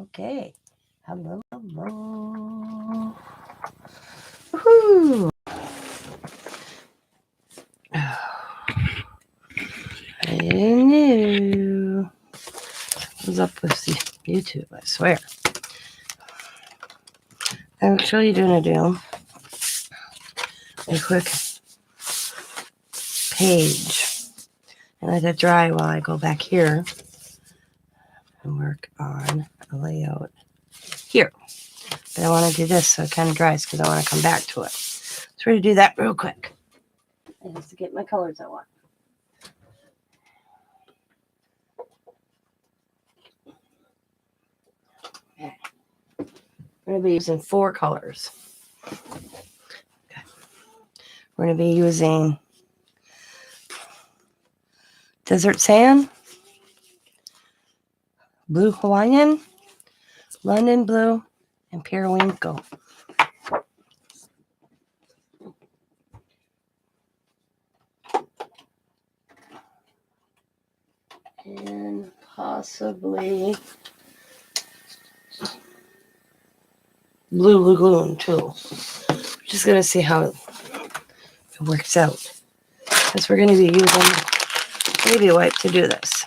Okay. Hello, hello. Woohoo! I knew. What's up with YouTube? I swear. I'm actually gonna do a quick page and let it dry while I go back here and work on a layout here. But I want to do this so it kind of dries because I want to come back to it. So we're going to do that real quick. I have to get my colors I want. Okay. We're going to be using 4 colors. Okay. We're going to be using Desert Sand, Blue Hawaiian, London Blue, and Periwinkle. And possibly Blue Lagoon too. Just going to see how it works out. Because we're going to be using baby wipe to do this.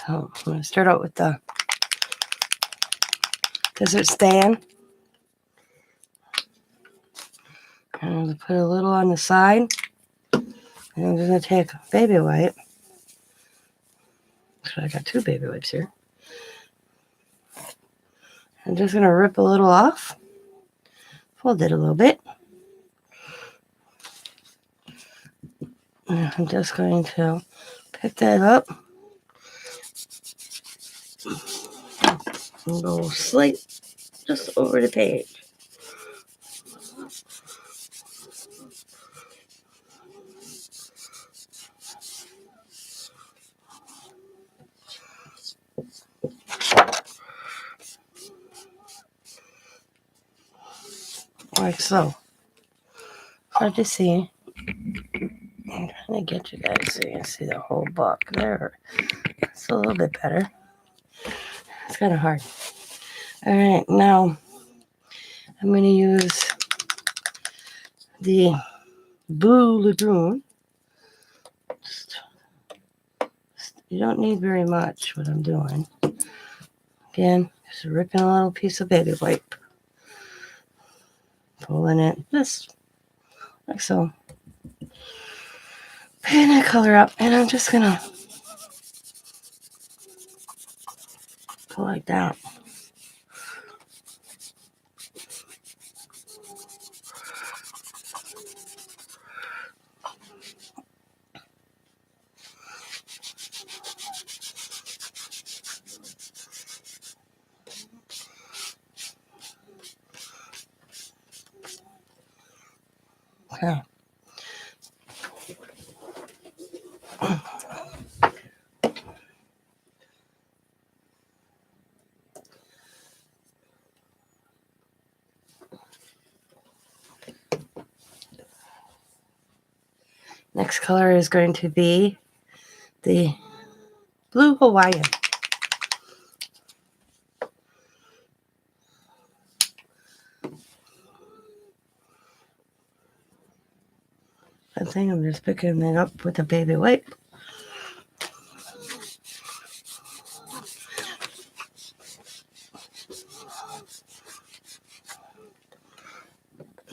So I'm going to start out with the Desert Sand. And I'm going to put a little on the side. And I'm just going to take a baby wipe. So I got 2 baby wipes here. I'm just going to rip a little off. Fold it a little bit. And I'm just going to pick that up. And go slight just over the page. Like so. Hard to see. I'm trying to get you guys so you can see the whole book. There. It's a little bit better. It's kind of hard. Alright, now I'm going to use the Blue Lagoon. You don't need very much what I'm doing. Again, just ripping a little piece of baby wipe. Pulling it just like so. Picking that color up, and I'm just going to go like that. Okay. Next color is going to be the Blue Hawaiian. I think I'm just picking it up with a baby wipe.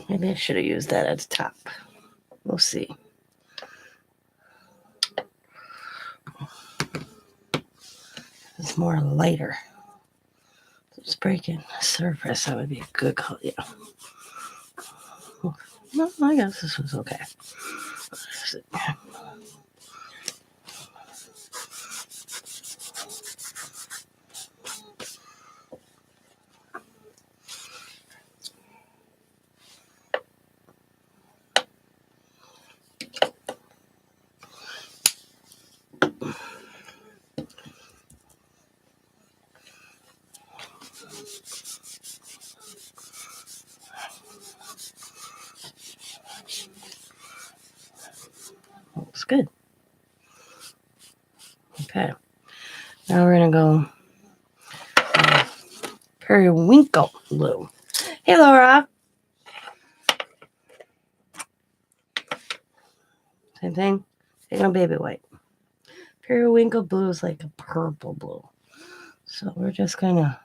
Maybe I should have used that at the top. We'll see. It's more lighter. It's breaking the surface. That would be a good color. Yeah. No, I guess this was okay. Looks good. Okay. Now we're going to go periwinkle blue. Hey, Laura. Same thing. Take no baby white. Periwinkle blue is like a purple blue. So we're just going to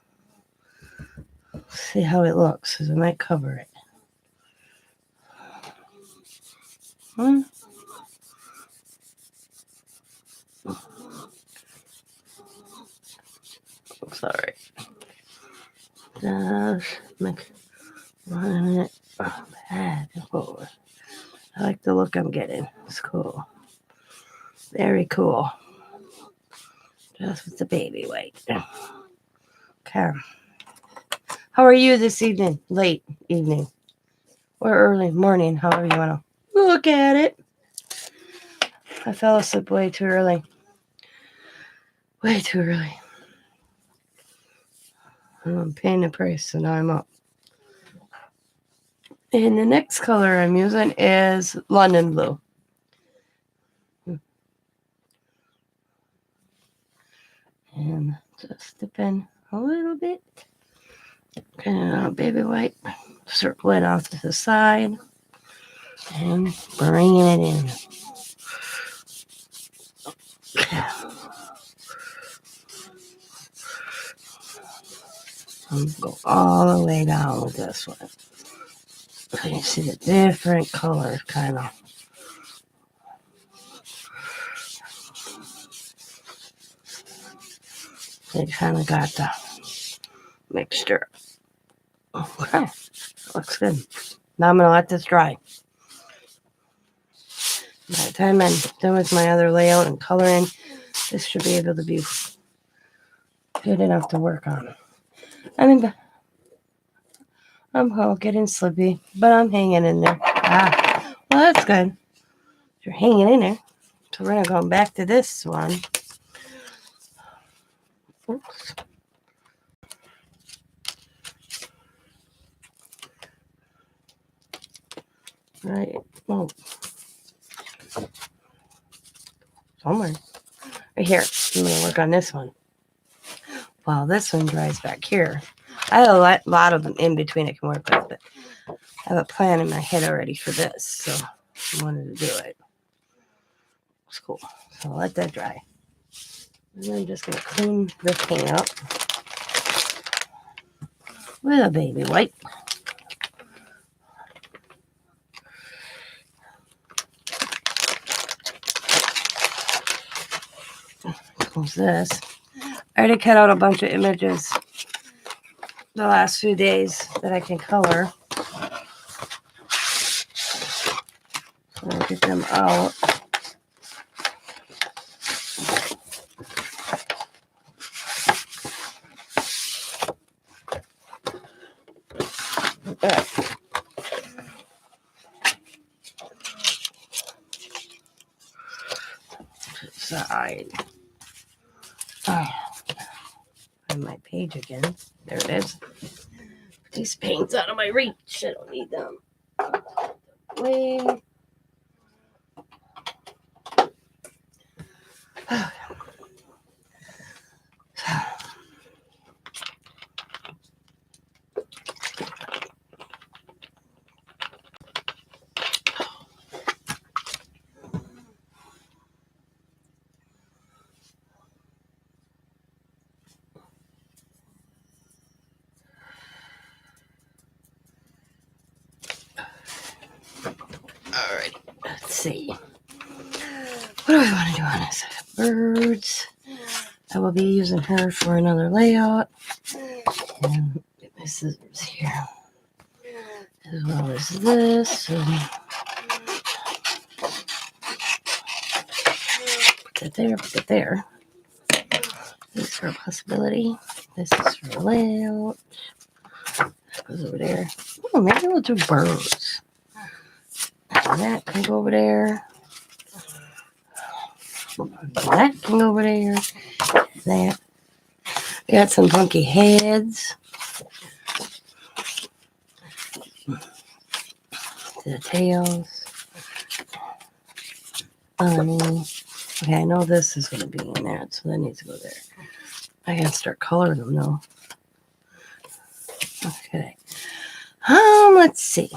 see how it looks, because it might cover it. Looks alright. Just make running it back and forth. I like the look I'm getting. It's cool. Very cool. Just with the baby white. Okay. How are you this evening? Late evening. Or early morning, however you want to look at it. I fell asleep way too early. Way too early. I'm paying the price, so now I'm up. And the next color I'm using is London Blue. And just dip in a little bit. And baby white. Circle it off to the side. And bringing it in. And go all the way down with this one. So you see the different colors kind of. They kind of got the mixture. Okay, looks good. Now I'm going to let this dry. By the time I'm done with my other layout and coloring, this should be able to be good enough to work on. I'm all getting slippy, but I'm hanging in there. Well, that's good. You're hanging in there. So we're going to go back to this one. Oops. Right. Oh. Somewhere. Right here. I'm going to work on this one. While this one dries back here. I have a lot of them in between I can work with, but I have a plan in my head already for this, so I wanted to do it. It's cool. So I'll let that dry. And then I'm just going to clean the paint up with a baby wipe. Close this. I already cut out a bunch of images the last few days that I can color. So I'll get them out. Okay. Side. Oh, on my page again. There it is. These paints out of my reach. I don't need them. Wait. Alright, let's see. What do I want to do on this? Birds. I will be using her for another layout. And get my scissors here. As well as this. And put that there, put that there. This is for a possibility. This is for a layout. That goes over there. Oh, maybe we'll do birds. And that can go over there. That can go over there. That. We got some funky heads. The tails. Bunny. Okay, I know this is going to be in there, so that needs to go there. I got to start coloring them now. Okay. Let's see.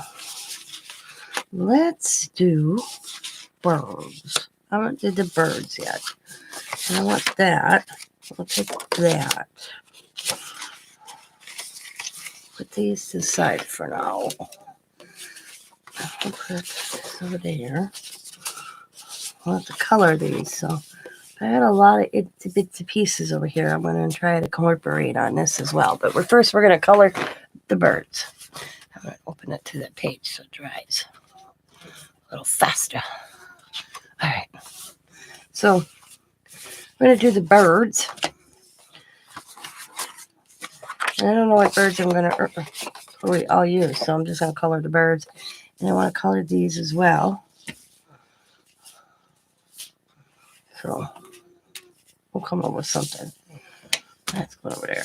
Let's do birds. I haven't did the birds yet. And I want that. I'll take that. Put these to the side for now. I'll put this over there. I'll have to color these. So I had a lot of itsy bitsy pieces over here. I'm going to try to incorporate on this as well. But first we're going to color the birds. I'm going to open it to that page so it dries a little faster. All right. So we're going to do the birds. And I don't know what birds I'm going to I'll use. So I'm just going to color the birds. And I want to color these as well. So we'll come up with something. Let's go over there.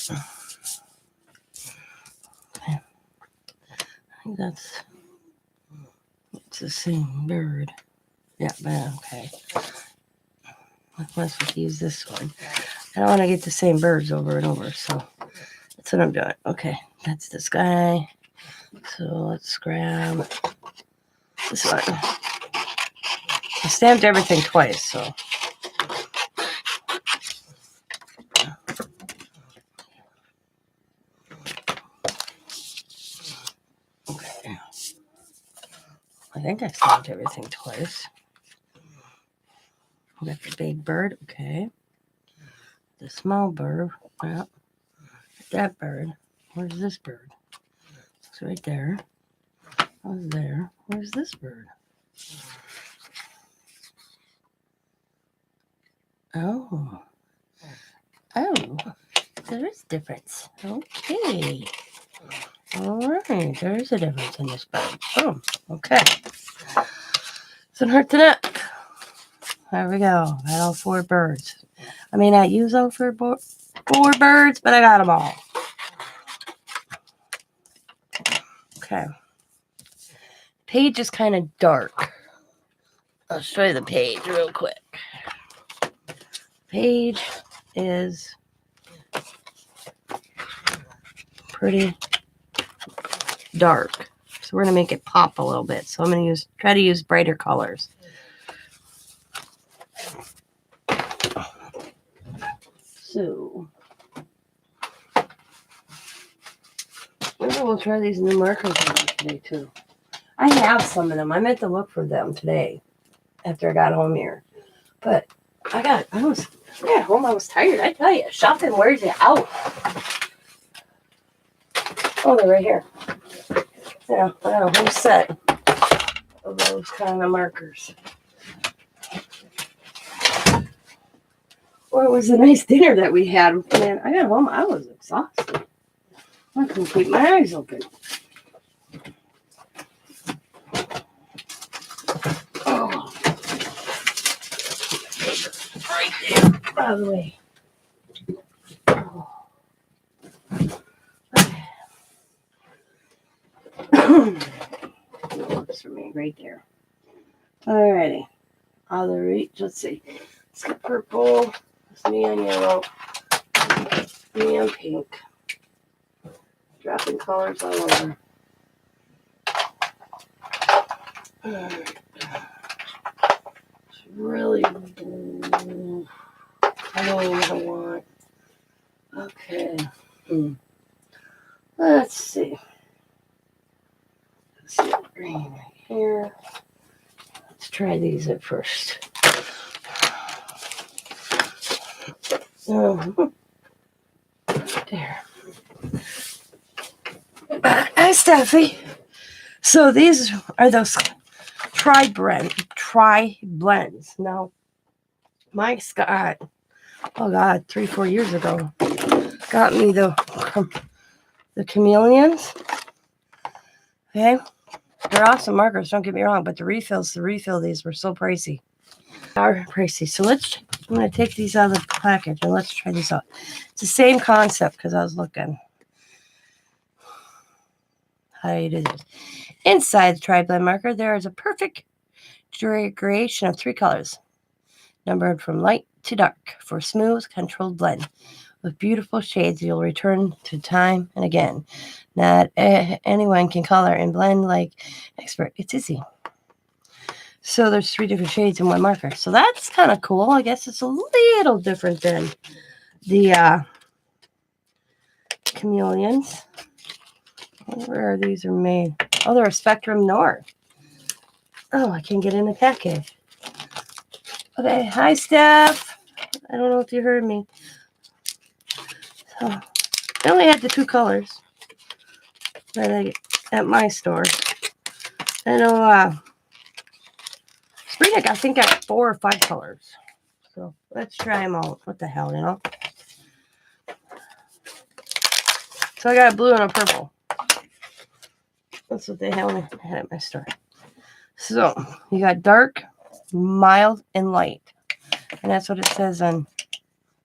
Okay. I think it's the same bird. Yeah, but okay. Let's use this one. I don't want to get the same birds over and over, so that's what I'm doing. Okay, that's this guy. So let's grab this one. I stamped everything twice, so. Okay. I think I stamped everything twice. We got the big bird, okay. The small bird, well, that bird. Where's this bird? It's right there. What's there? Where's this bird? Oh. Oh. There is a difference. Okay. All right. There is a difference in this bird. Oh, okay. Doesn't hurt to look. There we go. Got all 4 birds. I may not use all 4 birds, but I got them all. Okay. Page is kind of dark. I'll show you the page real quick. Page is pretty dark. So we're going to make it pop a little bit. So I'm going to try to use brighter colors. So maybe we'll try these new markers today too. I have some of them. I meant to look for them today after I got home here. But I got home. I was tired. I tell you, shopping wears you out. Oh, they're right here. Yeah, I got a whole set of those kind of markers. Well, it was a nice dinner that we had. Man, I got home. I was exhausted. I couldn't keep my eyes open. Oh. Right there. By the way. Oh. Works for me right there. Alrighty. Out of the reach. Let's see. Let's get purple. It's neon yellow. Neon pink. Dropping colors all over. It's really blue. I don't even want. Okay. Let's see. Let's see green right here. Let's try these at first. There. Hi, Steffi. So these are those tri blends. Now, my Scott, 3-4 years ago, got me the chameleons. Okay, they're awesome markers. Don't get me wrong, but the refill these were so pricey. Are pricey. So I'm gonna take these out of the package and let's try these out. It's the same concept because I was looking. How do you do this? Inside the tri-blend marker, there is a perfect duration of 3 colors. numbered from light to dark for a smooth, controlled blend. With beautiful shades, you'll return to time and again. Not anyone can color and blend like expert. It's easy. So there's 3 different shades in one marker. So that's kind of cool. I guess it's a little different than the chameleons. Where are these are made? Oh, they're a Spectrum North. Oh, I can't get in the package. Okay, hi, Steph. I don't know if you heard me. So, I only had the 2 colors that at my store. I know Spring, I think got 4 or 5 colors. So let's try them out. What the hell, you know? So I got a blue and a purple. That's what they had at my store. So you got dark, mild, and light. And that's what it says on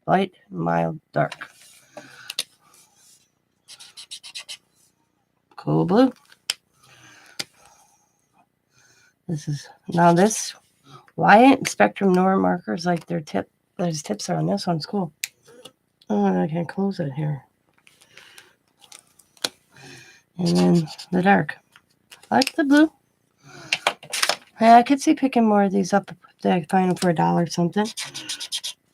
light, mild, dark. Cool blue. This Wyatt Spectrum North markers like their tip. Those tips are on this one's cool. Oh, and I can't close it here. And then the dark. I like the blue. Yeah, I could see picking more of these up if I find them for $1 or something.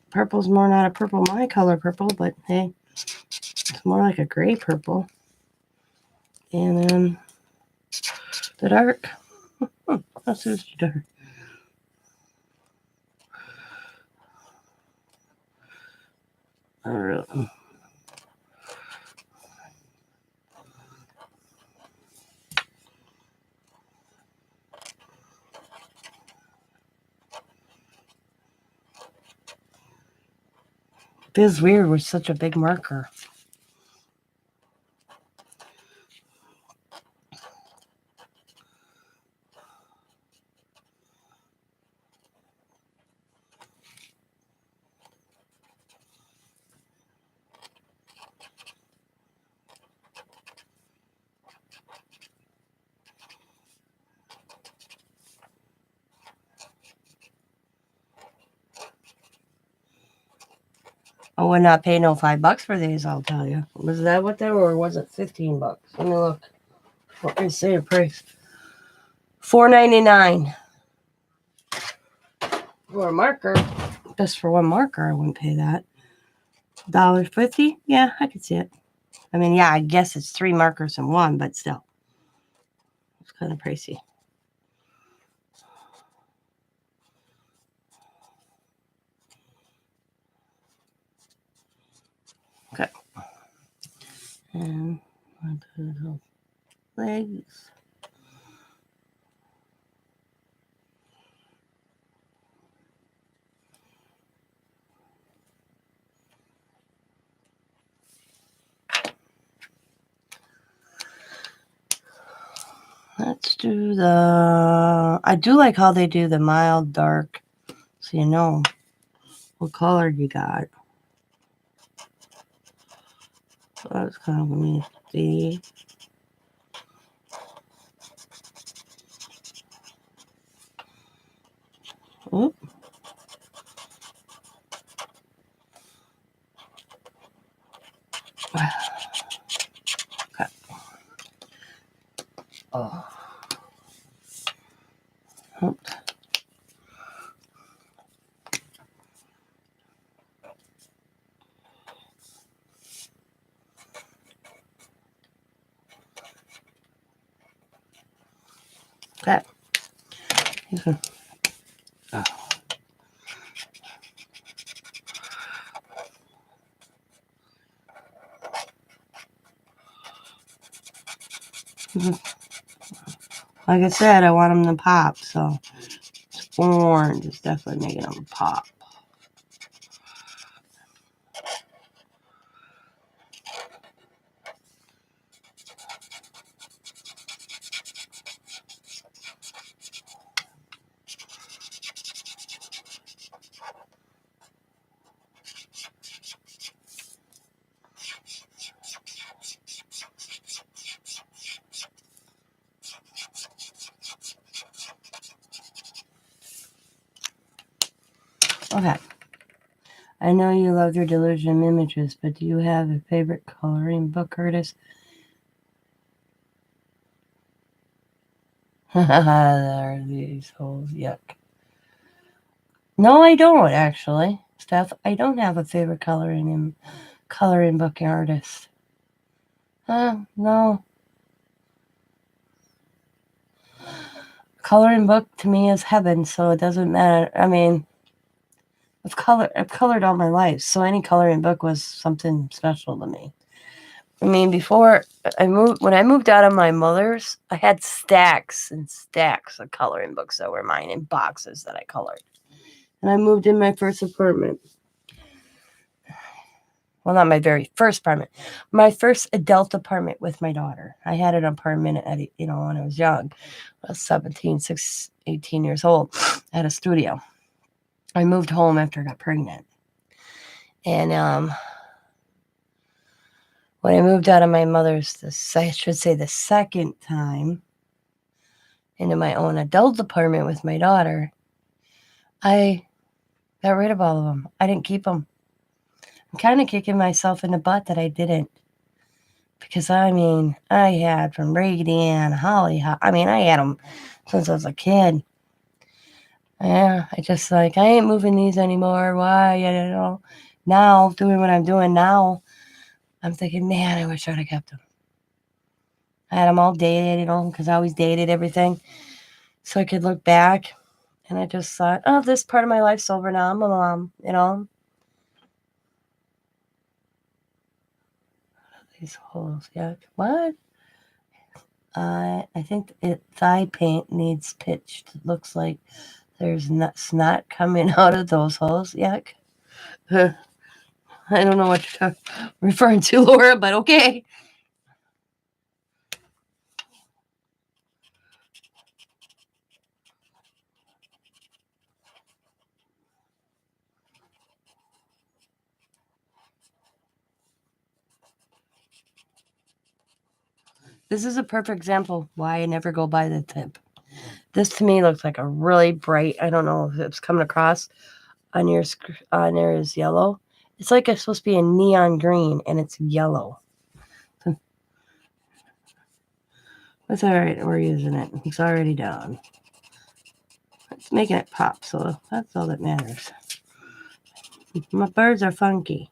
Purple's more not a purple, my color purple, but hey, it's more like a gray purple. And then the dark. That's just dark. I really. Feels weird with such a big marker. I would not pay no $5 for these, I'll tell you. Was that what they were, or was it $15? Let me look. What did I say the price? $4.99 for a marker. Just for one marker, I wouldn't pay that. $1.50? Yeah, I could see it. I mean, yeah, I guess it's 3 markers in one, but still. It's kind of pricey. Okay. And little legs. Let's do I do like how they do the mild dark, so you know what color you got. So that's kind of neat. See? Oop. Okay. Oh. Oops. Okay. Oh. Like I said, I want them to pop, so orange is definitely making them pop. Okay. I know you love your delusion images, but do you have a favorite coloring book artist? There are these holes. Yuck. No, I don't actually, Steph. I don't have a favorite coloring book artist. No. Coloring book to me is heaven, so it doesn't matter. I mean, I've colored all my life, so any coloring book was something special to me. I mean, when I moved out of my mother's, I had stacks and stacks of coloring books that were mine in boxes that I colored. And I moved in my first apartment. Well, not my very first apartment. My first adult apartment with my daughter. I had an apartment when I was young. I was 17, 18 years old. I had a studio. I moved home after I got pregnant. And when I moved out of my mother's, I should say the second time, into my own adult apartment with my daughter, I got rid of all of them. I didn't keep them. I'm kind of kicking myself in the butt that I didn't. Because, I had from Raggedy Ann, Holly, I had them since I was a kid. Yeah, I ain't moving these anymore. Why? Now, doing what I'm doing now, I'm thinking, man, I wish I'd have kept them. I had them all dated, because I always dated everything. So I could look back, and I just thought, oh, this part of my life's over now. I'm a mom, These holes, yeah. What? I think thigh paint needs pitched. It looks like there's snot coming out of those holes. Yuck. I don't know what you're referring to, Laura, but okay. This is a perfect example why I never go by the tip. This to me looks like a really bright, I don't know if it's coming across on there is yellow. It's like it's supposed to be a neon green and it's yellow. That's all right. We're using it. It's already down. It's making it pop, so that's all that matters. My birds are funky.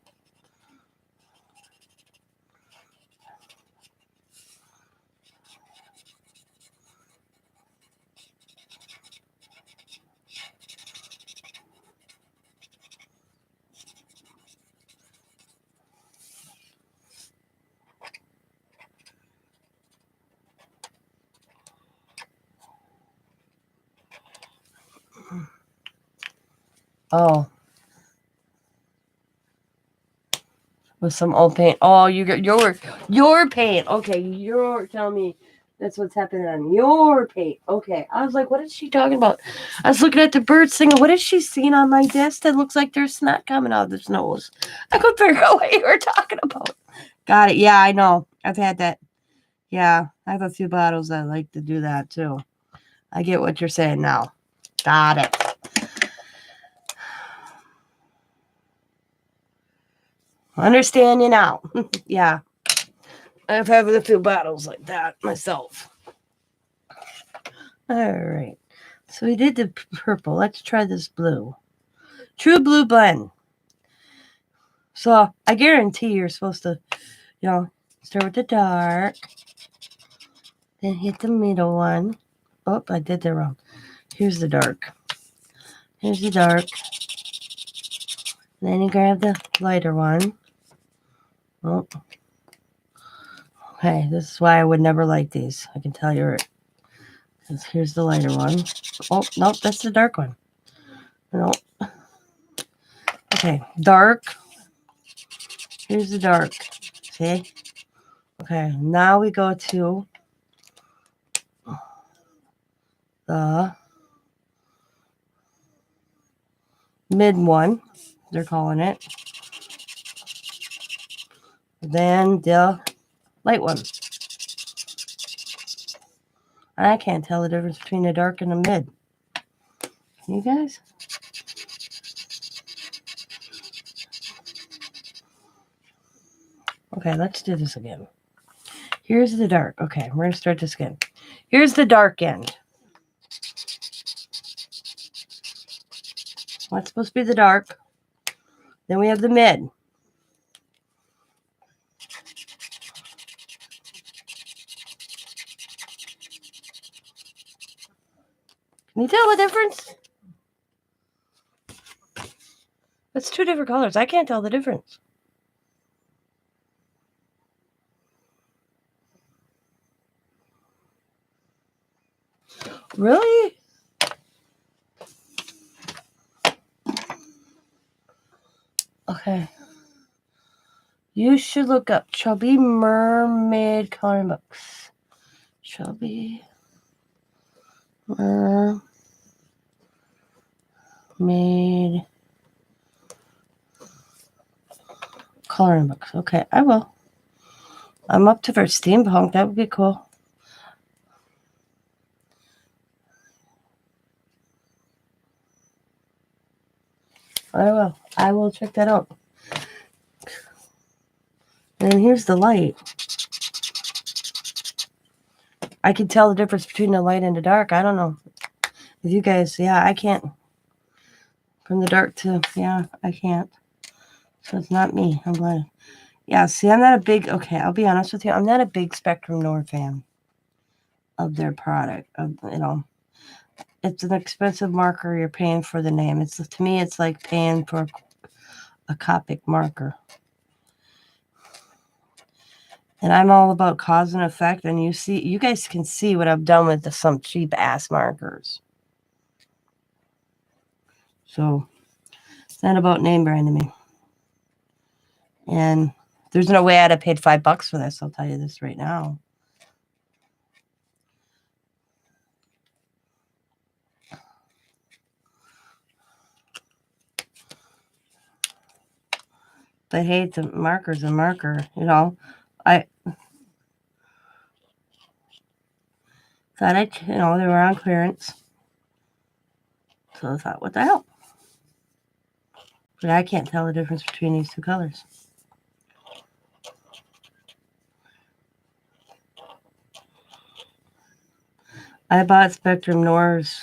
Oh. With some old paint. Oh, you got your paint. Okay, you're telling me that's what's happening on your paint. Okay. I was like, what is she talking about? I was looking at the birds singing. What is she seeing on my desk that looks like there's snot coming out of its nose? I couldn't figure out what you were talking about. Got it. Yeah, I know. I've had that. Yeah, I have a few bottles that like to do that too. I get what you're saying now. Got it. Understand you now. Yeah. I've had a few bottles like that myself. All right. So we did the purple. Let's try this blue. True blue blend. So I guarantee you're supposed to, start with the dark. Then hit the middle one. Oh, I did that wrong. Here's the dark. Here's the dark. Then you grab the lighter one. Oh. Okay, this is why I would never like these. I can tell you. Here's the lighter one. Oh, nope, that's the dark one. Nope. Okay, dark. Here's the dark. See? Okay, now we go to the mid one, they're calling it. Then the light one. I can't tell the difference between the dark and the mid. Can you guys? Okay, let's do this again. Here's the dark. Okay, we're going to start this again. Here's the dark end. That's supposed to be the dark. Then we have the mid. Can you tell the difference? That's two different colors. I can't tell the difference. Really? Okay. You should look up Chubby Mermaid coloring books. Chubby Mermaid coloring books. Okay, I will. I'm up to for steampunk. That would be cool. I will. I will check that out. And here's the light. I can tell the difference between the light and the dark. I don't know. If you guys, yeah, I can't. From the dark to, yeah, I can't. So it's not me. I'm glad. Yeah, see, I'm not a big, okay, I'll be honest with you. I'm not a big Spectrum Noir fan of their product. It's an expensive marker. You're paying for the name. To me, it's like paying for a Copic marker. And I'm all about cause and effect. And you guys can see what I've done with some cheap ass markers. So it's not about name branding me. And there's no way I'd have paid $5 for this. I'll tell you this right now. But hey, the marker's a marker, I thought they were on clearance. So I thought, what the hell? But I can't tell the difference between these two colors. I bought Spectrum Noirs.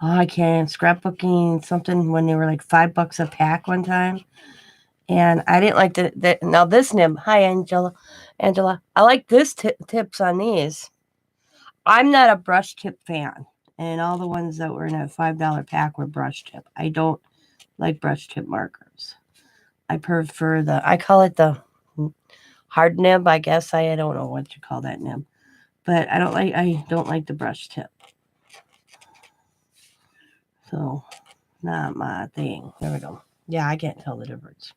I can't. Scrapbooking something when they were like $5 a pack one time. And I didn't like the now this nib. Hi, Angela. I like this tips on these. I'm not a brush tip fan. And all the ones that were in a $5 pack were brush tip. I don't like brush tip markers. I prefer I call it the hard nib, I guess. I don't know what you call that nib. But I don't like the brush tip. So, not my thing. There we go. Yeah, I can't tell the difference.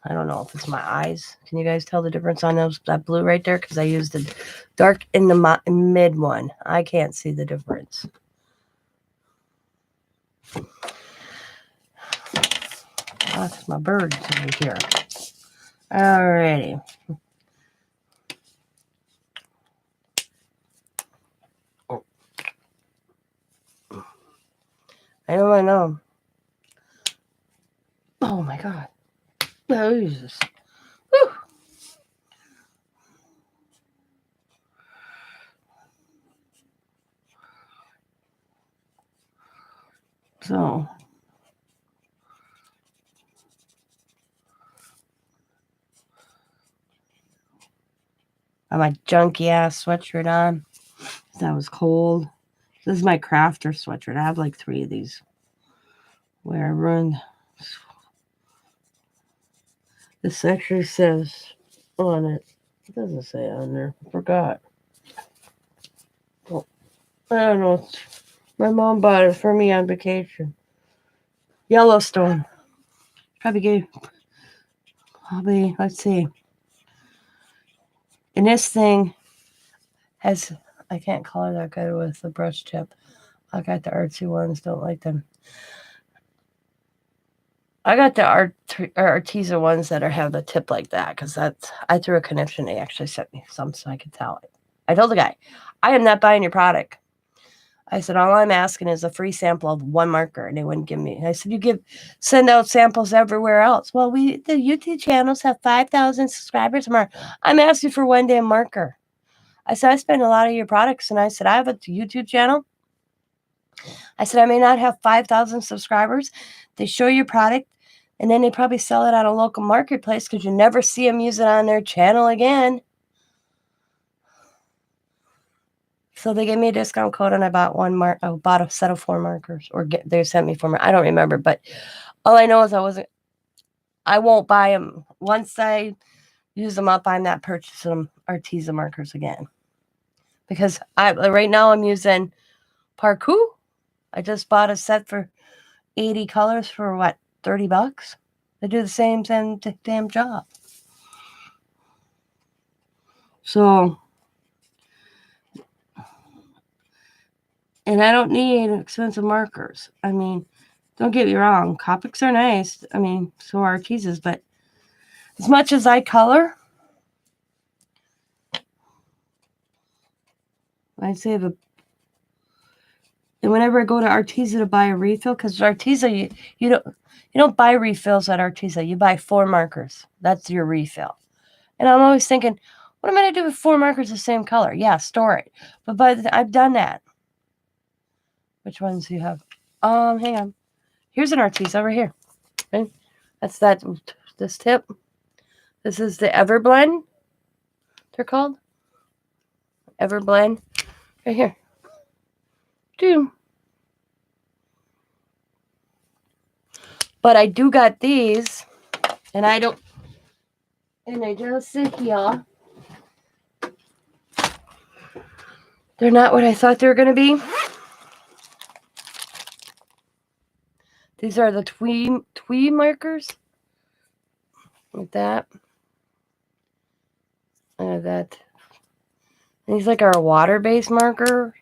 I don't know if it's my eyes. Can you guys tell the difference on that blue right there? Because I used the dark in the mid one. I can't see the difference. That's my birds over here. Alrighty. I know. Oh my God. Oh, Jesus. Whew. So, I have my junky ass sweatshirt on. That was cold. This is my crafter sweatshirt. I have like 3 of these. Where I ruined. This actually says on it. It doesn't say on there. I forgot. Well, I don't know. My mom bought it for me on vacation. Yellowstone. Let's see. And this thing has, I can't color that good with the brush tip. I got the artsy ones, don't like them. I got the artisan ones that have the tip like that because I threw a conniption. They actually sent me some so I could tell it. I told the guy, I am not buying your product. I said, all I'm asking is a free sample of one marker, and they wouldn't give me. I said, send out samples everywhere else. Well, the YouTube channels have 5,000 subscribers. I'm asking for one damn marker. I said, I spend a lot of your products, and I said, I have a YouTube channel. I said, I may not have 5,000 subscribers. They show your product, and then they probably sell it on a local marketplace because you never see them use it on their channel again. So they gave me a discount code, and I bought I bought a set of 4 markers, or they sent me 4 markers. I don't remember, but all I know is I won't buy them. Once I use them up, I'm not purchasing Arteza markers again. Because right now I'm using Parkou. I just bought a set for 80 colors for what, $30? They do the same damn job. So, and I don't need expensive markers. I mean, don't get me wrong, Copics are nice. I mean, so are Artezas, but as much as I color, I save a. And whenever I go to Arteza to buy a refill, because Arteza, you don't buy refills at Arteza. You buy 4 markers. That's your refill. And I'm always thinking, what am I going to do with 4 markers the same color? Yeah, store it. But I've done that. Which ones do you have? Hang on. Here's an Arteza over here. Okay. That's this tip. This is the Everblend. They're called Everblend. Right here. Doom. But I do got these, and I just sit here. They're not what I thought they were going to be. These are the twee markers. Like that. That. And these like are a water-based marker.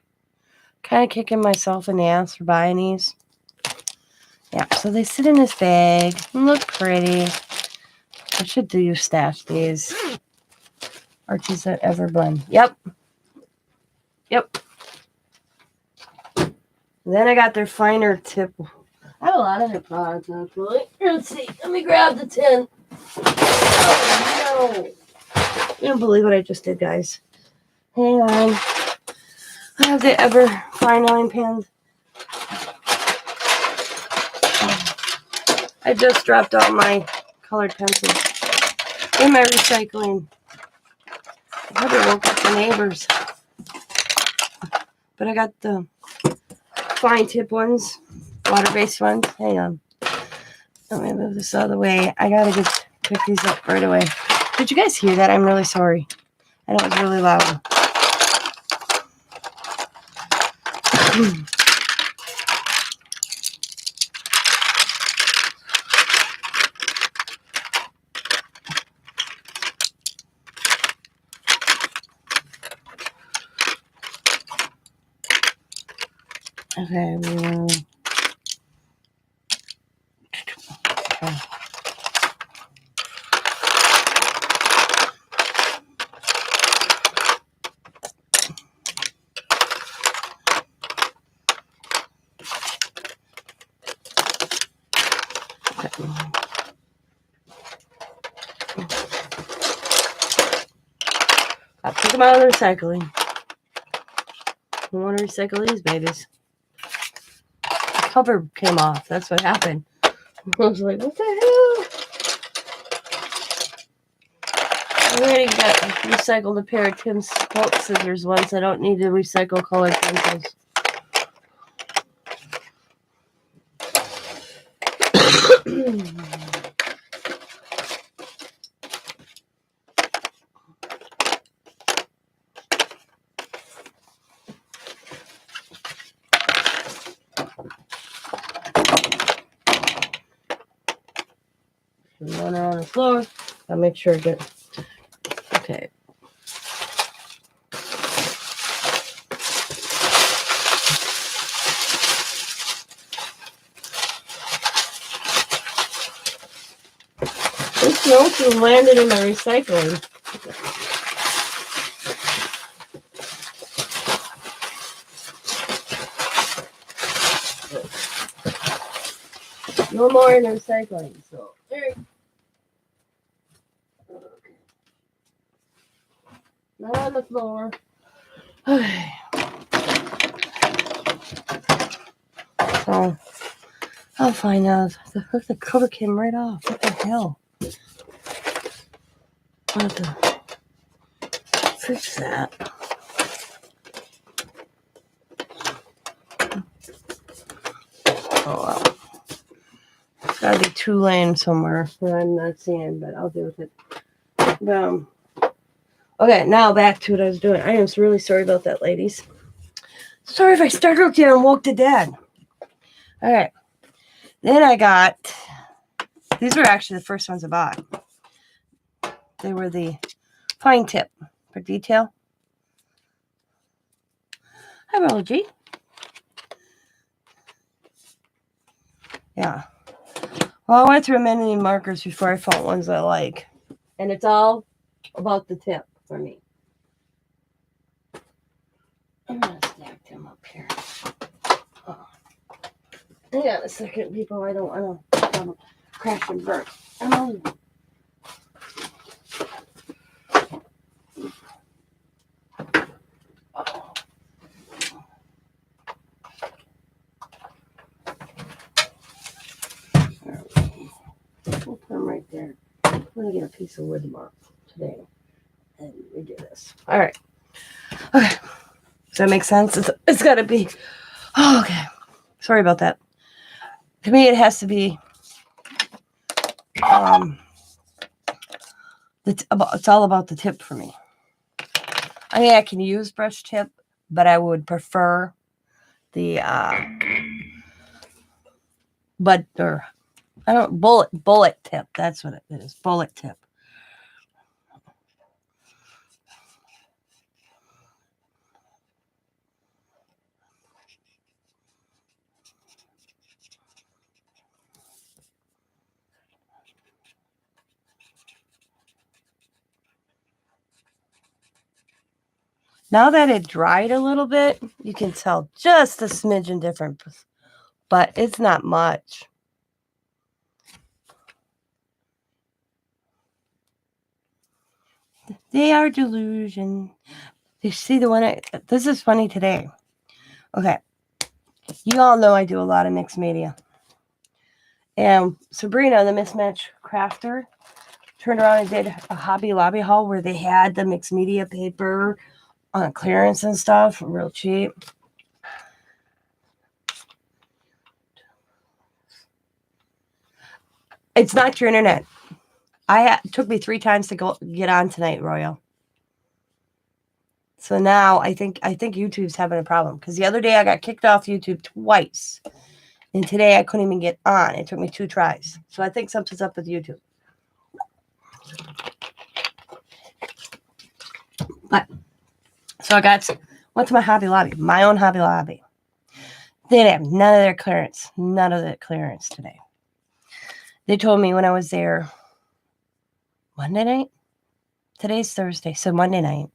Kind of kicking myself in the ass for buying these. Yeah, so they sit in this bag and look pretty. I should stash these. Arteza Everblend. Yep. Then I got their finer tip. I have a lot of their products, actually. Let's see. Let me grab the tin. Oh, no. You don't believe what I just did, guys. Hang on. I have the Ever Fine Line pens. I just dropped all my colored pencils in my recycling. I probably woke up the neighbors. But I got the fine tip ones, water-based ones. Hang on. Let me move this out of the way. I gotta pick these up right away. Did you guys hear that? I'm really sorry. I know it was really loud. Okay, okay. I'll take them out of the recycling. I want to recycle these babies. The cover came off. That's what happened. I was like, what the hell? I already got recycled a pair of Tim's bolt scissors once. I don't need to recycle colored pencils. One on the floor. I'll make sure I get. Okay. This note landed in my recycling. No more in recycling. So there you go. Okay. Not on the floor. Okay. So I'll find out. The cover came right off. What the hell? I'll have to fix that. Oh well. It's gotta be 2 lanes somewhere that I'm not seeing, but I'll deal with it. Boom. Okay, now back to what I was doing. I am really sorry about that, ladies. Sorry if I startled you and woke the dead. All right. Then I got, these were actually the first ones I bought. They were the fine tip for detail. Hi, Roll G. Yeah. Well, I went through many markers before I found ones I like. And it's all about the tip for me. I'm going to stack them up here. Oh. Hang on a second, people. I don't want to crash and burn. Oh. We'll put them right there. I'm going to get a piece of wood tomorrow today. And we do this. All right. Okay. Does that make sense? It's got to be. Oh, okay. Sorry about that. To me, it has to be. It's all about the tip for me. I mean, I can use brush tip, but I would prefer the bullet tip. That's what it is. Bullet tip. Now that it dried a little bit, you can tell just a smidgen different, but it's not much. They are delusion. You see the one this is funny today. Okay. You all know I do a lot of mixed media. And Sabrina, the Mismatch Crafter, turned around and did a Hobby Lobby haul where they had the mixed media paper on clearance and stuff, real cheap. It's not your internet. It took me 3 times to get on tonight, Royal. So now I think YouTube's having a problem because the other day I got kicked off YouTube twice, and today I couldn't even get on. It took me 2 tries. So I think something's up with YouTube. But so I went to my Hobby Lobby, my own Hobby Lobby. They didn't have none of their clearance today. They told me when I was there Monday night. Today's Thursday, so Monday night.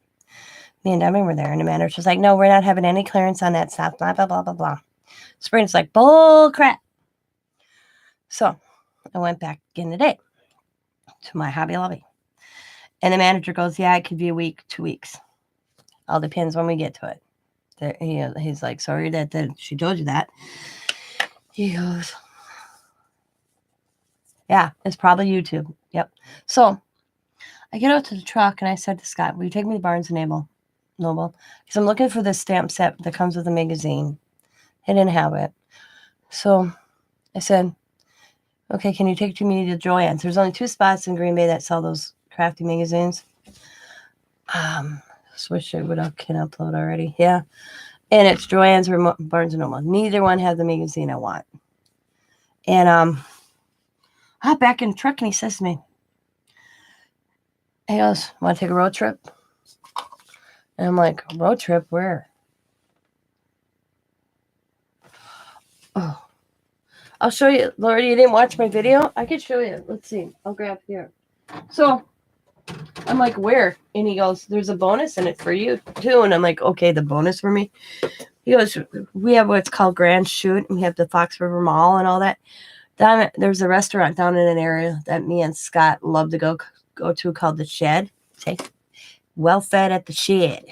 Me and Demi were there, and the manager was like, "No, we're not having any clearance on that stuff." Blah blah blah blah blah. Spring's like, "Bull crap." So I went back again today to my Hobby Lobby, and the manager goes, "Yeah, it could be a week, 2 weeks. All depends when we get to it." He's like, "Sorry that she told you that." He goes, "Yeah, it's probably YouTube." Yep. So I get out to the truck and I said to Scott, "Will you take me to Barnes & Noble? Because I'm looking for this stamp set that comes with a magazine." He didn't have it. So I said, "Okay, can you take me to Joann's?" There's only 2 spots in Green Bay that sell those crafty magazines. Wish I can upload already. Yeah. And it's Joann's or Barnes & Noble. Neither one had the magazine I want. And I hop back in the truck and he says to me, he goes, "Want to take a road trip?" And I'm like, "Road trip? Where?" Oh, I'll show you. Lord, you didn't watch my video? I could show you. Let's see. I'll grab here. So I'm like, "Where?" And he goes, "There's a bonus in it for you too." And I'm like, "Okay, the bonus for me?" He goes, "We have what's called Grand Shoot, and we have the Fox River Mall and all that. There's a restaurant down in an area that me and Scott love to go to called the Shed. Say, well fed at the Shed.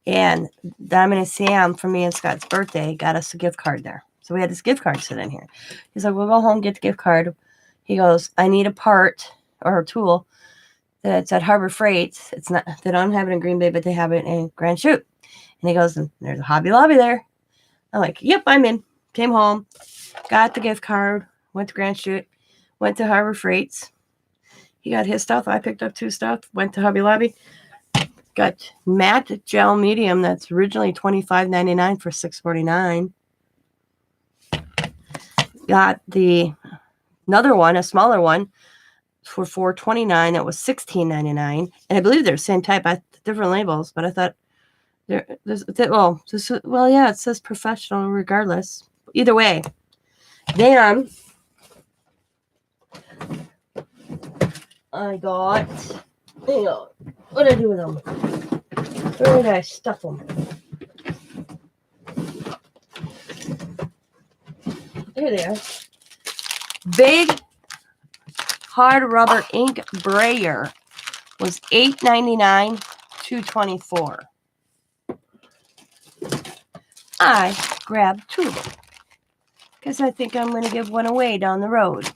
And Diamond and Sam, for me and Scott's birthday, got us a gift card there. So we had this gift card sitting here. He's like, we'll go home, get the gift card. He goes, I need a part or a tool that's at Harbor Freight. It's not, they don't have it in Green Bay, but they have it in Grand Chute. And he goes, there's a Hobby Lobby there. I'm like, yep, I'm in. Came home, got the gift card, went to Grand Chute, went to Harbor Freights. He got his stuff. I picked up 2 stuff, went to Hobby Lobby. Got matte gel medium that's originally $25.99 for $6.49. Got another one, a smaller one, for $4.29. That was $16.99. And I believe they're the same type, different labels, but I thought it says professional regardless. Either way. Then I got, what did I do with them? Where did I stuff them? There they are. Big hard rubber ink brayer was $8.99, $2.24. I grabbed 2 of them because I think I'm going to give one away down the road.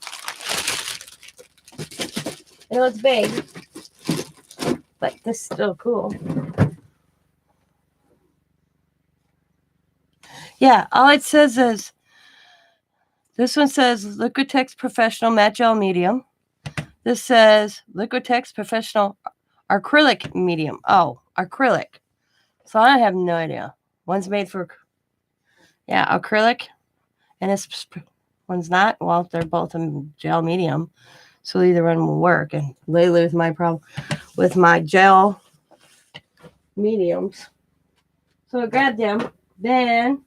I know it's big, but this is still cool. Yeah, all it says is, this one says Liquitex Professional Matte Gel Medium. This says Liquitex Professional Acrylic Medium. Oh, acrylic. So I have no idea. One's made for, acrylic, and this one's not. Well, they're both in gel medium, so either one will work. And lately with my problem with my gel mediums, so I grabbed them. Then,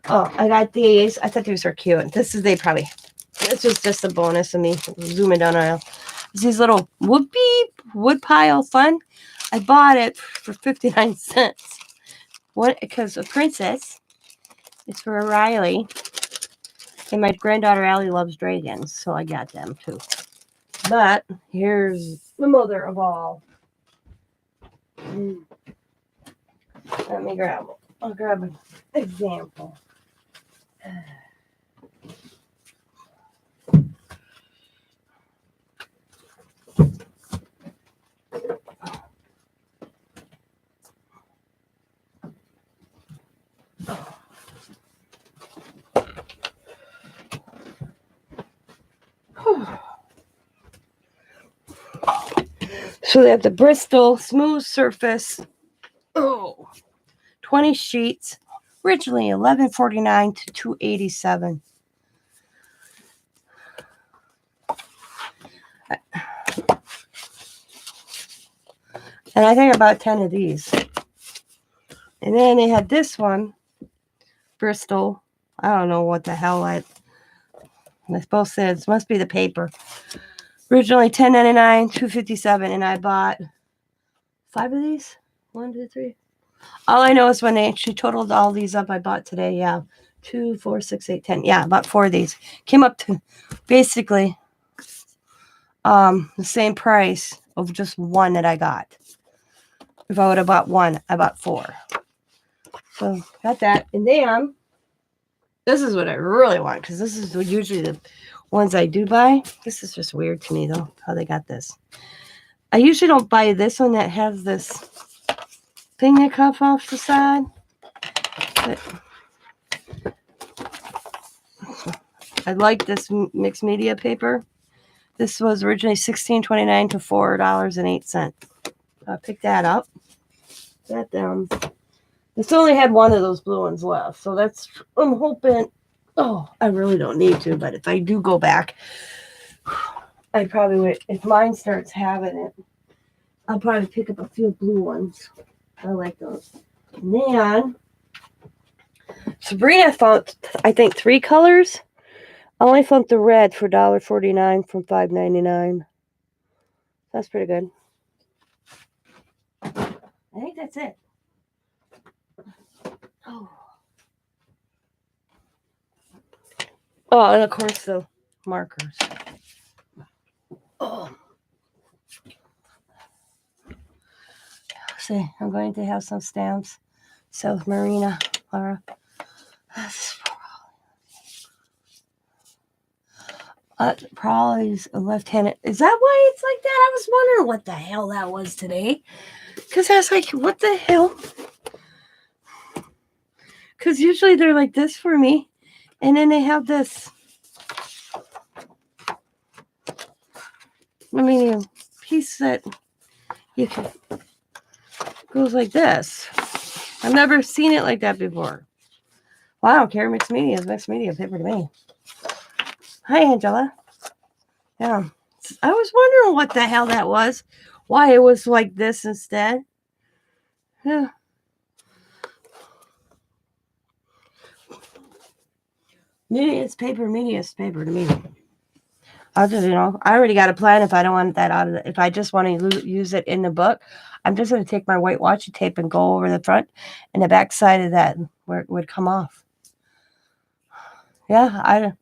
I got these. I thought these were cute. This was just a bonus of me zooming down aisle. These little wood pile fun. I bought it for 59 cents. What? Because a princess. It's for Riley. And my granddaughter Allie loves dragons, so I got them too. But here's the mother of all. Let me grab them. I'll grab an example. So they have the Bristol Smooth Surface. 20 sheets. Originally $11.49 to $2.87. And I think about 10 of these. And then they had this one, Bristol. I don't know what the hell I supposed to say. It must be the paper. Originally $10.99, $2.57, and I bought 5 of these. 1, 2, 3. All I know is when she totaled all these up, I bought today. 2, 4, 6, 8, 10. Yeah, about 4 of these. Came up to basically the same price of just one that I got. If I would have bought one, I bought 4. So got that. And then this is what I really want, because this is usually the ones I do buy. This is just weird to me though, how they got this. I usually don't buy this one that has this thing that comes off the side. But I like this mixed media paper. This was originally $16.29 to $4.08. I picked that up. That down. This only had one of those blue ones left, so that's, I'm hoping. I really don't need to, but if I do go back, I probably would. If mine starts having it, I'll probably pick up a few blue ones. I like those. And then Sabrina found, I think, 3 colors. I only found the red for $1.49 from $5.99. That's pretty good. I think that's it. Oh, and of course the markers. Oh. See, I'm going to have some stamps. South Marina, Laura. Probably a left-handed. Is that why it's like that? I was wondering what the hell that was today. Because I was like, what the hell? Because usually they're like this for me. And then they have this. I mean, a piece that you can goes like this. I've never seen it like that before. Well, I don't care. Mixed media is mixed media paper to me. Hi, Angela. Yeah. I was wondering what the hell that was. Why it was like this instead. Yeah. Media is paper to me. I'll just, I already got a plan if I don't want that out of it. If I just want to use it in the book, I'm just going to take my white washi tape and go over the front and the back side of that where it would come off. Yeah,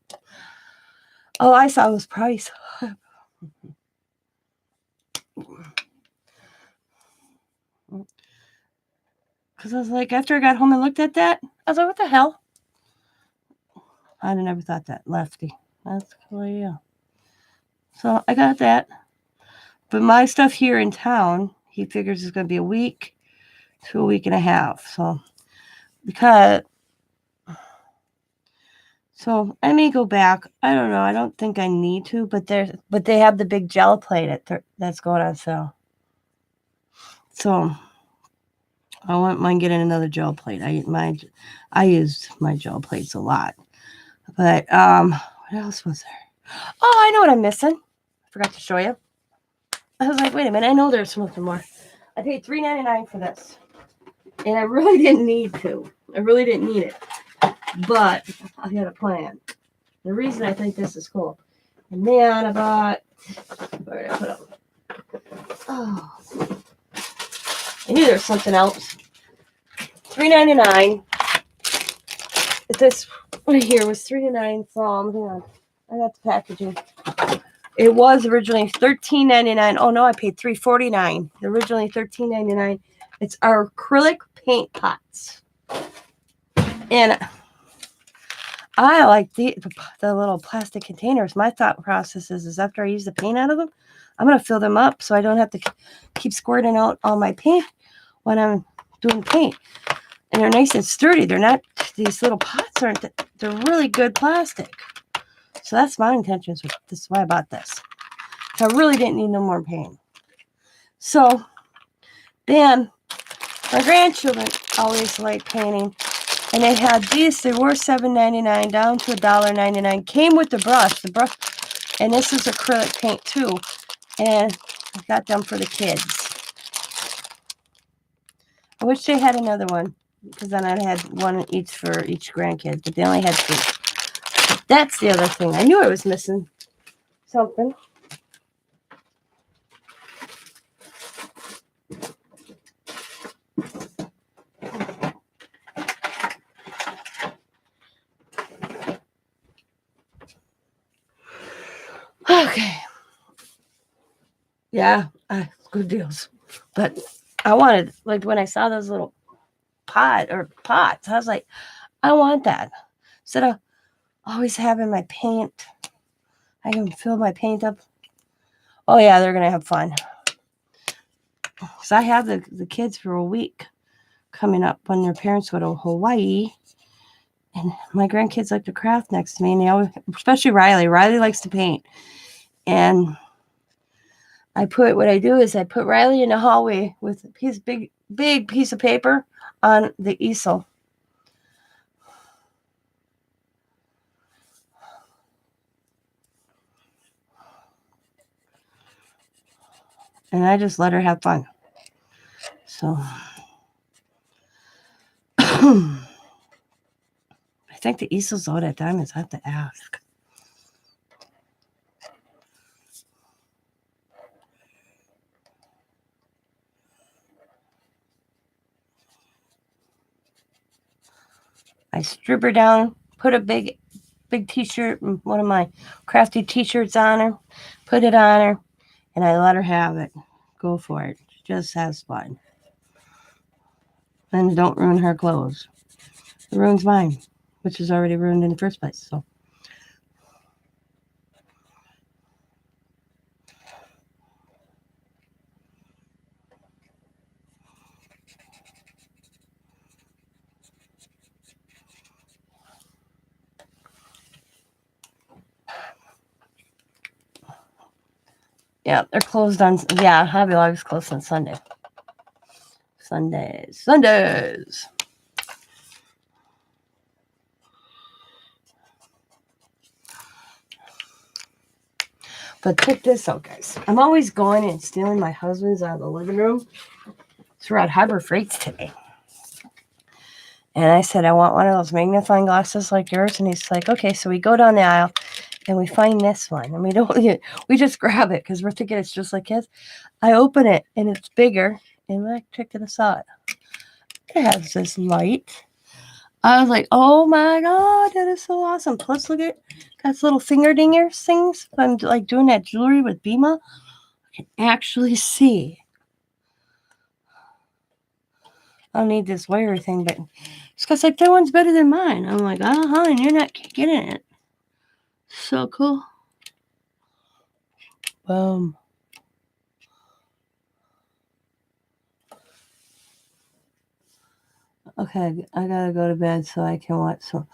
I saw this price. Because I was like, after I got home and looked at that, I was like, what the hell? I never thought that. Lefty. That's cool, yeah. So I got that. But my stuff here in town, he figures is going to be a week to a week and a half. So, so I may go back. I don't know. I don't think I need to, but they have the big gel plate that's going on sale. So I wouldn't mind getting another gel plate. I used my gel plates a lot. But what else was there? Oh, I know what I'm missing. I forgot to show you. I was like, wait a minute, I know there's something more. I paid $3.99 for this. And I really didn't need to. I really didn't need it. But I had a plan. The reason I think this is cool. And then I bought, where did I put them? Oh. I knew there was something else. $3.99. This one here was $3.99 from, hang on, I got the packaging. It was originally $13.99. Oh no, I paid $3.49. Originally $13.99. It's our acrylic paint pots. And I like the little plastic containers. My thought process is after I use the paint out of them, I'm going to fill them up so I don't have to keep squirting out all my paint when I'm doing paint. And they're nice and sturdy. They're not, these little pots aren't, they're really good plastic. So that's my intentions. This is why I bought this. I really didn't need no more paint. So then my grandchildren always like painting. And they had these. They were $7.99 down to $1.99. Came with the brush. And this is acrylic paint too. And I got them for the kids. I wish they had another one. Because then I'd had one each for each grandkid. But they only had 2. That's the other thing. I knew I was missing something. Okay. Yeah, good deals. But I wanted, like when I saw those little pots, I was like, I want that. Instead of always having my paint, I can fill my paint up. Oh yeah, they're gonna have fun. So I have the kids for a week coming up when their parents go to Hawaii. And my grandkids like to craft next to me, and they always, especially Riley. Riley likes to paint. And what I do is I put Riley in the hallway with his big piece of paper on the easel. And I just let her have fun. So I think the easel's out at Diamonds. I have to ask. I strip her down, put a big big t-shirt, one of my crafty t-shirts on her, put it on her, and I let her have it. Go for it. She just has fun. And don't ruin her clothes. It ruins mine, which is already ruined in the first place. So. Yeah, they're closed on. Yeah, Hobby Lobby's closed on Sunday. Sundays. But check this out, guys. I'm always going and stealing my husband's out of the living room. So we're at Harbor Freights today. And I said, I want one of those magnifying glasses like yours. And he's like, okay. So we go down the aisle and we find this one. And we just grab it because we're thinking it's just like his. I open it and it's bigger. And like, check this out. It has this light. I was like, oh my God, that is so awesome. Plus, look at it. Got this little finger dingers things. If I'm like doing that jewelry with Bima, I can actually see. I don't need this wire thing, but it's because like that one's better than mine. I'm like, and you're not getting it. So cool. Boom. Okay, I gotta go to bed so I can watch some.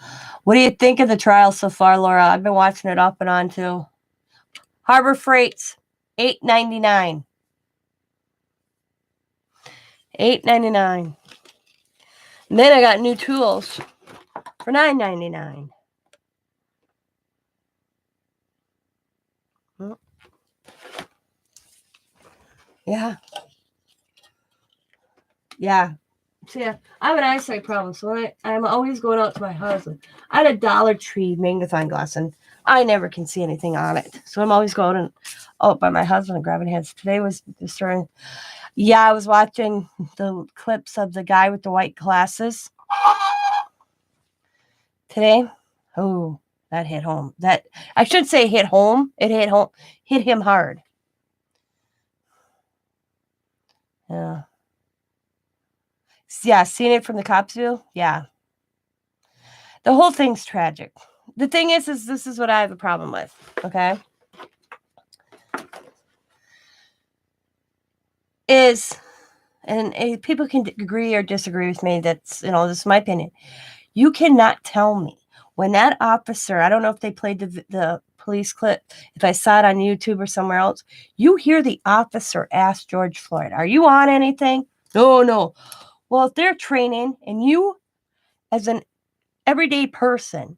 What do you think of the trial so far, Laura? I've been watching it off and on too. Harbor Freights, $8.99. $8.99. And then I got new tools for $9.99. Yeah. Yeah. See, I have an eyesight problem, so I'm always going out to my husband. I had a Dollar Tree magnifying glass, and I never can see anything on it. So I'm always going out by my husband and grabbing heads. Today was destroying. Yeah, I was watching the clips of the guy with the white glasses. Today, oh, that hit home. That I should say hit home. It hit home. Hit him hard. Yeah. Yeah, seeing it from the cops' view. Yeah. The whole thing's tragic. The thing is this is what I have a problem with. Okay. And people can agree or disagree with me. That's, this is my opinion. You cannot tell me when that officer, I don't know if they played the police clip, if I saw it on YouTube or somewhere else, you hear the officer ask George Floyd, are you on anything? No. Well, if they're training and you as an everyday person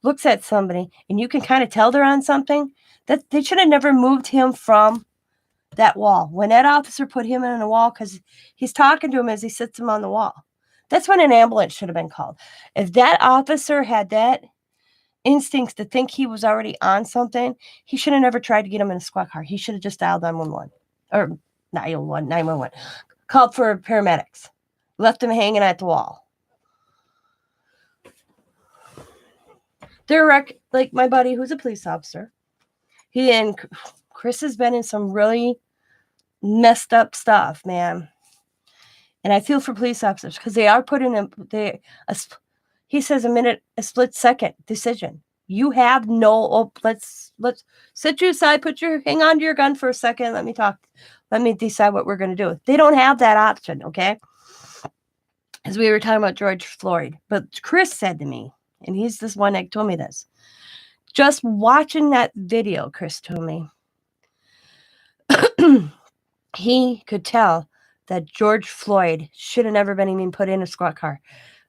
looks at somebody and you can kind of tell they're on something, that they should have never moved him from that wall. When that officer put him in a wall because he's talking to him as he sits him on the wall, that's when an ambulance should have been called. If that officer had that instincts to think he was already on something, he should have never tried to get him in a squad car. He should have just dialed 911 or 911, called for paramedics, left him hanging at the wall. They're like my buddy who's a police officer. He and Chris has been in some really messed up stuff, man. And I feel for police officers because they are put in he says a split second decision. You have no, let's sit you aside, hang on to your gun for a second. Let me talk. Let me decide what we're going to do. They don't have that option. Okay. As we were talking about George Floyd, but Chris said to me, and he's this one that told me this, just watching that video, Chris told me, he could tell that George Floyd should have never been even put in a squad car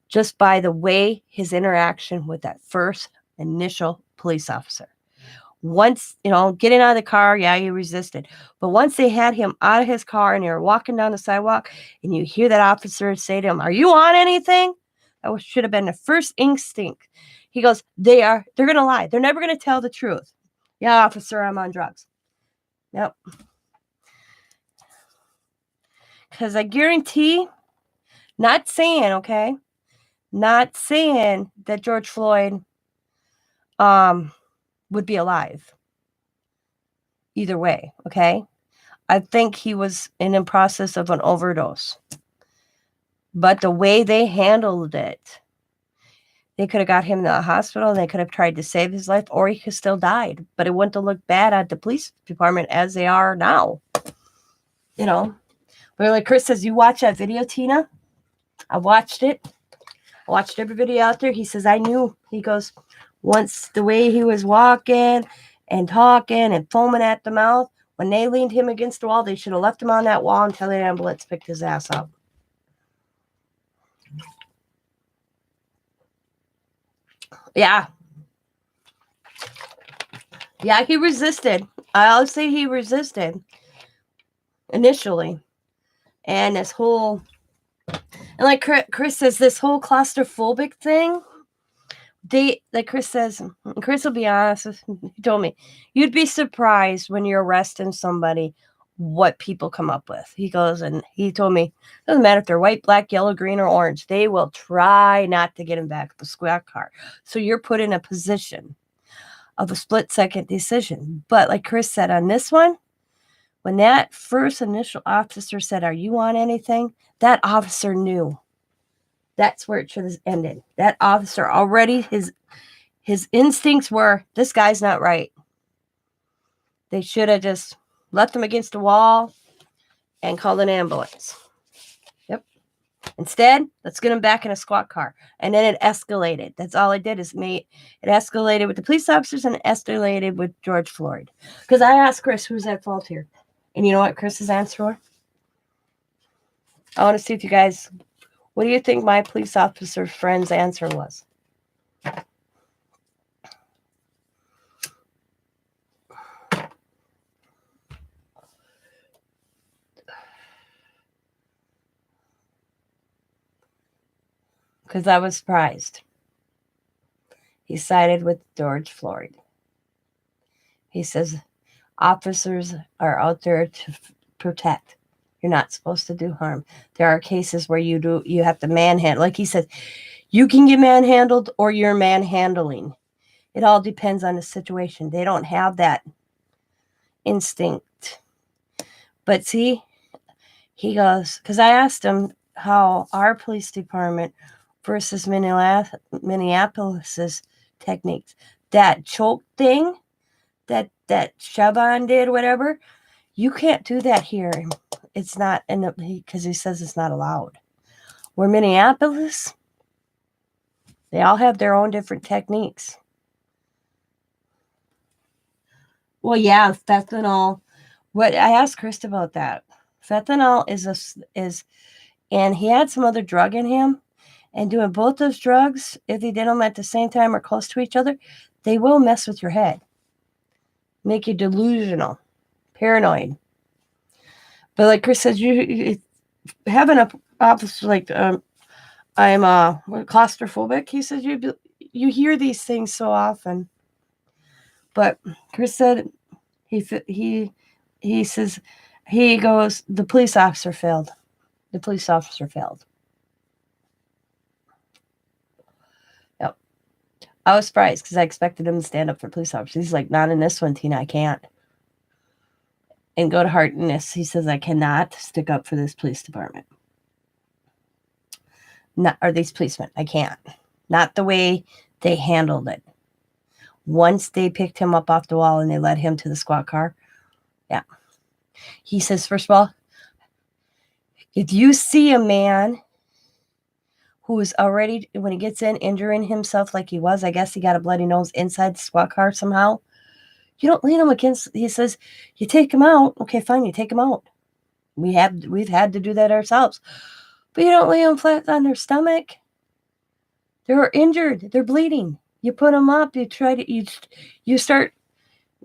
just by the way his interaction with that first initial police officer. Once, getting out of the car, yeah, he resisted. But once they had him out of his car and they were walking down the sidewalk and you hear that officer say to him, are you on anything? That should have been the first instinct. He goes, they're going to lie. They're never going to tell the truth. Yeah, officer, I'm on drugs. Yep. Because I guarantee, not saying that George Floyd would be alive. Either way, okay? I think he was in the process of an overdose. But the way they handled it, they could have got him to the hospital and they could have tried to save his life, or he could still died. But it wouldn't have looked bad at the police department as they are now. You know? But like Chris says, you watch that video, Tina? I watched it. I watched every video out there. He says, I knew. He goes, once the way he was walking and talking and foaming at the mouth, when they leaned him against the wall, they should have left him on that wall until the ambulance picked his ass up. Yeah. Yeah, he resisted. I'll say he resisted initially. And this whole, and like Chris says, this whole claustrophobic thing, like Chris says, Chris will be honest, he told me, you'd be surprised when you're arresting somebody what people come up with. He goes, and he told me, doesn't matter if they're white, black, yellow, green, or orange, they will try not to get him back the squad car. So you're put in a position of a split-second decision. But like Chris said on this one, when that first initial officer said, are you on anything? That officer knew. That's where it should have ended. That officer already, his instincts were, this guy's not right. They should have just left him against the wall and called an ambulance. Yep. Instead, let's get him back in a squad car. And then it escalated. That's all it did is it escalated with the police officers and it escalated with George Floyd. Because I asked Chris, who's at fault here? And you know what Chris's answer was? I want to see if you guys, what do you think my police officer friend's answer was? Because I was surprised. He sided with George Floyd. He says, officers are out there to protect. You're not supposed to do harm. There are cases where you have to manhandle. Like he said, you can get manhandled or you're manhandling. It all depends on the situation. They don't have that instinct. But see, he goes, because I asked him how our police department versus Minneapolis's techniques. That choke thing that Shabby did, whatever, you can't do that here. It's not, because he says it's not allowed. Where Minneapolis, they all have their own different techniques. Well, yeah, fentanyl. What I asked Chris about that. Fentanyl is, and he had some other drug in him. And doing both those drugs, if he did them at the same time or close to each other, they will mess with your head, make you delusional, paranoid. But like Chris says, you having a officer like I'm claustrophobic. He says you hear these things so often. But Chris said he says he goes, the police officer failed. The police officer failed. Yep. I was surprised because I expected him to stand up for police officers. He's like, not in this one, Tina. I can't. And go to Hartness. He says, I cannot stick up for this police department. Not, or these policemen. I can't. Not the way they handled it. Once they picked him up off the wall and they led him to the squad car. Yeah. He says, first of all, if you see a man who is already, when he gets in, injuring himself like he was, I guess he got a bloody nose inside the squad car somehow, you don't lean him against, he says, you take him out. Okay, fine, you take him out. We've had to do that ourselves. But you don't lay them flat on their stomach. They're injured. They're bleeding. You put them up. You start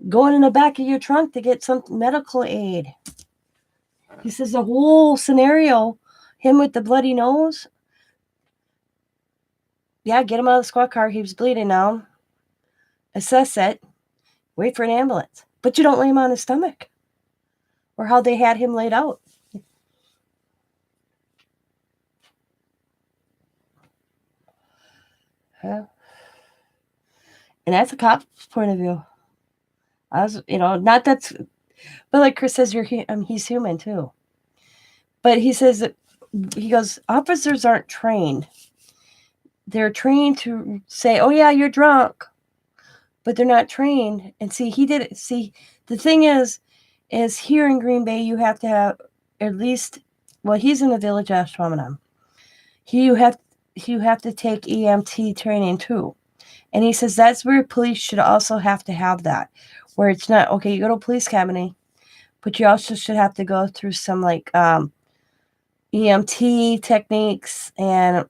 going in the back of your trunk to get some medical aid. He says the whole scenario, him with the bloody nose. Yeah, get him out of the squad car. He was bleeding now. Assess it. Wait for an ambulance. But you don't lay him on his stomach. Or how they had him laid out. And that's a cop's point of view. I was, not that's, but like Chris says, he's human too. But he says that, he goes, officers aren't trained. They're trained to say, oh yeah, you're drunk. But they're not trained. And see, he did it. See, the thing is here in Green Bay, you have to have at least, well, he's in the village of Ashwaubenon. You have to take EMT training too. And he says that's where police should also have to have that, where it's not, okay, you go to police academy, but you also should have to go through some like EMT techniques and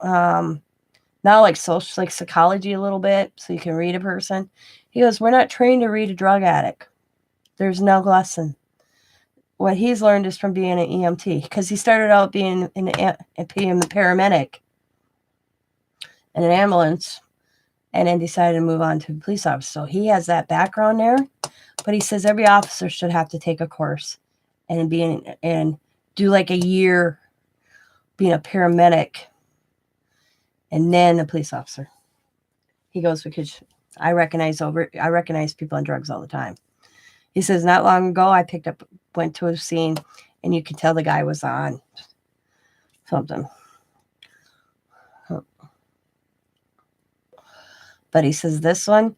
now like social, like psychology a little bit, so you can read a person. He goes, we're not trained to read a drug addict. There's no lesson. What he's learned is from being an EMT, because he started out being a paramedic in an ambulance, and then decided to move on to police officer. So he has that background there, but he says every officer should have to take a course and do like a year being a paramedic and then a police officer. He goes, because I recognize people on drugs all the time. He says, not long ago, went to a scene, and you could tell the guy was on something. But he says this one,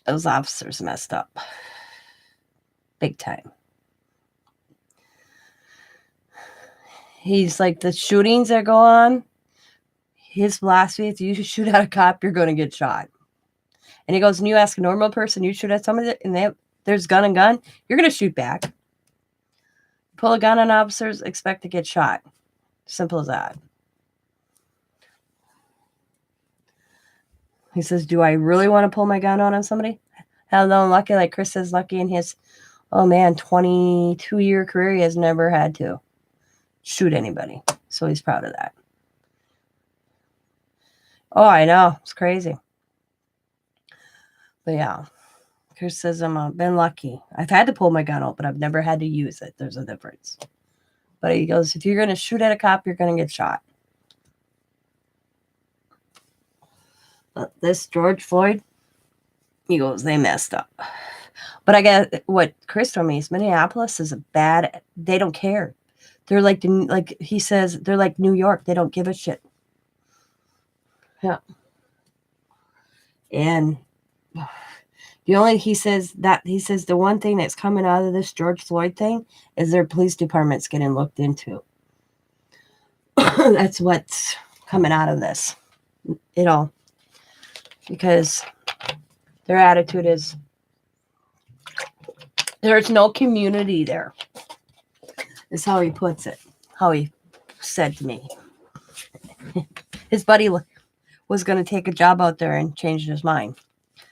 those officers messed up. Big time. He's like, the shootings that go on, his philosophy is, if you shoot at a cop, you're going to get shot. And he goes, and you ask a normal person, you shoot at somebody, and there's gun and gun, you're going to shoot back. Pull a gun on officers, expect to get shot. Simple as that. He says, do I really want to pull my gun on somebody? Hell no, lucky, like Chris says, lucky in his, 22-year career, he has never had to shoot anybody. So he's proud of that. Oh, I know. It's crazy. But yeah, Chris says, I've been lucky. I've had to pull my gun out, but I've never had to use it. There's a difference. But he goes, if you're going to shoot at a cop, you're going to get shot. But this George Floyd, he goes, they messed up. But I get what Chris told me is Minneapolis is they don't care. They're like he says, they're like New York. They don't give a shit. Yeah. And he says the one thing that's coming out of this George Floyd thing is their police department's getting looked into. That's what's coming out of this, because their attitude is there's no community there, is how he puts it, how he said to me. His buddy was going to take a job out there and changed his mind.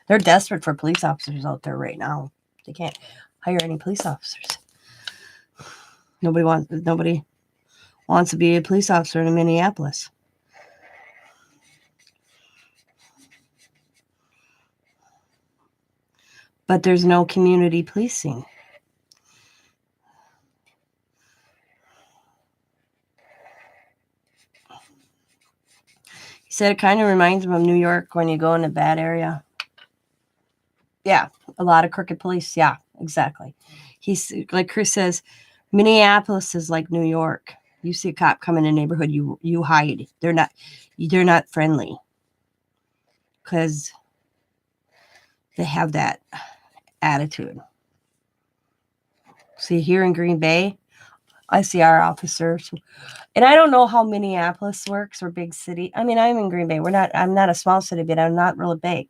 They're desperate for police officers out there right now. They can't hire any police officers. Nobody wants to be a police officer in Minneapolis. But there's no community policing. He said it kind of reminds him of New York when you go in a bad area. Yeah, a lot of crooked police. Yeah, exactly. He's like Chris says, Minneapolis is like New York. You see a cop come in a neighborhood, you hide. They're not friendly because they have that attitude. See, here in Green Bay, I see our officers, and I don't know how Minneapolis works or big city. I mean, I'm in Green Bay. I'm not a small city, but I'm not really big.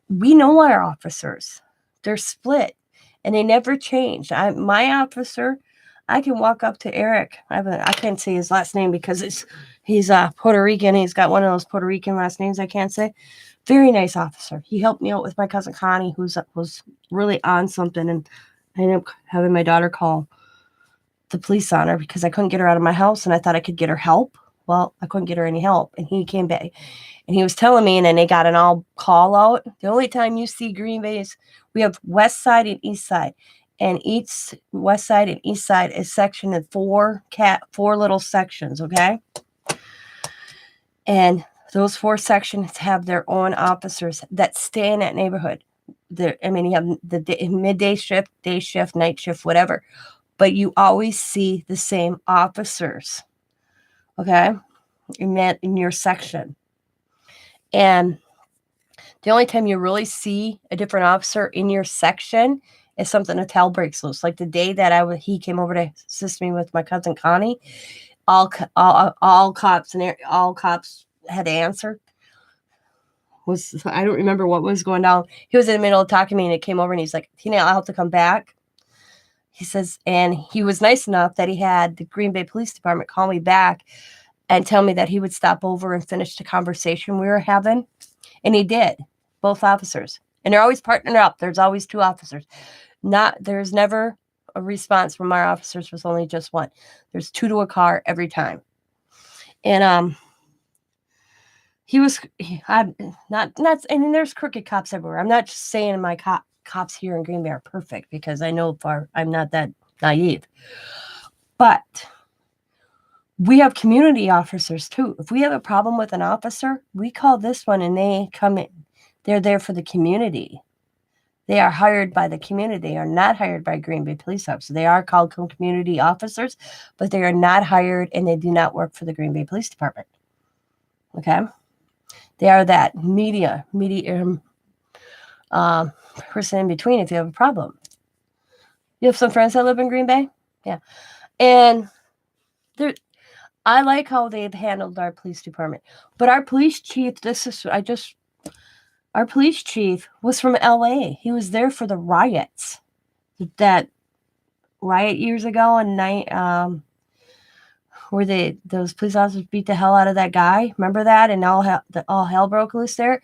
We know our officers. They're split, and they never change. My officer, I can walk up to Eric. I can't say his last name because he's Puerto Rican. He's got one of those Puerto Rican last names I can't say. Very nice officer. He helped me out with my cousin Connie, who was really on something, and I ended up having my daughter call the police on her because I couldn't get her out of my house, and I thought I could get her help. Well, I couldn't get her any help, and he came back, and he was telling me, and then they got an all call out. The only time you see Green Bay is we have west side and east side, and each west side and east side is sectioned in four little sections, okay? And Those 4 sections have their own officers that stay in that neighborhood. You have the midday shift, day shift, night shift, whatever. But you always see the same officers, okay, in your section. And the only time you really see a different officer in your section is something a tail breaks loose. Like the day that he came over to assist me with my cousin Connie, all cops had to answer. I don't remember what was going down. He was in the middle of talking to me, and it came over, and he's like, Tina, I'll have to come back. He says, and he was nice enough that he had the Green Bay Police Department call me back and tell me that he would stop over and finish the conversation we were having. And he did, both officers. And they're always partnered up. There's always 2 officers. There's never a response from our officers was only just 1. There's 2 to a car every time. And and there's crooked cops everywhere. I'm not just saying my cops here in Green Bay are perfect, because I know I'm not that naive. But we have community officers too. If we have a problem with an officer, we call this one and they come in. They're there for the community. They are hired by the community. They are not hired by Green Bay police officers. They are called community officers, but they are not hired, and they do not work for the Green Bay Police Department. Okay? They are that medium person in between if you have a problem. You have some friends that live in Green Bay? Yeah. And I like how they've handled our police department. But our police chief, our police chief was from LA. He was there for the riots. That riot years ago where those police officers beat the hell out of that guy. Remember that? And all hell broke loose there.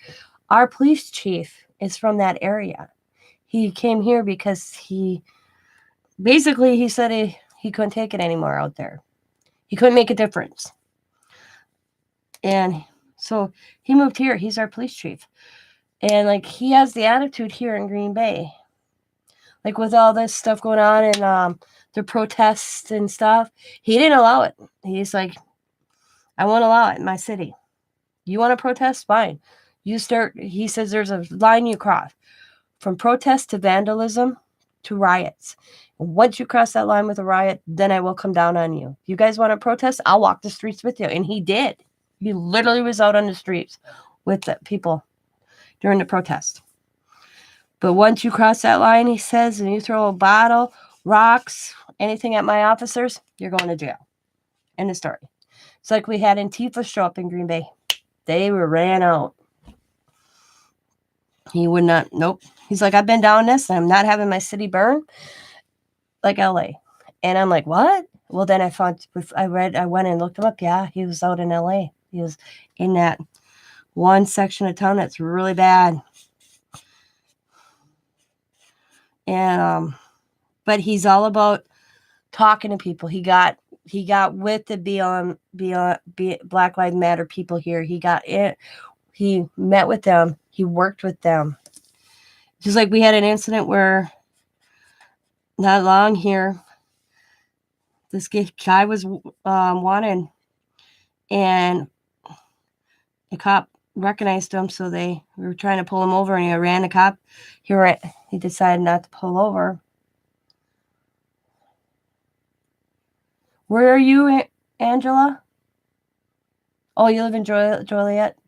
Our police chief is from that area. He came here because he said he couldn't take it anymore out there. He couldn't make a difference. And so he moved here. He's our police chief. And he has the attitude here in Green Bay. With all this stuff going on and the protests and stuff, he didn't allow it. He's like, I won't allow it in my city. You want to protest? Fine. He says there's a line you cross from protest to vandalism to riots. And once you cross that line with a riot, then I will come down on you. If you guys want to protest, I'll walk the streets with you. And he did. He literally was out on the streets with the people during the protest. But once you cross that line, he says, and you throw a bottle, rocks, anything at my officers, you're going to jail. End of story. It's like we had Antifa show up in Green Bay. They ran out. He would not, nope. He's like, I've been down this, and I'm not having my city burn like LA. And I'm like, what? Well, then I went and looked him up. Yeah, he was out in LA. He was in that one section of town that's really bad. And but he's all about talking to people. He got with the Beyond Black Lives Matter people here. He met with them. He worked with them. Just like we had an incident where not long here, this guy was wanted, and the cop recognized him, so we were trying to pull him over, and he ran the cop. He decided not to pull over. Where are you, Angela? Oh, you live in Joliet?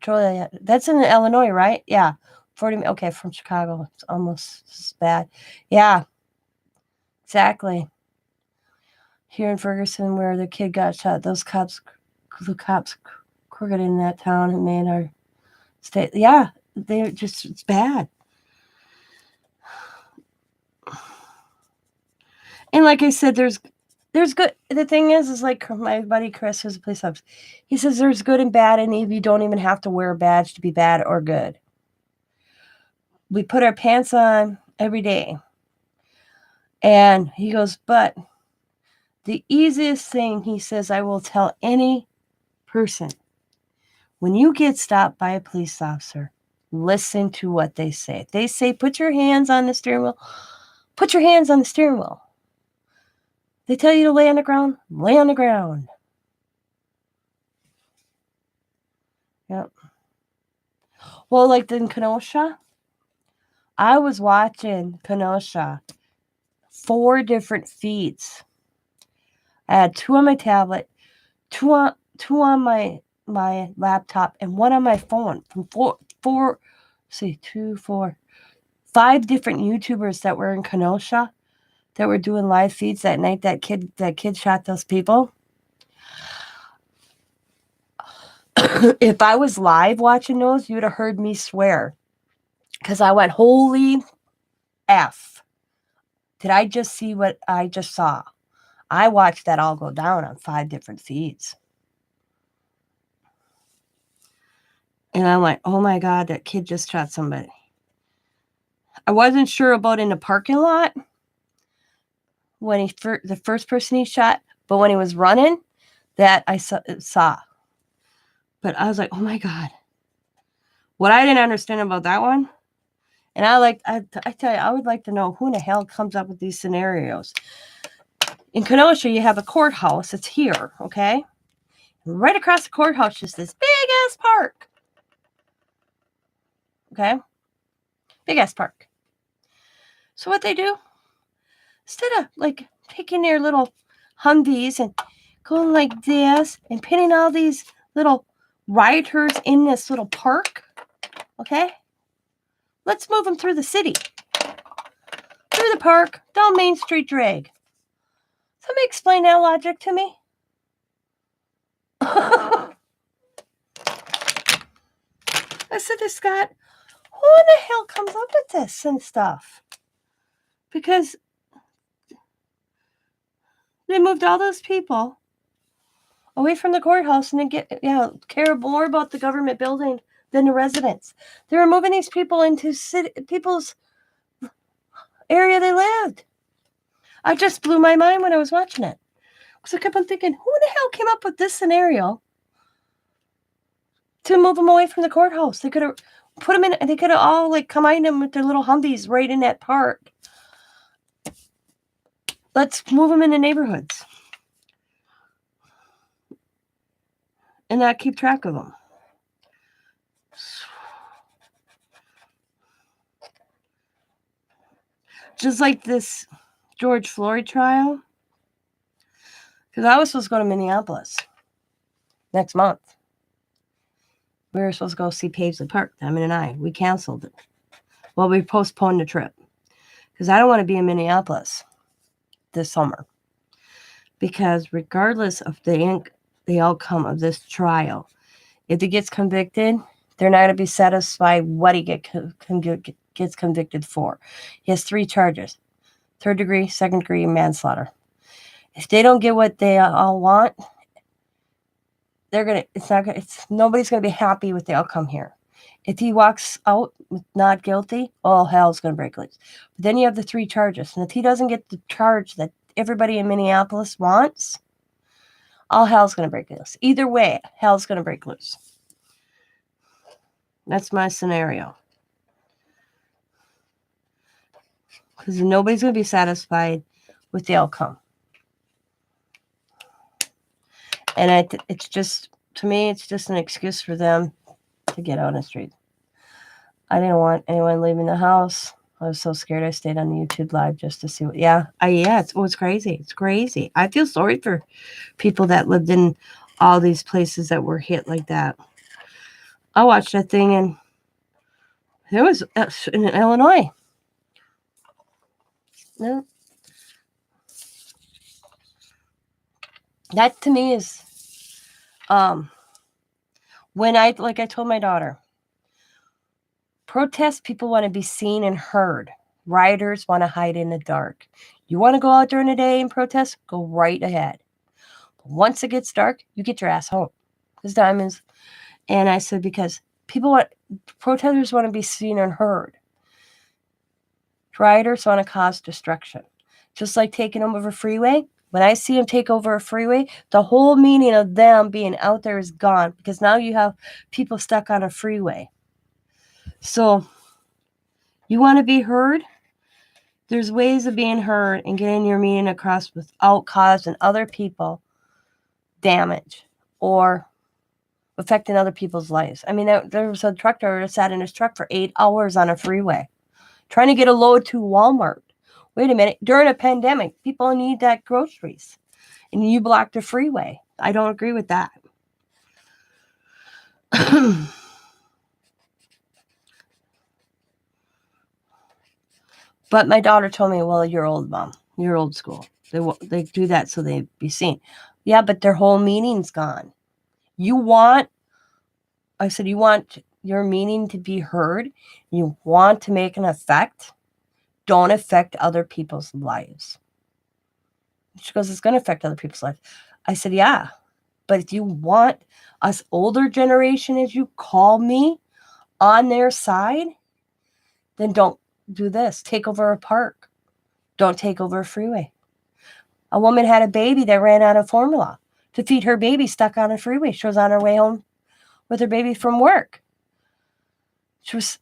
That's in Illinois, right? Yeah. 40. Okay, from Chicago. It's almost as bad. Yeah. Exactly. Here in Ferguson, where the kid got shot, the cops crooked in that town and made our state. Yeah, it's bad. And like I said, there's good. The thing is like my buddy Chris, who's a police officer, he says there's good and bad, and you don't even have to wear a badge to be bad or good. We put our pants on every day. And he goes, but the easiest thing, he says, I will tell any person, when you get stopped by a police officer, listen to what they say. If they say, put your hands on the steering wheel, put your hands on the steering wheel. They tell you to lay on the ground, lay on the ground. Yep. Well, like in Kenosha, I was watching Kenosha 4 different feeds. I had 2 on my tablet, 2 on my laptop, and 1 on my phone from 5 different YouTubers that were in Kenosha that were doing live feeds that night that kid shot those people. If I was live watching those, you'd have heard me swear. Because I went, holy F. Did I just see what I just saw? I watched that all go down on 5 different feeds. And I'm like, oh my God, that kid just shot somebody. I wasn't sure about in the parking lot when the first person he shot, but when he was running, that I saw. But I was like, oh my God. What I didn't understand about that one, and I tell you, I would like to know who in the hell comes up with these scenarios. In Kenosha, you have a courthouse. It's here, okay? And right across the courthouse is this big-ass park. Okay? Big-ass park. So what they do, instead of, like, taking their little Humvees and going like this and pinning all these little rioters in this little park, okay? Let's move them through the city. Through the park, down Main Street drag. Somebody explain that logic to me. I said to Scott, who in the hell comes up with this and stuff? Because they moved all those people away from the courthouse and then care more about the government building than the residents. They were moving these people into people's area they lived. I just blew my mind when I was watching it. Because I kept on thinking, who the hell came up with this scenario to move them away from the courthouse? They could have put them in, they could have all like combined them with their little Humvees right in that park. Let's move them into neighborhoods and not keep track of them. Just like this George Floyd trial. Because I was supposed to go to Minneapolis next month. We were supposed to go see Paisley Park, Diamond and I. We canceled it. Well, we postponed the trip. Because I don't want to be in Minneapolis this summer. Because regardless of the outcome of this trial, if he gets convicted, they're not going to be satisfied what he gets convicted for. He has 3 charges: 3rd degree, 2nd degree, and manslaughter. If they don't get what they all want, nobody's gonna be happy with the outcome here. If he walks out with not guilty, all hell's gonna break loose. But then you have the 3 charges, and if he doesn't get the charge that everybody in Minneapolis wants, all hell's gonna break loose. Either way, hell's gonna break loose. That's my scenario. Because nobody's gonna be satisfied with the outcome. And it's just, to me, it's just an excuse for them to get out on the street. I didn't want anyone leaving the house. I was so scared I stayed on the YouTube live just to see what, it's crazy. It's crazy. I feel sorry for people that lived in all these places that were hit like that. I watched that thing and it was in Illinois. No. That to me is, when I told my daughter, protest people want to be seen and heard. Rioters want to hide in the dark. You want to go out during the day and protest? Go right ahead. But once it gets dark, you get your ass home. Because diamonds. And I said, because protesters want to be seen and heard. Rioters want to cause destruction. Just like taking over a freeway. When I see them take over a freeway, the whole meaning of them being out there is gone. Because now you have people stuck on a freeway. So, you want to be heard? There's ways of being heard and getting your meaning across without causing other people damage or affecting other people's lives. I mean, there was a truck driver that sat in his truck for 8 hours on a freeway trying to get a load to Walmart. Wait a minute. During a pandemic, people need that groceries. And you blocked the freeway. I don't agree with that. But my daughter told me, well, you're old, Mom. You're old school. They do that so they be seen. Yeah, but their whole meaning's gone. I said, you want your meaning to be heard? You want to make an effect? Don't affect other people's lives. She goes, it's going to affect other people's lives. I said, yeah. But if you want us older generation, as you call me, on their side, then don't do this. Take over a park. Don't take over a freeway. A woman had a baby that ran out of formula to feed her baby stuck on a freeway. She was on her way home with her baby from work.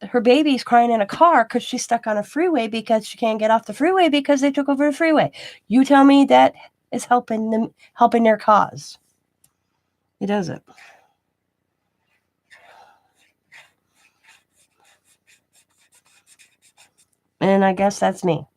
Her baby's crying in a car because she's stuck on a freeway because she can't get off the freeway because they took over the freeway. You tell me that is helping their cause. It doesn't. And I guess that's me.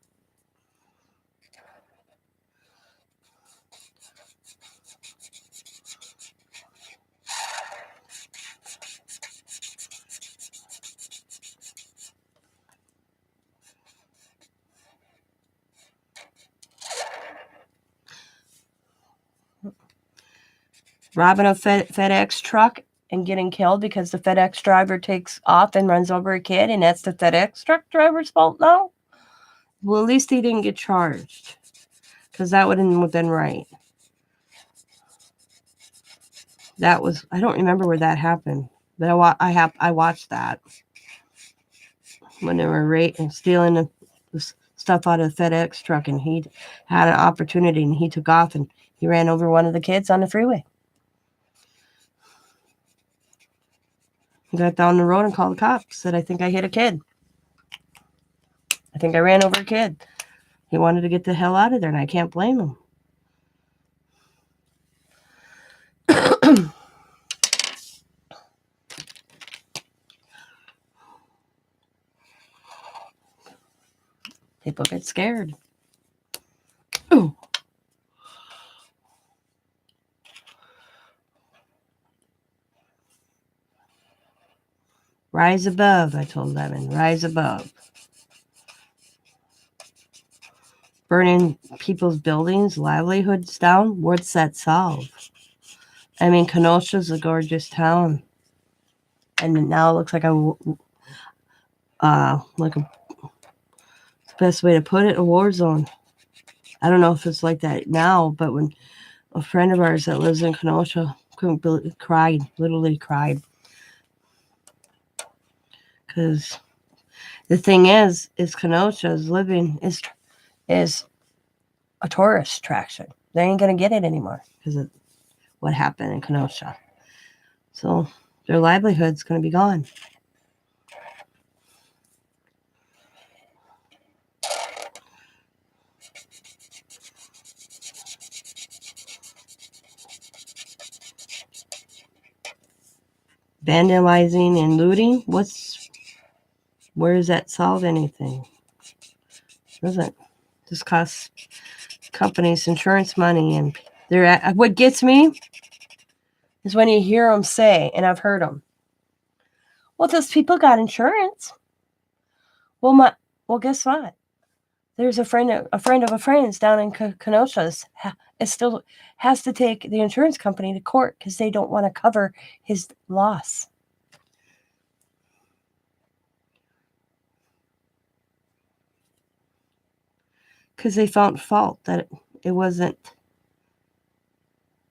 Robbing a FedEx truck and getting killed because the FedEx driver takes off and runs over a kid, and that's the FedEx truck driver's fault now? Well, at least he didn't get charged, because that wouldn't have been right. That was, I don't remember where that happened, but I watched that when they were stealing the stuff out of the FedEx truck, and he had an opportunity, and he took off, and he ran over one of the kids on the freeway. He got down the road and called the cops. Said, I think I hit a kid. I think I ran over a kid. He wanted to get the hell out of there, and I can't blame him. People get scared. Ooh. Rise above, I told Lemon. Rise above. Burning people's buildings, livelihoods down. What's that solve? I mean, Kenosha's a gorgeous town. And now it looks like the best way to put it, a war zone. I don't know if it's like that now, but when a friend of ours that lives in Kenosha literally cried. Because the thing is Kenosha's living is a tourist attraction. They ain't going to get it anymore because of what happened in Kenosha. So their livelihood's going to be gone. Vandalizing and looting, where does that solve anything? Doesn't. Just costs companies insurance money, and what gets me is when you hear them say, and I've heard them, well, those people got insurance. Well, guess what? There's a friend of a friend's down in Kenosha still has to take the insurance company to court because they don't want to cover his loss. Because they found fault that it wasn't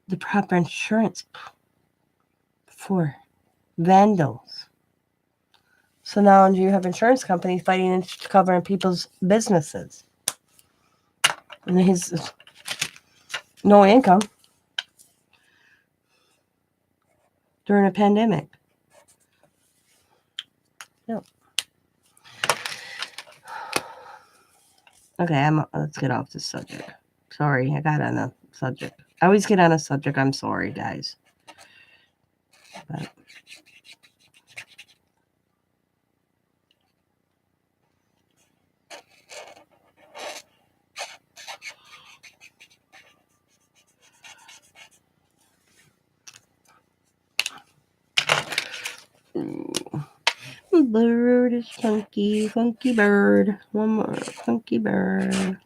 the proper insurance for vandals. So now you have insurance companies fighting and covering people's businesses. And his no income during a pandemic. No. Okay, let's get off this subject. Sorry, I got on a subject. I always get on a subject. I'm sorry, guys. But bird is funky, funky bird. One more funky bird.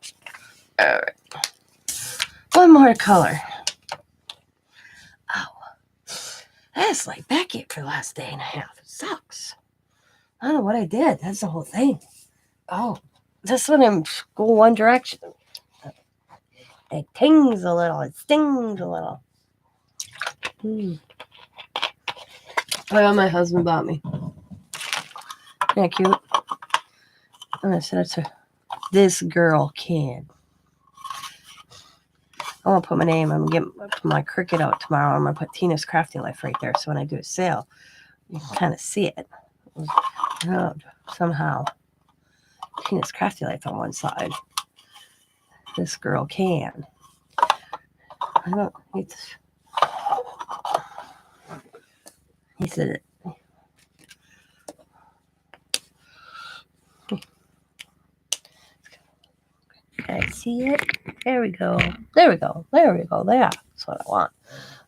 All right. One more color. Oh, that's like backache for the last day and a half. It sucks. I don't know what I did. That's the whole thing. Oh, this one in go one direction. It tings a little. It stings a little. Oh, my husband bought me. Yeah, cute. And I said it's a this girl can. I want to put my name. I'm going to get my Cricut out tomorrow. I'm going to put Tina's Crafty Life right there. So when I do a sale, you can kind of see it. Somehow. Tina's Crafty Life on one side. This girl can. I don't. He said it. Can I see it? There we go. There we go. There we go. There. That's what I want.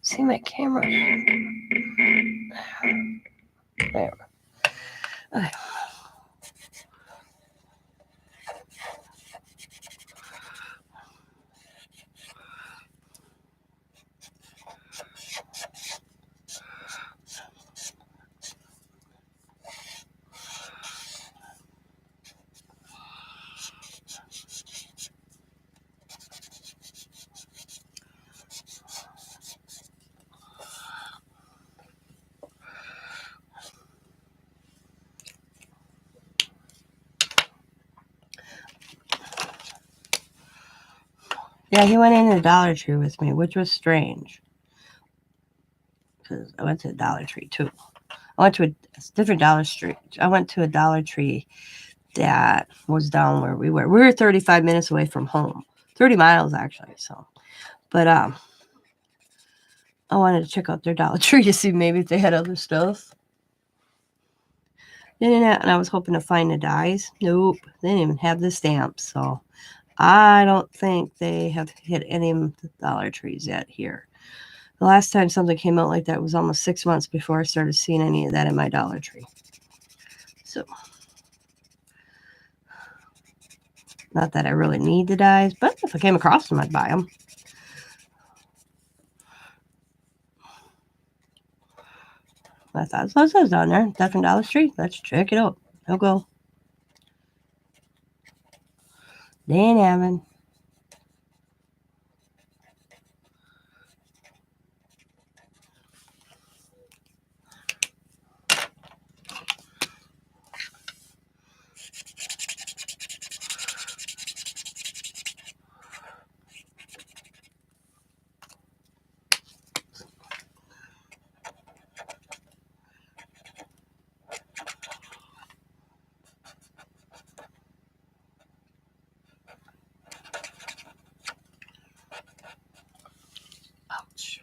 See my camera. There. Okay. Yeah, he went into the Dollar Tree with me, which was strange. Because I went to the Dollar Tree too. I went to a different Dollar Tree. I went to a Dollar Tree that was down where we were. We were 35 minutes away from home. 30 miles actually. So, but I wanted to check out their Dollar Tree to see maybe if they had other stuff. And I was hoping to find the dies. Nope, they didn't even have the stamps. So I don't think they have hit any of the Dollar Trees yet here. The last time something came out like that was almost 6 months before I started seeing any of that in my Dollar Tree. So, not that I really need the dies, but if I came across them, I'd buy them. I thought so. It says down there, Death and Dollar Tree. Let's check it out. I'll go. Dan Hammond. Ouch.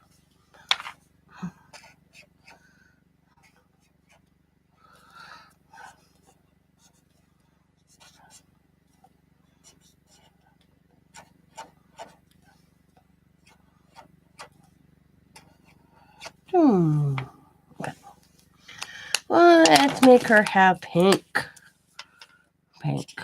Okay. Well, let's make her have pink. Pink.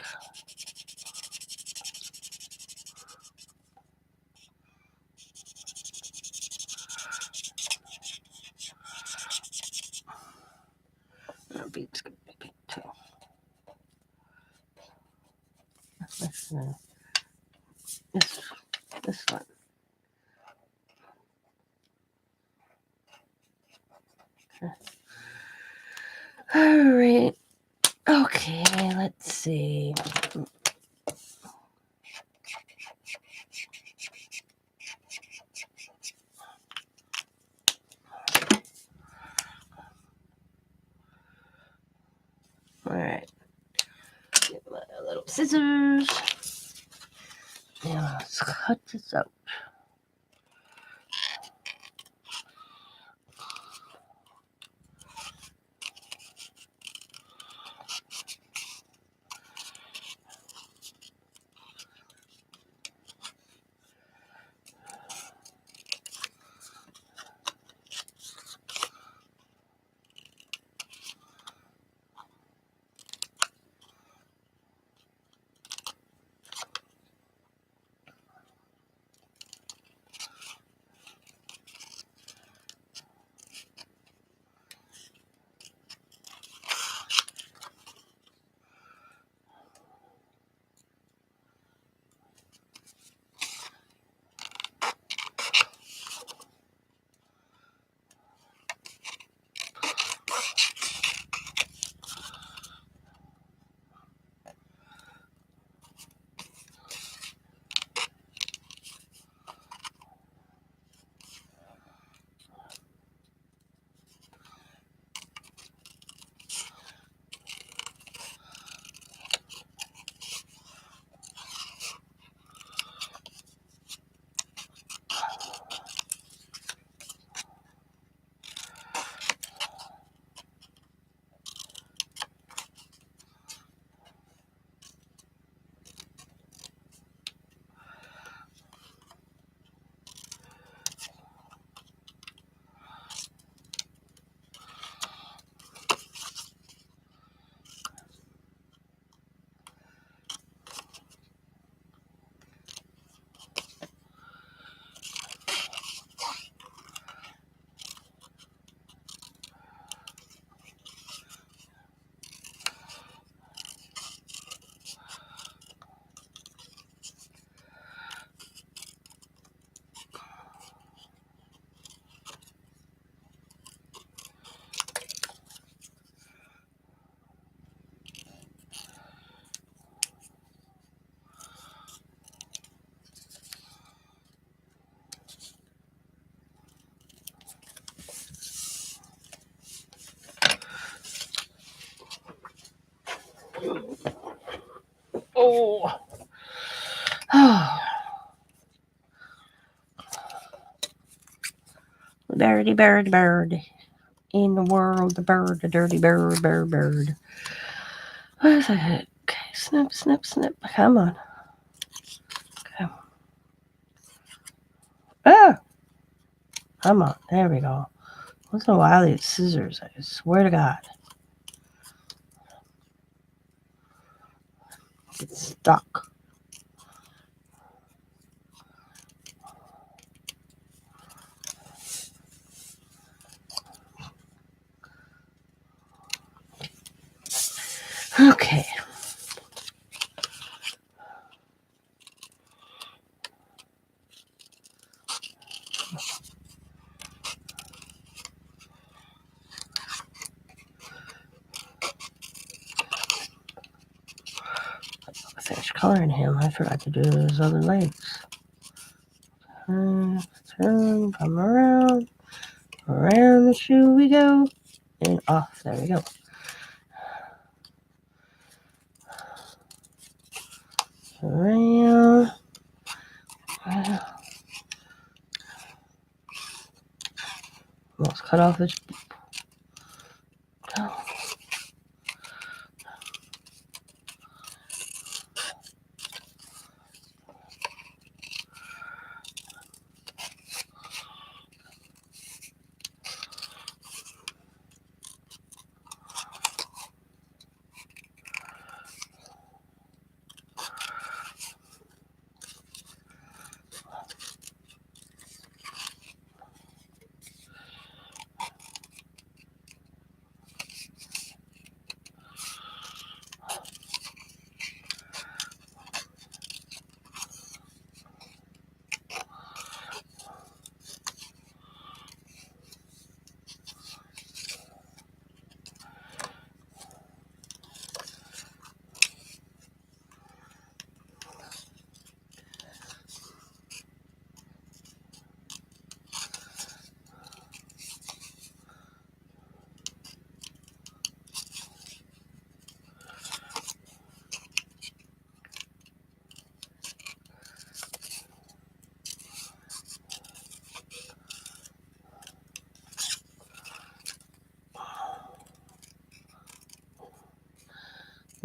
Beet's gonna be pink too. This one. All right. Okay, let's see. All right. Get my little scissors. Now let's cut this out. Oh. Birdie, bird, bird. In the world, the bird, the dirty bird, bird, bird. What is it? Okay, snip, snip, snip. Come on. Okay. Ah! Come on. There we go. Once in a while, these scissors, I swear to God. Get stuck. Okay. I finished coloring him. I forgot to do his other legs. Turn, come around. Around the shoe we go. And off. There we go. Around. Almost cut off his. Oh.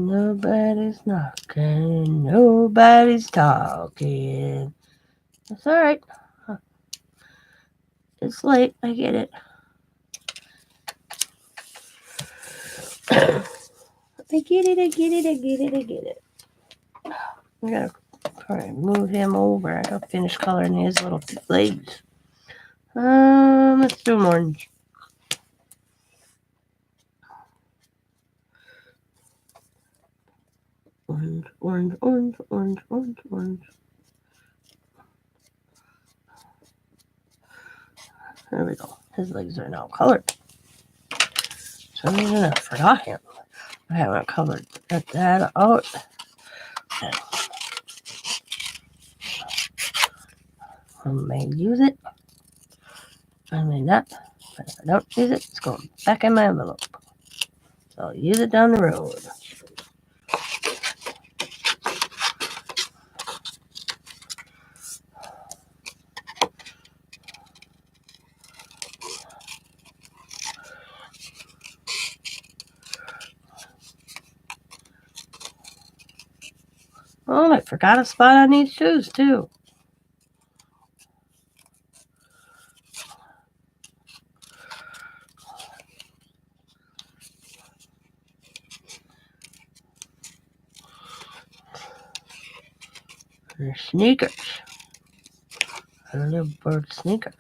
Nobody's knocking, nobody's talking. That's all right. It's late, I get it. I get it. I gotta probably move him over. I gotta finish coloring his little legs. Let's do orange. Orange. There we go. His legs are now colored. For some reason I forgot him. I haven't colored that out. I may use it. I may not. But if I don't use it, it's going back in my envelope. So I'll use it down the road. Oh, I forgot a spot on these shoes, too. They're sneakers. Little bird sneakers.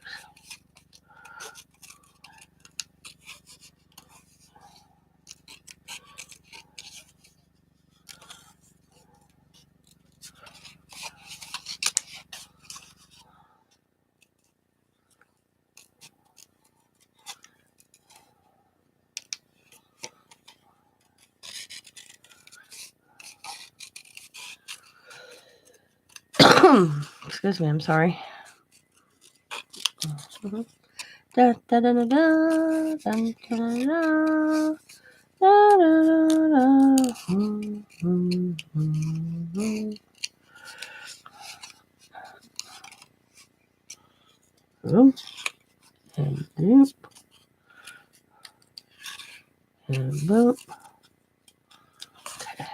Excuse me, I'm sorry. Da, da, da, da, da, da, da, da, da. Da, da, da. Boom. And boop. And boop. Okay.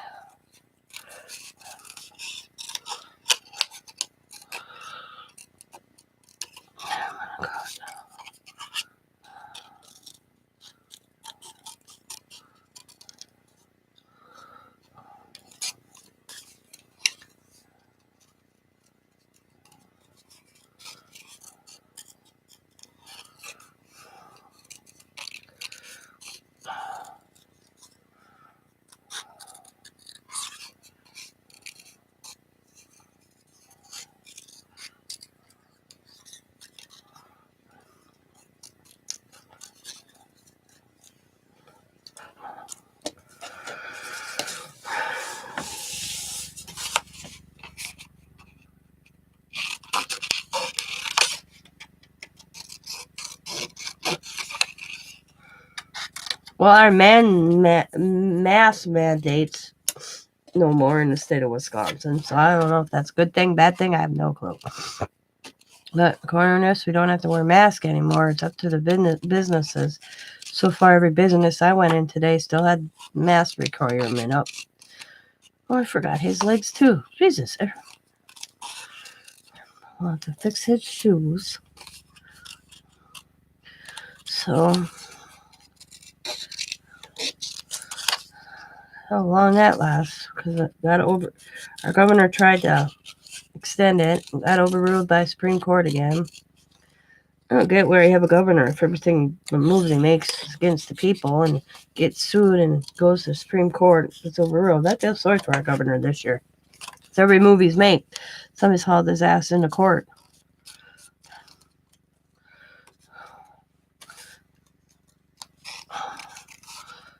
Well, our mass mandates no more in the state of Wisconsin, so I don't know if that's a good thing, bad thing. I have no clue. But according to this, we don't have to wear masks anymore. It's up to the businesses. So far, every business I went in today still had mask requirement up. Oh, I forgot his legs too. Jesus. I'll have to fix his shoes. So, how long that lasts? Because our governor tried to extend it. Got overruled by Supreme Court again. I don't get where you have a governor if everything, the moves he makes is against the people and gets sued and goes to the Supreme Court. It's overruled. I feel sorry for our governor this year. It's every move he's made. Somebody's hauled his ass into court.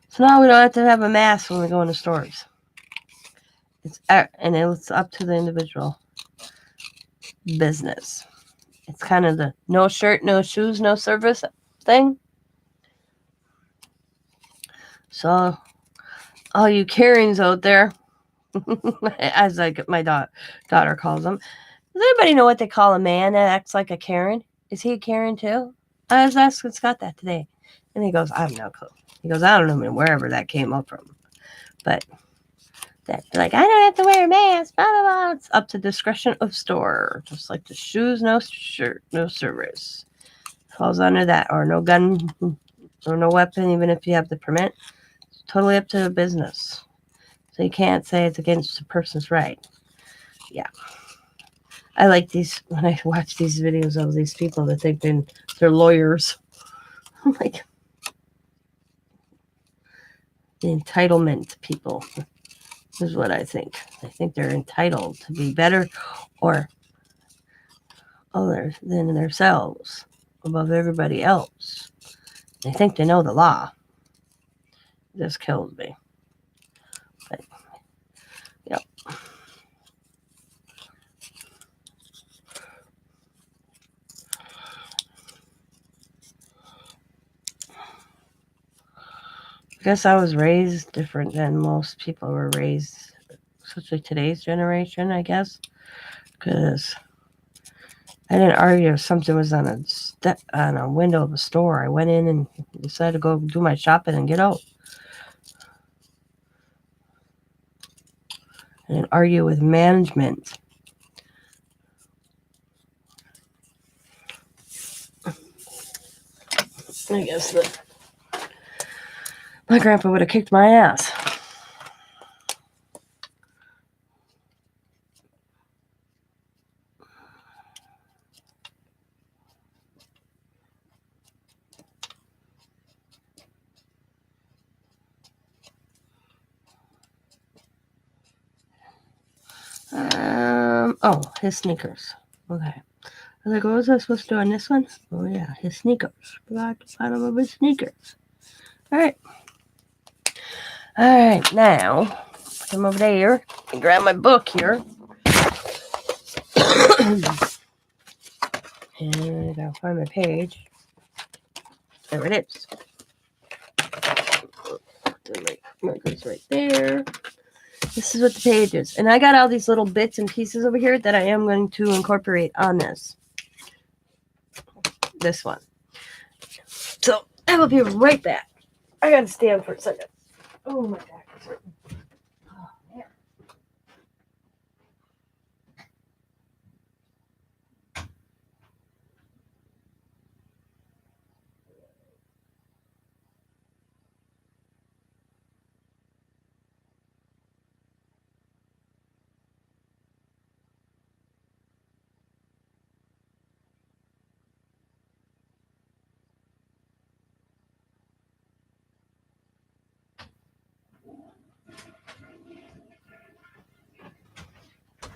So now we don't have to have a mask when we go into stores. It's up to the individual business. It's kind of the no shirt, no shoes, no service thing. So, all you Karens out there, as like my daughter calls them, does anybody know what they call a man that acts like a Karen? Is he a Karen too? I was asking Scott that today, and he goes, "I have no clue." He goes, "I don't know wherever that came up from, but that like I don't have to wear a mask." Blah blah blah. It's up to discretion of store, just like the shoes, no shirt, no service. Falls under that, or no gun or no weapon, even if you have the permit. It's totally up to the business. So you can't say it's against a person's right. Yeah. I like these, when I watch these videos of these people that think they're lawyers. I'm like, the entitlement people is what I think. They think they're entitled to be better or other than themselves, above everybody else. They think they know the law. It just kills me. But, yep. I guess I was raised different than most people were raised, especially today's generation, I guess, because I didn't argue if something was on a window of a store. I went in and decided to go do my shopping and get out. I didn't argue with management. I guess that my grandpa would have kicked my ass. Oh, his sneakers. Okay. I was like, what was I supposed to do on this one? Oh, yeah, his sneakers. Forgot to find him of his sneakers. All right. All right, now, come over there and grab my book here. And I'll find my page. There it is. my marker's right there. This is what the page is. And I got all these little bits and pieces over here that I am going to incorporate on this one. So I will be right back. I gotta stand for a second. Oh, my back is hurting. Oh, man.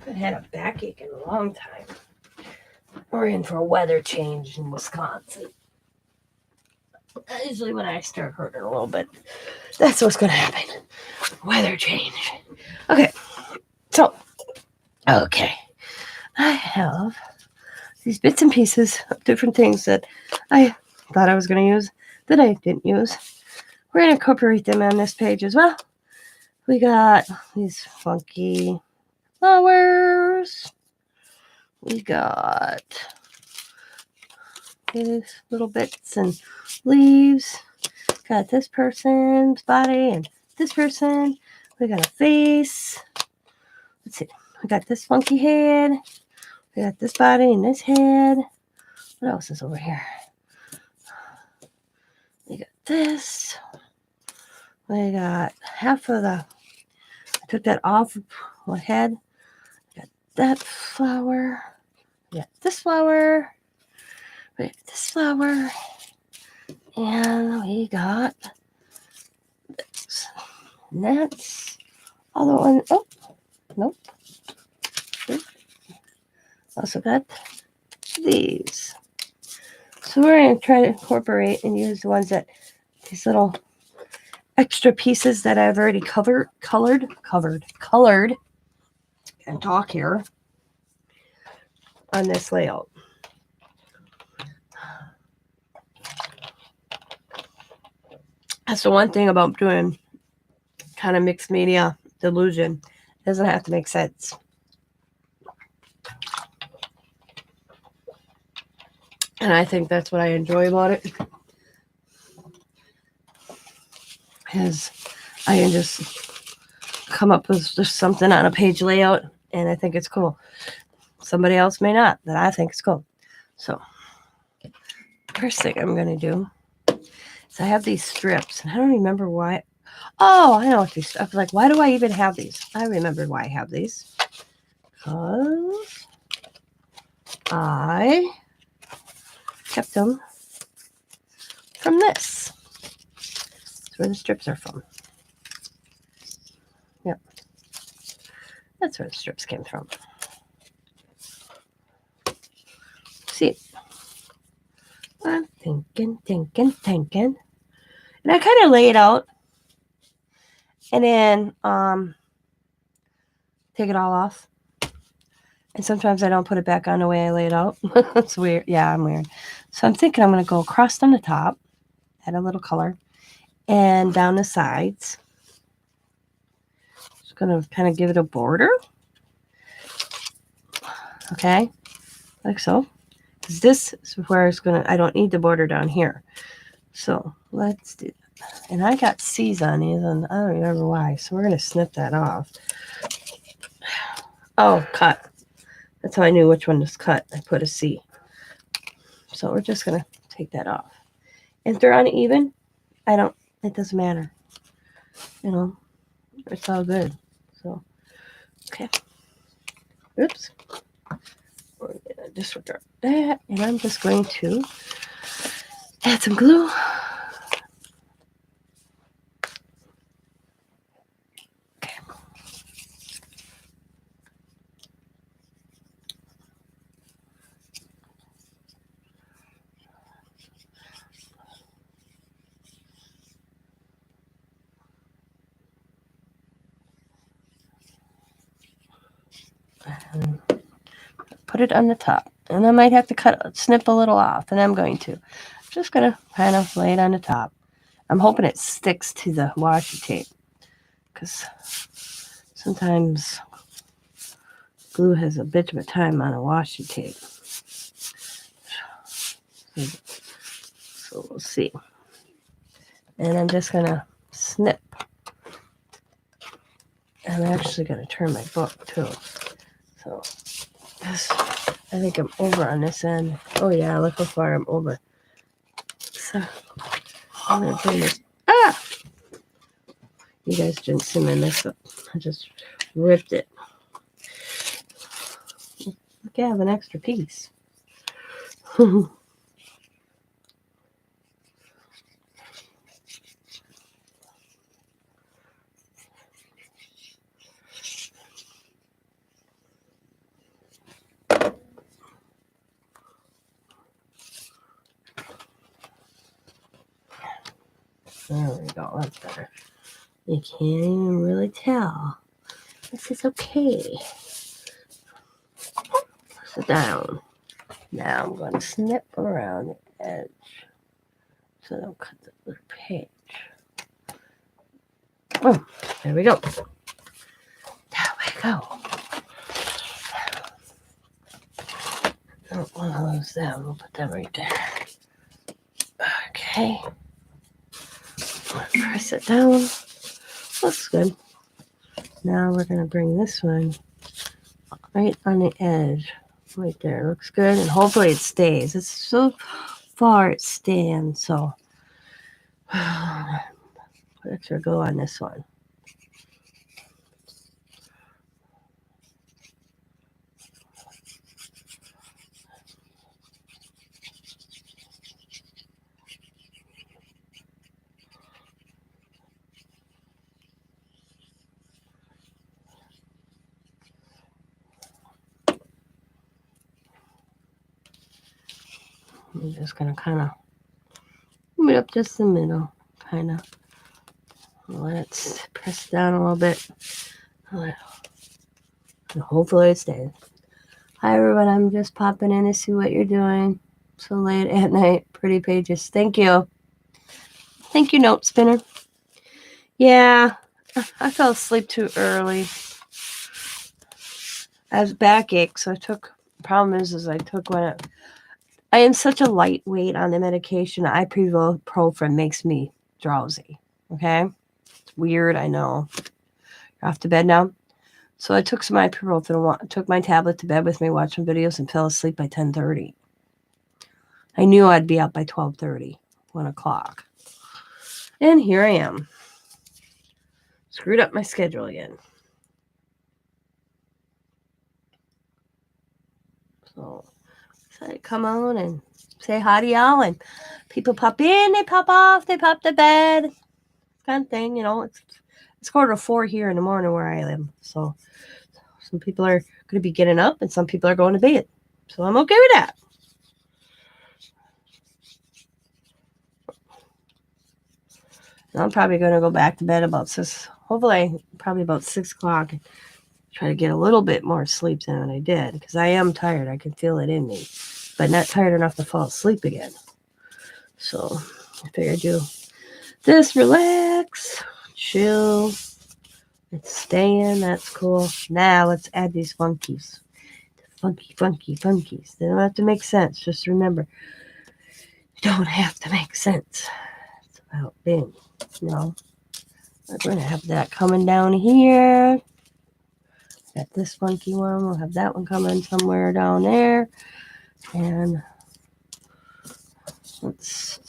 I haven't had a backache in a long time. We're in for a weather change in Wisconsin. Usually when I start hurting a little bit, that's what's going to happen. Weather change. Okay. So, okay. I have these bits and pieces of different things that I thought I was going to use that I didn't use. We're going to incorporate them on this page as well. We got these funky flowers. We got these little bits and leaves. Got this person's body and this person. We got a face. Let's see. We got this funky head. We got this body and this head. What else is over here? We got this. We got half of the, I took that off my head. We got that flower. We got this flower. We got this flower. And we got this. And that's all the one. Oh, nope. Also got these. So we're going to try to incorporate and use the ones that, these little extra pieces that I've already colored, and talk here on this layout. That's the one thing about doing kind of mixed media delusion. It doesn't have to make sense. And I think that's what I enjoy about it. Is I can just come up with just something on a page layout, and I think it's cool. Somebody else may not, but I think it's cool. So, first thing I'm going to do is I have these strips, and I don't remember why. Oh, I know what these. I was like, why do I even have these? I remembered why I have these. Because I kept them from this. That's where the strips are from. Yep. That's where the strips came from. See, I'm thinking. And I kind of lay it out and then take it all off. And sometimes I don't put it back on the way I lay it out. It's weird. Yeah, I'm weird. So I'm thinking I'm going to go across on the top, add a little color, and down the sides. Just going to kind of give it a border. Okay, like so. Because this is where it's going to, I don't need the border down here. So let's do that. And I got C's on these, and I don't remember why. So we're going to snip that off. Oh, cut. That's how I knew which one was cut. I put a C. So we're just going to take that off. And if they're uneven, it doesn't matter. You know, it's all good. So, okay. Oops. We're going to disregard that. And I'm just going to add some glue. And put it on the top. And I might have to snip a little off, and I'm going to. Just going to kind of lay it on the top. I'm hoping it sticks to the washi tape, because sometimes glue has a bit of a time on a washi tape. So we'll see. And I'm just going to snip. I'm actually going to turn my book too. So this, I think I'm over on this end. Oh yeah, look how far I'm over. So I'm going to bring this. Ah! You guys didn't see my mess up. I just ripped it. Look, I have an extra piece. There we go. That's better. You can't even really tell. This is okay. Sit down. Now I'm going to snip around the edge so I don't cut the little page. Oh, there we go. There we go. Don't want to lose that. We'll put that right there. Okay. Press it down. Looks good. Now we're going to bring this one right on the edge. Right there. Looks good. And hopefully it stays. It's so far it stands. So put extra glue on this one. I'm just going to kind of move it up just the middle. Kind of. Let it press down a little bit. And hopefully it stays. Hi everyone, I'm just popping in to see what you're doing. So late at night. Pretty pages. Thank you. Thank you, Note Spinner. Yeah, I fell asleep too early. I have backache, so I took. Problem is I took one. I am such a lightweight on the medication. Ibuprofen makes me drowsy. Okay, it's weird. I know. You're off to bed now. So I took some ibuprofen, took my tablet to bed with me, watched some videos, and fell asleep by 10:30. I knew I'd be up by 12:30, 1 o'clock. And here I am. Screwed up my schedule again. So I come on and say hi to y'all, and people pop in, they pop off, they pop to bed, kind of thing, you know. It's 3:45 here in the morning where I live. So some people are going to be getting up, and some people are going to bed. So I'm okay with that. And I'm probably going to go back to bed about 6, hopefully probably about 6 o'clock. Try to get a little bit more sleep than I did, because I am tired. I can feel it in me, but not tired enough to fall asleep again. So I figured do this, relax, chill. It's staying. That's cool. Now let's add these funkies. Funkies. They don't have to make sense. Just remember, you don't have to make sense. It's about being, you know. We're going to have that coming down here. Got this funky one. We'll have that one coming somewhere down there. And let's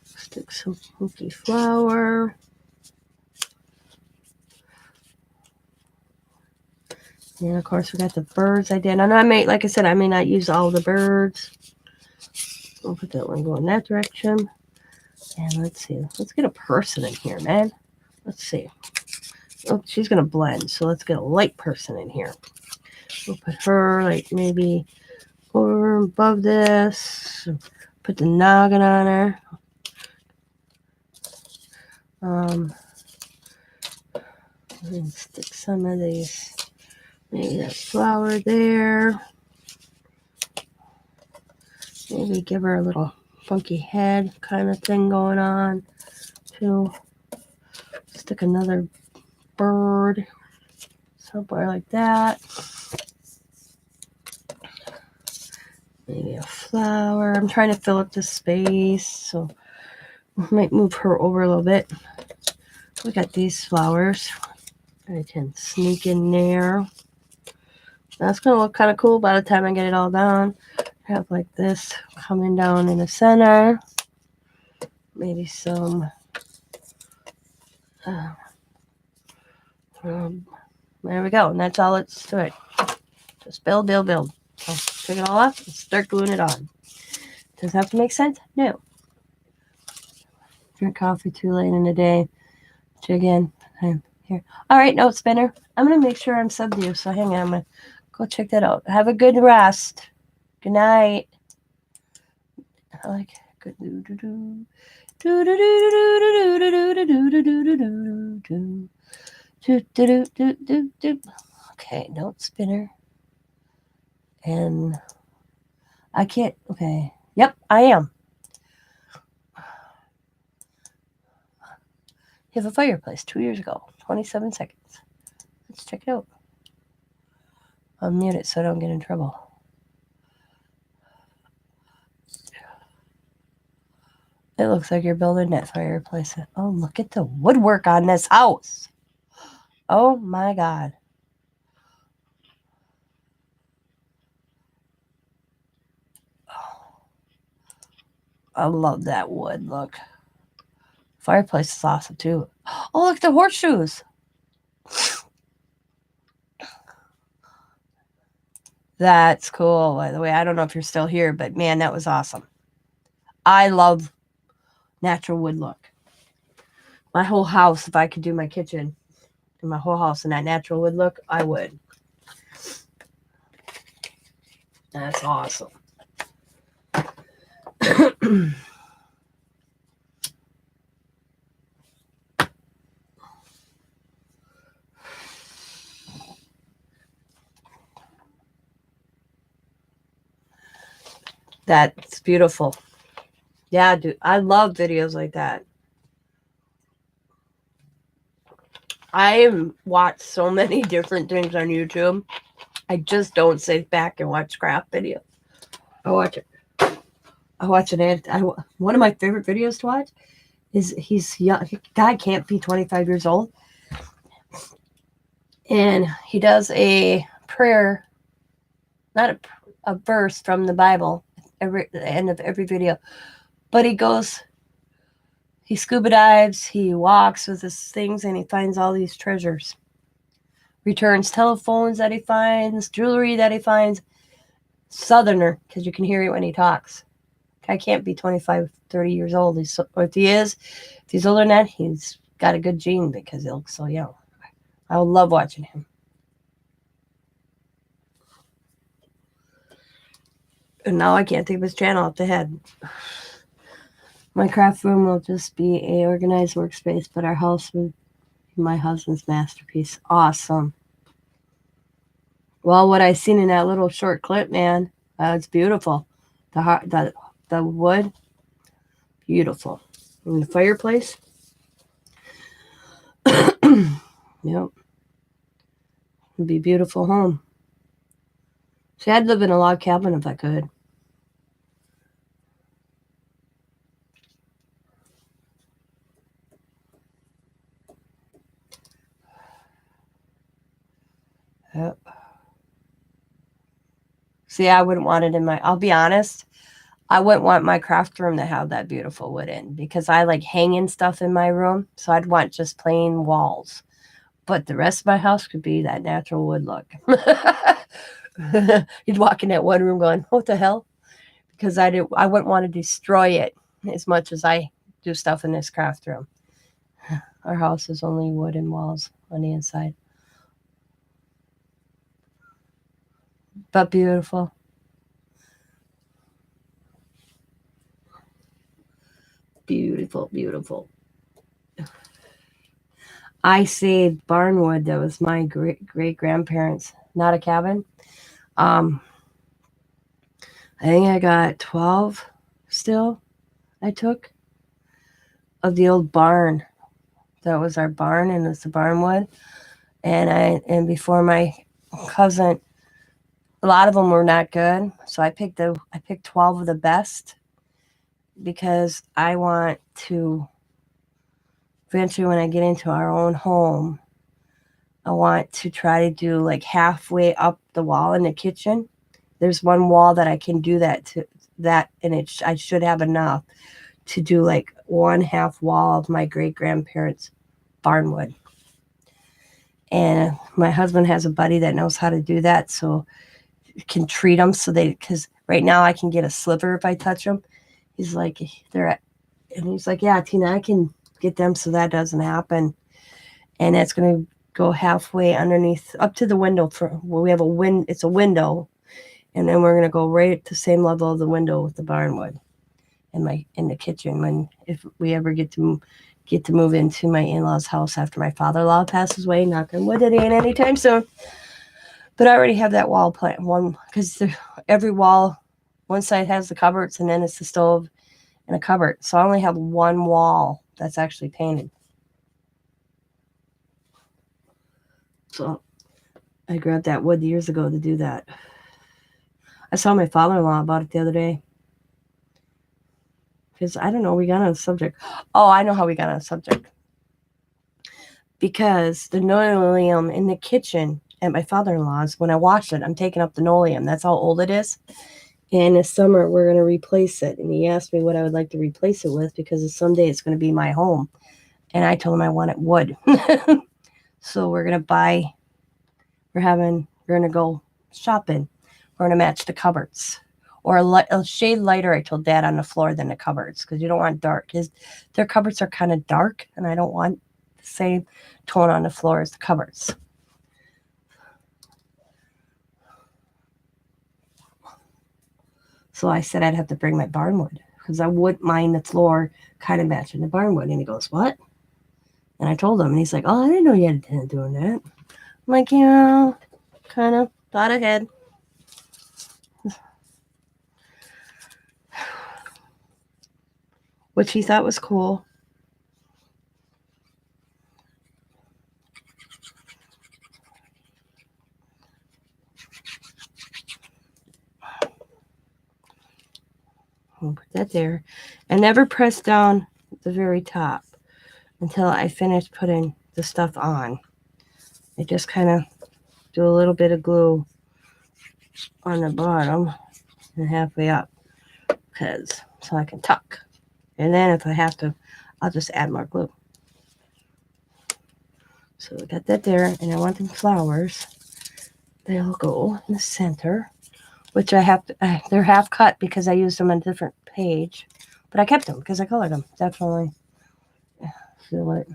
stick some funky flower. And of course we got the birds I did. And I may, like I said, I may not use all the birds. We'll put that one going that direction. And let's see. Let's get a person in here, man. Let's see. Oh, she's going to blend. So let's get a light person in here. We'll put her like maybe over above this. Put the noggin on her. And stick some of these. Maybe that flower there. Maybe give her a little funky head kind of thing going on. to stick another bird somewhere like that. Maybe a flower. I'm trying to fill up the space, so I might move her over a little bit. We got these flowers. I can sneak in there. That's going to look kind of cool by the time I get it all done. I have like this coming down in the center. Maybe some there we go. And that's all it's to it. Just build. So take it all off and start gluing it on. Does that have to make sense? No. Drink coffee too late in the day. Again, I'm here. All right, note spinner. I'm going to make sure I'm subbed you. So hang on. I'm going to go check that out. Have a good rest. Good night. I like good. Okay, note spinner. And I can't. Okay. Yep, I am. You have a fireplace 2 years ago. 27 seconds. Let's check it out. I'll mute it so I don't get in trouble. It looks like you're building that fireplace. Oh, look at the woodwork on this house. Oh, my God. I love that wood. Look. Fireplace is awesome, too. Oh, look at the horseshoes. That's cool, by the way. I don't know if you're still here, but, man, that was awesome. I love natural wood look. My whole house, if I could do my kitchen and my whole house in that natural wood look, I would. That's awesome. That's beautiful. Yeah, dude. I love videos like that. I watch so many different things on YouTube. I just don't sit back and watch craft videos. I watch it. I watch an ad. One of my favorite videos to watch is he's young. Guy can't be 25 years old. And he does a prayer, not a verse from the Bible at the end of every video. But he scuba dives, he walks with his things, and he finds all these treasures. Returns telephones that he finds, jewelry that he finds. Southerner, because you can hear it when he talks. Guy can't be 25, 30 years old. If he's older than that, he's got a good gene because he looks so young. I love watching him. And now I can't think of his channel off the head. My craft room will just be a organized workspace, but our house will be my husband's masterpiece. Awesome. Well, what I seen in that little short clip, man, it's beautiful. The wood, beautiful. And the fireplace. Yep. It'd be a beautiful home. See, I'd live in a log cabin if I could. Yep. See, I wouldn't want it I'll be honest, I wouldn't want my craft room to have that beautiful wood in because I like hanging stuff in my room. So I'd want just plain walls. But the rest of my house could be that natural wood look. You'd walk in that one room going, what the hell? Because I wouldn't want to destroy it as much as I do stuff in this craft room. Our house is only wood and walls on the inside. But beautiful. Beautiful, beautiful. I saved barnwood that was my great-grandparents, not a cabin. I think I got 12 still I took. of the old barn. That was our barn, and it's the barn wood. And before my cousin, a lot of them were not good, so I picked 12 of the best because I want to eventually, when I get into our own home, I want to try to do like halfway up the wall in the kitchen. There's one wall that I can do that, and I should have enough to do like one half wall of my great grandparents' barnwood. And my husband has a buddy that knows how to do that, so can treat them because right now I can get a sliver if I touch them. He's like, yeah, Tina, I can get them so that doesn't happen. And that's going to go halfway underneath up to the window we have it's a window, and then we're going to go right at the same level of the window with the barnwood in the kitchen if we ever get to move into my in-laws' house after my father-in-law passes away. Knock on wood, it ain't anytime soon. But I already have that wall plan one because every wall, one side has the cupboards, and then it's the stove and a cupboard. So I only have one wall that's actually painted. So I grabbed that wood years ago to do that. I saw my father-in-law about it the other day. Because I don't know, we got on the subject. Oh, I know how we got on the subject. Because the linoleum in the kitchen at my father-in-law's, when I washed it, I'm taking up the linoleum. That's how old it is. And this summer, we're going to replace it. And he asked me what I would like to replace it with because someday it's going to be my home. And I told him I wanted wood. So we're going to go shopping. We're going to match the cupboards. Or a shade lighter, I told Dad, on the floor than the cupboards. Because you don't want dark. Their cupboards are kind of dark. And I don't want the same tone on the floor as the cupboards. So I said I'd have to bring my barnwood. Because I wouldn't mind the floor kind of matching the barnwood. And he goes, what? And I told him. And he's like, oh, I didn't know you had intended doing that. I'm like, yeah, kind of thought ahead. Which he thought was cool. I'll put that there. And never press down the very top until I finish putting the stuff on. I just kind of do a little bit of glue on the bottom and halfway up so I can tuck. And then if I have to, I'll just add more glue. So I got that there, and I want them flowers. They'll go in the center, which I have to, they're half cut because I used them on a different page, but I kept them because I colored them. Definitely feel it.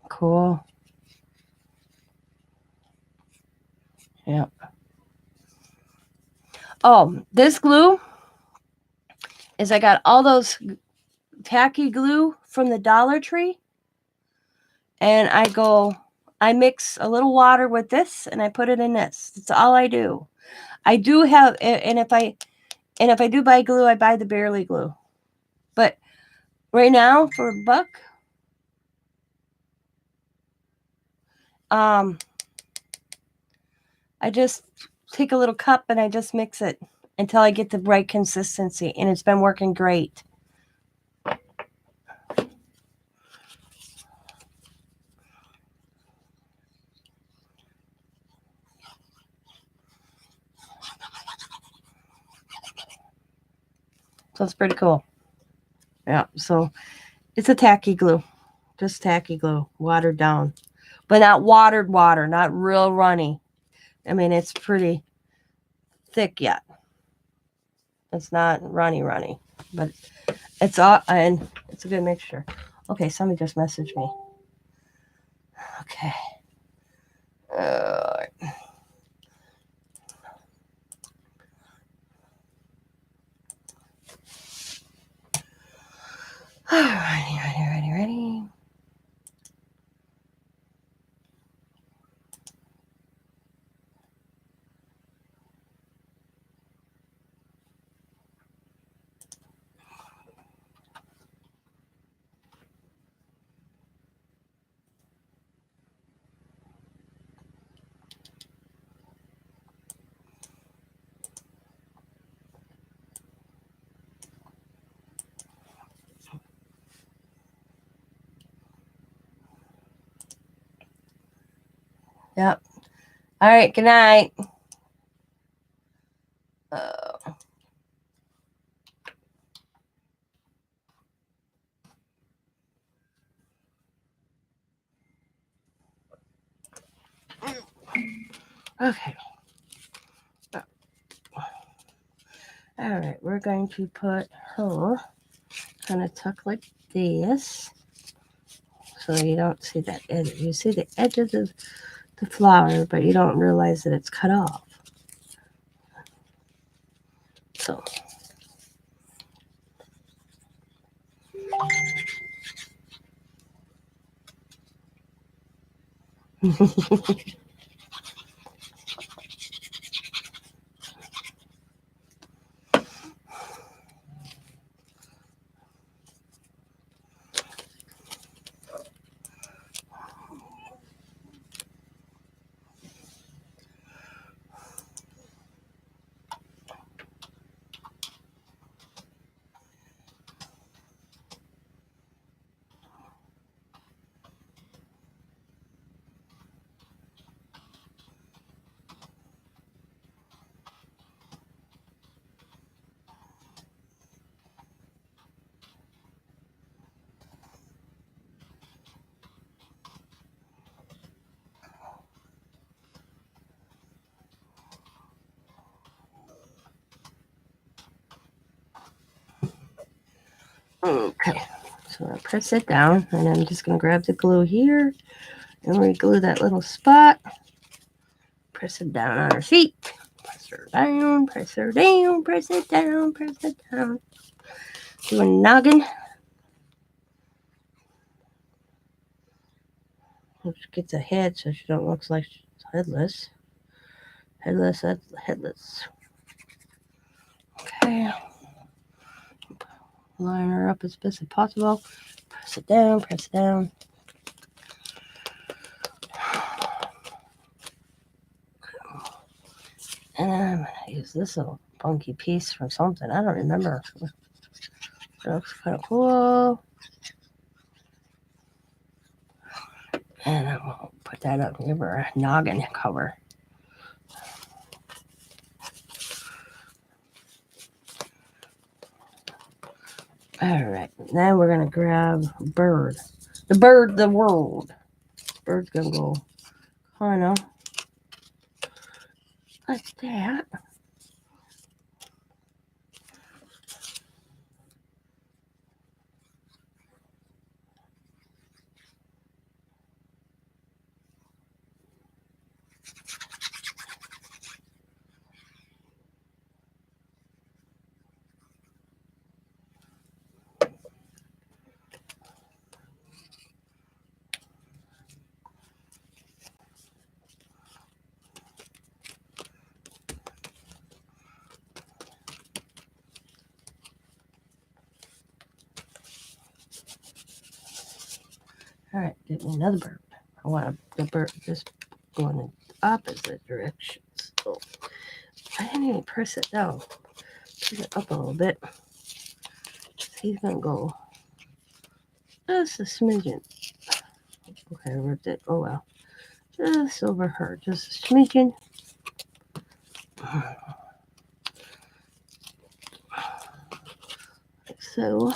Cool. Yeah. Oh, this glue is I got all those tacky glue from the Dollar Tree, and I mix a little water with this, and I put it in this. That's all I do. I do have, and if I do buy glue, I buy the Barely glue. But right now, for $1, I just take a little cup and I just mix it until I get the right consistency, and it's been working great. So it's pretty cool. Yeah, so it's a tacky glue. Just tacky glue, watered down. But not watered water, not real runny. I mean, it's pretty thick yet. It's not runny, but it's all, and it's a good mixture. Okay, somebody just messaged me. Okay. Alrighty, ready. Yep. All right. Good night. Okay. All right. We're going to put her kind of tuck like this, so you don't see that edge. You see the edge of the flower, but you don't realize that it's cut off. So. Okay, so I press it down, and I'm just going to grab the glue here and re-glue that little spot. Press it down on her feet. Press her down, press her down, press it down, press it down. Do a noggin. She gets a head so she don't look like she's headless. Headless. Okay. Line her up as best as possible. Press it down, press it down. And I'm going to use this little funky piece from something. I don't remember. It looks kind of cool. And I'm going to put that up here for a noggin cover. All right. Now we're going to grab a bird. The bird, the world. Bird's going to go kind of like that. All right, get me another bird. I want the bird just going in the opposite direction. So I didn't even press it down. Put it up a little bit. He's going to go just a smidgen. Okay, I ripped it. Oh well. Just over her. Just a smidgen. Like so.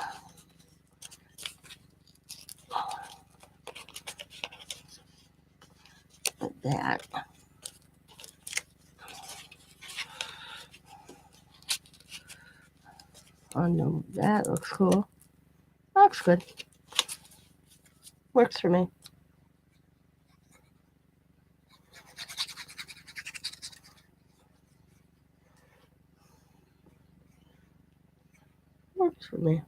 Like that. Oh no, that looks cool. Looks good. Works for me. Works for me.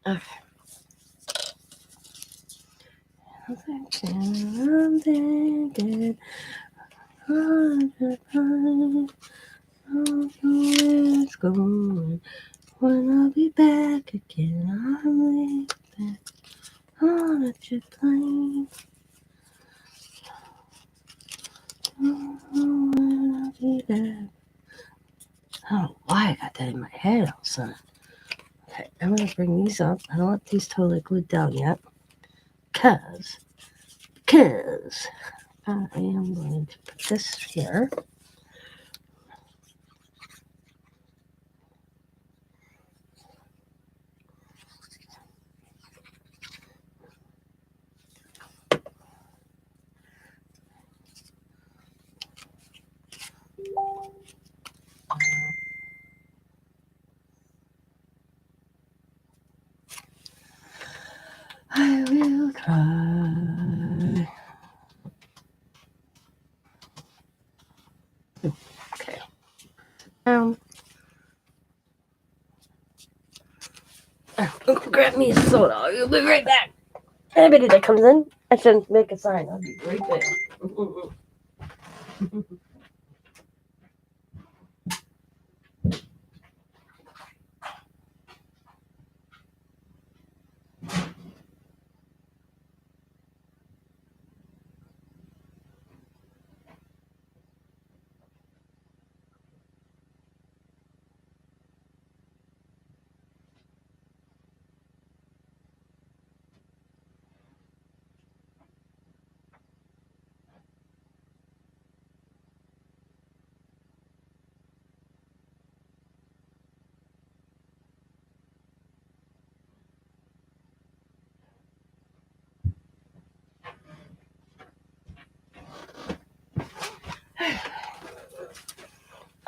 Okay. I'm thinking, it's going. When I'll be back again, I'm leaving on a jet plane. When I'll be back. I don't know why I got that in my head all of a sudden. Okay, I'm going to bring these up. I don't want these totally glued down yet. Because I am going to put this here. I will try. Okay. Grab me a soda. I'll be right back. Anybody that comes in, I should make a sign. I'll be right back.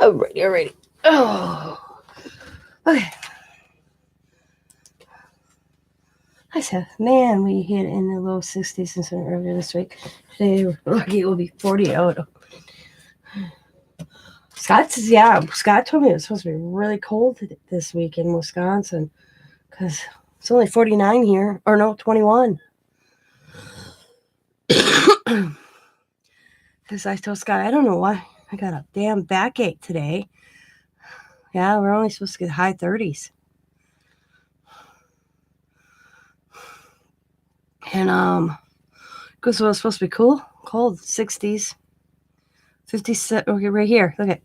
Alrighty. Oh. Okay. I said, man, we hit in the low 60s and some earlier this week. Today, we're lucky it will be 40 out. Scott told me it was supposed to be really cold this week in Wisconsin because it's only 49 here. Or no, 21. Because I told Scott, I don't know why. I got a damn backache today. Yeah, we're only supposed to get high 30s. And because it was supposed to be cold, 60s, 57. Okay, right here. Look at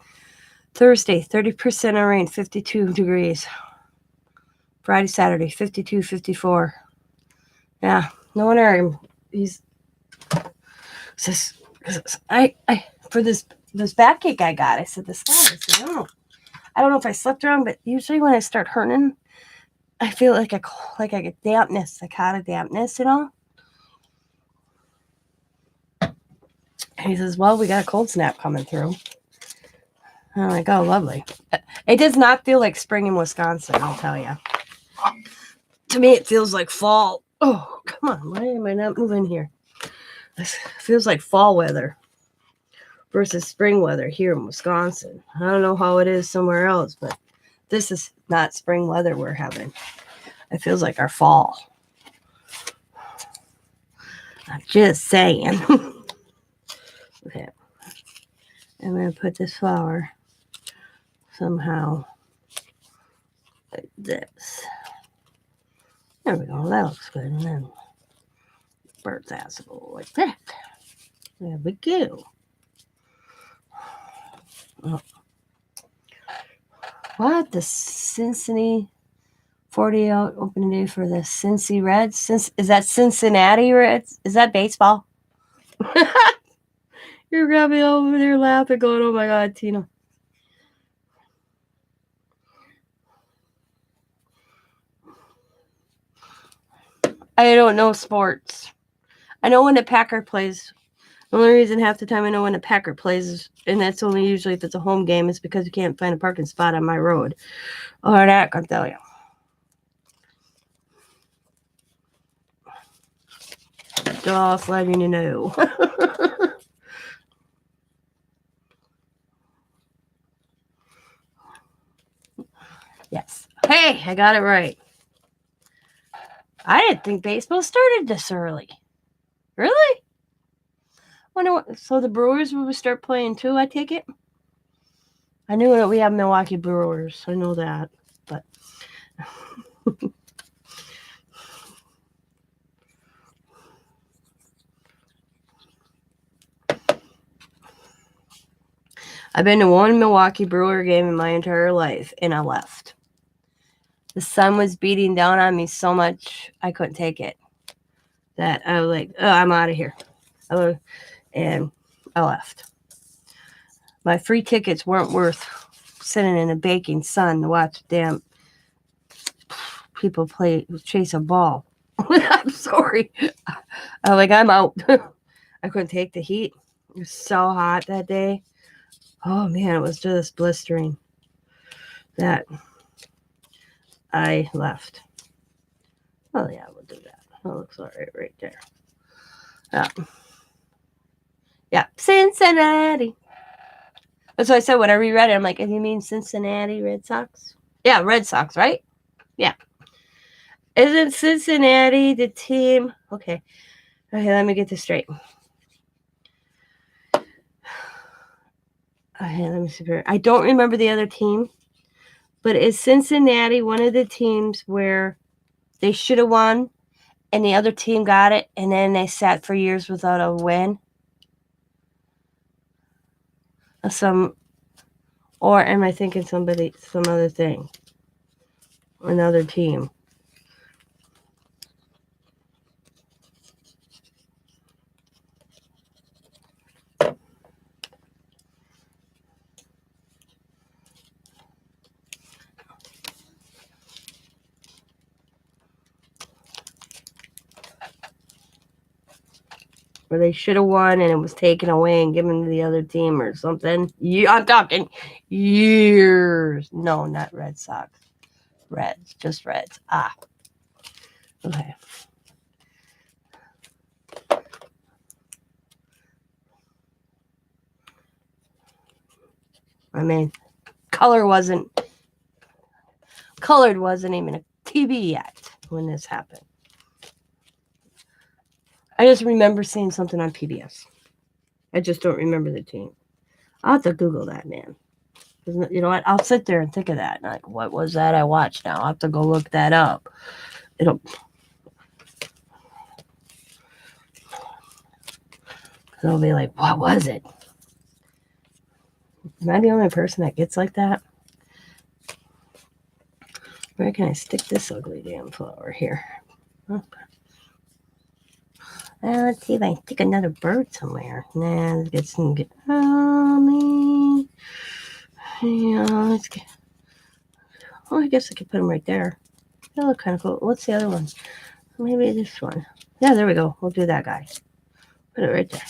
Thursday, 30% of rain, 52 degrees. Friday, Saturday, 52, 54. Yeah, no wonder he's says I for this backache I got. I said this guy. I said I don't know if I slept wrong, but usually when I start hurting, I feel like I get dampness. I caught a dampness, you know. And he says, well, we got a cold snap coming through. I'm like, oh, lovely. It does not feel like spring in Wisconsin, I'll tell you. To me, it feels like fall. Oh, come on. Why am I not moving here? This feels like fall weather versus spring weather here in Wisconsin. I don't know how it is somewhere else, but this is not spring weather we're having. It feels like our fall. I'm just saying. Okay. I'm going to put this flower somehow like this. There we go. That looks good. And then bird's ass will go like that. There we go. Oh. What? The Cincinnati 40 out opening day for the Cincy Reds? Is that Cincinnati Reds? Is that baseball? You're gonna be over there laughing, going, oh my God, Tina. I don't know sports. I know when the Packer plays. The only reason half the time I know when a Packer plays, and that's only usually if it's a home game, is because you can't find a parking spot on my road. Or that I can tell you. Just letting you know. Yes. Hey, I got it right. I didn't think baseball started this early. Really? Wonder what, so the Brewers will start playing too, I take it? I knew that we have Milwaukee Brewers. I know that. But I've been to one Milwaukee Brewer game in my entire life, and I left. The sun was beating down on me so much, I couldn't take it. That I was like, oh, I'm out of here. And I left. My free tickets weren't worth sitting in a baking sun to watch damn people chase a ball. I'm sorry. I'm like, I'm out. I couldn't take the heat. It was so hot that day. Oh man, it was just blistering. That I left. Oh yeah, we'll do that. That looks all right there. Yeah, Cincinnati. That's what I said when I reread it. I'm like, you mean Cincinnati Red Sox? Yeah, Red Sox, right? Yeah. Isn't Cincinnati the team? Okay, let me get this straight. Okay, let me see. I don't remember the other team, but is Cincinnati one of the teams where they should have won and the other team got it and then they sat for years without a win? Or am I thinking some other thing? Another team. Where they should have won and it was taken away and given to the other team or something. I'm talking years. No, not Red Sox. Reds, just Reds. Okay. I mean, colored wasn't even a TV yet when this happened. I just remember seeing something on PBS. I just don't remember the team. I'll have to Google that, man. You know what? I'll sit there and think of that. Like, what was that I watched now? I'll have to go look that up. I'll be like, what was it? Am I the only person that gets like that? Where can I stick this ugly damn flower here? Let's see if I can stick another bird somewhere. Nah, let's get some good. Oh, man. Yeah, let's get. Oh, I guess I could put them right there. They look kind of cool. What's the other one? Maybe this one. Yeah, there we go. We'll do that guy. Put it right there.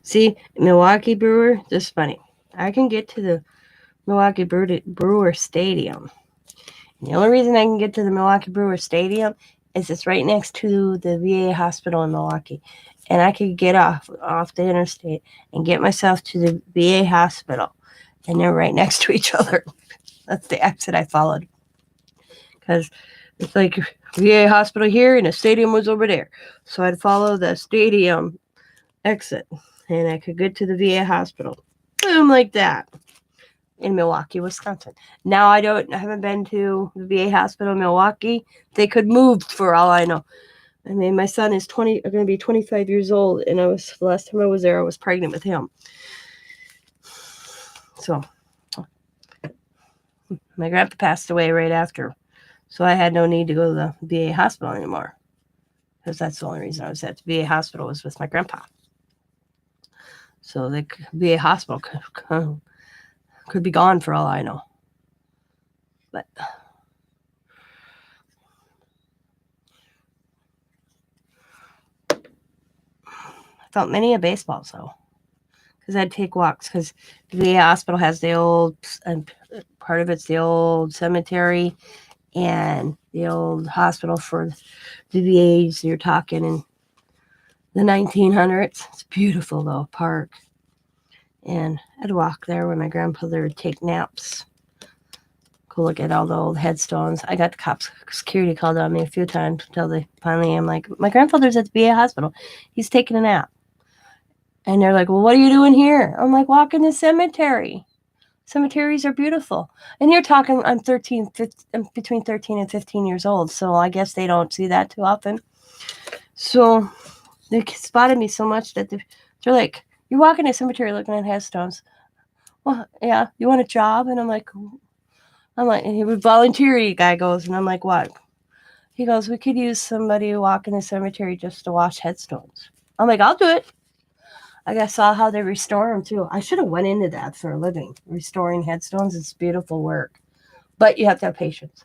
See, Milwaukee Brewer, this is funny. I can get to the Milwaukee Brewer Stadium. And the only reason I can get to the Milwaukee Brewer Stadium is it's right next to the VA hospital in Milwaukee. And I could get off the interstate and get myself to the VA hospital. And they're right next to each other. That's the exit I followed. Because it's like VA hospital here and the stadium was over there. So I'd follow the stadium exit. And I could get to the VA hospital. Boom, like that. In Milwaukee, Wisconsin. Now I haven't been to the VA hospital in Milwaukee. They could move for all I know. I mean, my son is going to be 25 years old, and the last time I was there, I was pregnant with him. So my grandpa passed away right after, so I had no need to go to the VA hospital anymore, because that's the only reason I was at the VA hospital was with my grandpa. So the VA hospital could be gone for all I know. But I felt many a baseball, so because I'd take walks because the VA hospital has the old, and part of it's the old cemetery and the old hospital for the VAs. You're talking in the 1900s. It's beautiful though, park. And I'd walk there when my grandfather would take naps. Go look at all the old headstones. I got the cops security called on me a few times until they finally, I'm like, my grandfather's at the VA hospital. He's taking a nap. And they're like, well, what are you doing here? I'm like, walking the cemetery. Cemeteries are beautiful. And you're talking, I'm between 13 and 15 years old. So I guess they don't see that too often. So they spotted me so much that they're like, you're walking a cemetery looking at headstones. Well, yeah, you want a job? And I'm like, and he would volunteer, the guy goes, and I'm like, what? He goes, we could use somebody walking the cemetery just to wash headstones. I'm like, I'll do it. I saw how they restore them too. I should have went into that for a living. Restoring headstones is beautiful work, but you have to have patience.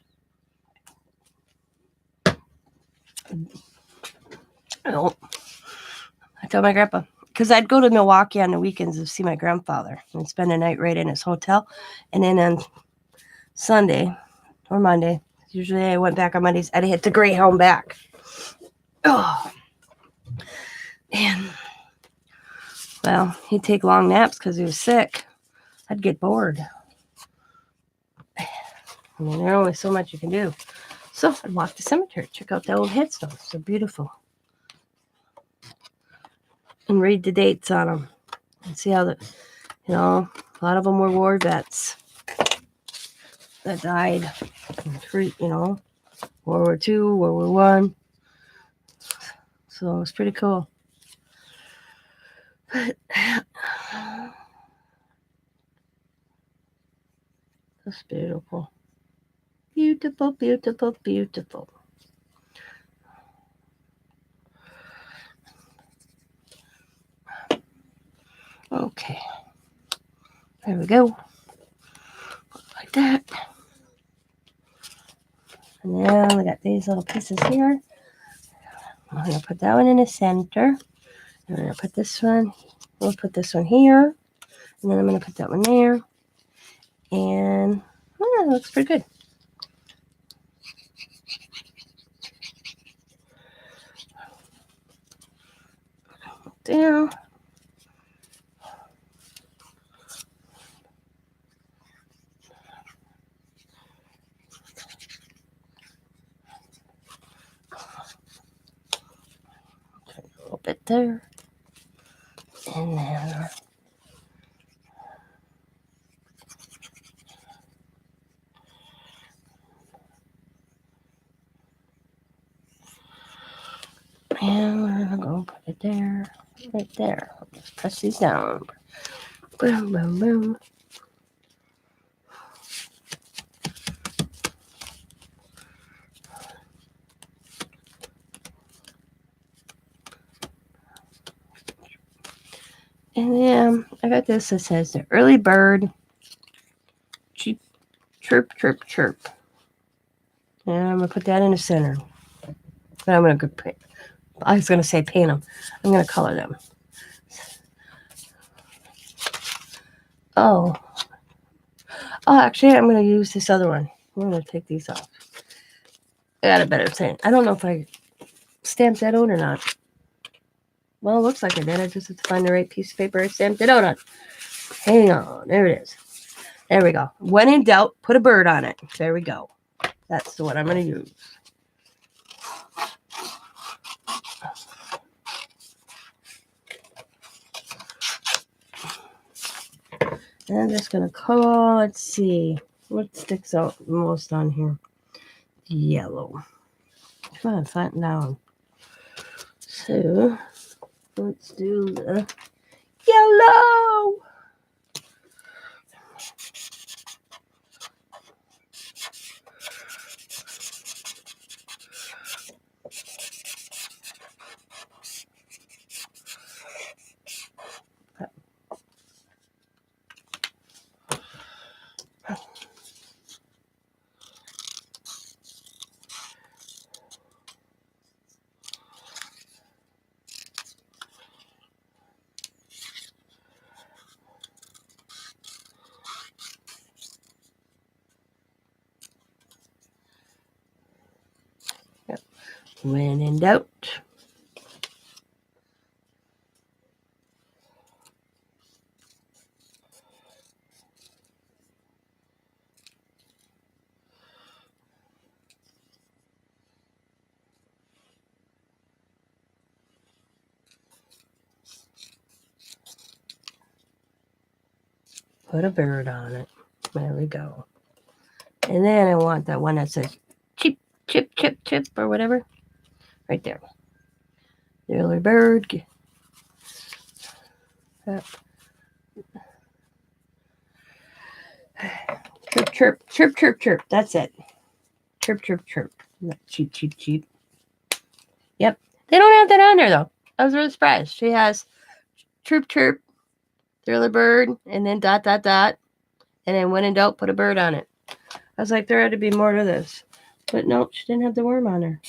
I tell my grandpa, because I'd go to Milwaukee on the weekends to see my grandfather and spend a night right in his hotel, and then on Sunday or Monday, usually I went back on Mondays, I'd hit the Greyhound back. Oh, man. Well, he'd take long naps because he was sick. I'd get bored. I mean, there's only so much you can do. So I'd walk the cemetery, check out the old headstones. They're beautiful. And read the dates on them. And see how a lot of them were war vets that died. World War II, World War One. So it was pretty cool. That's beautiful. Beautiful, beautiful, beautiful. Okay. There we go. Like that. And then we got these little pieces here. I'm going to put that one in the center. I'm going to put this one. We'll put this one here. And then I'm going to put that one there. And that looks pretty good. Down. A little bit there. And then and we're gonna go put it there, right there. Just press these down. Boom, boom, boom. And then I got this that says the early bird chirp, chirp, chirp. And I'm gonna put that in the center. But I'm gonna paint. I was gonna say paint them. I'm gonna color them. Oh, actually, I'm gonna use this other one. I'm gonna take these off. I got a better thing. I don't know if I stamped that out or not. Well, it looks like I did. I just have to find the right piece of paper I stamped it out on. Hang on. There it is. There we go. When in doubt, put a bird on it. There we go. That's the one I'm going to use. And I'm just going to call, let's see. What sticks out most on here? Yellow. Come on, flatten down. So, let's do the yellow. When in doubt. Put a bird on it. There we go. And then I want that one that says chip, chip, chip, chip, or whatever. Right there. The early bird. Chirp, chirp, chirp, chirp, chirp. That's it. Chirp, chirp, chirp. Not cheep, cheep, cheep. Yep. They don't have that on there, though. I was really surprised. She has chirp, chirp, the early bird, and then dot, dot, dot. And then when in doubt, put a bird on it. I was like, there had to be more to this. But no, she didn't have the worm on her.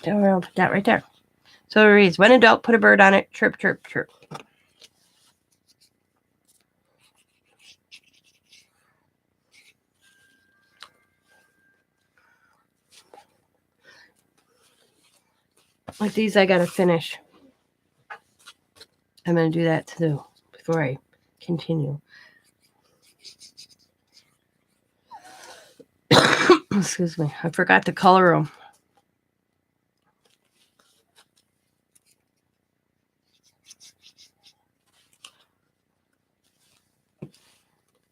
So we're going to put that right there. So it reads, when in doubt, put a bird on it. Chirp, chirp, chirp. Like these, I got to finish. I'm going to do that too before I continue. Excuse me. I forgot to color them.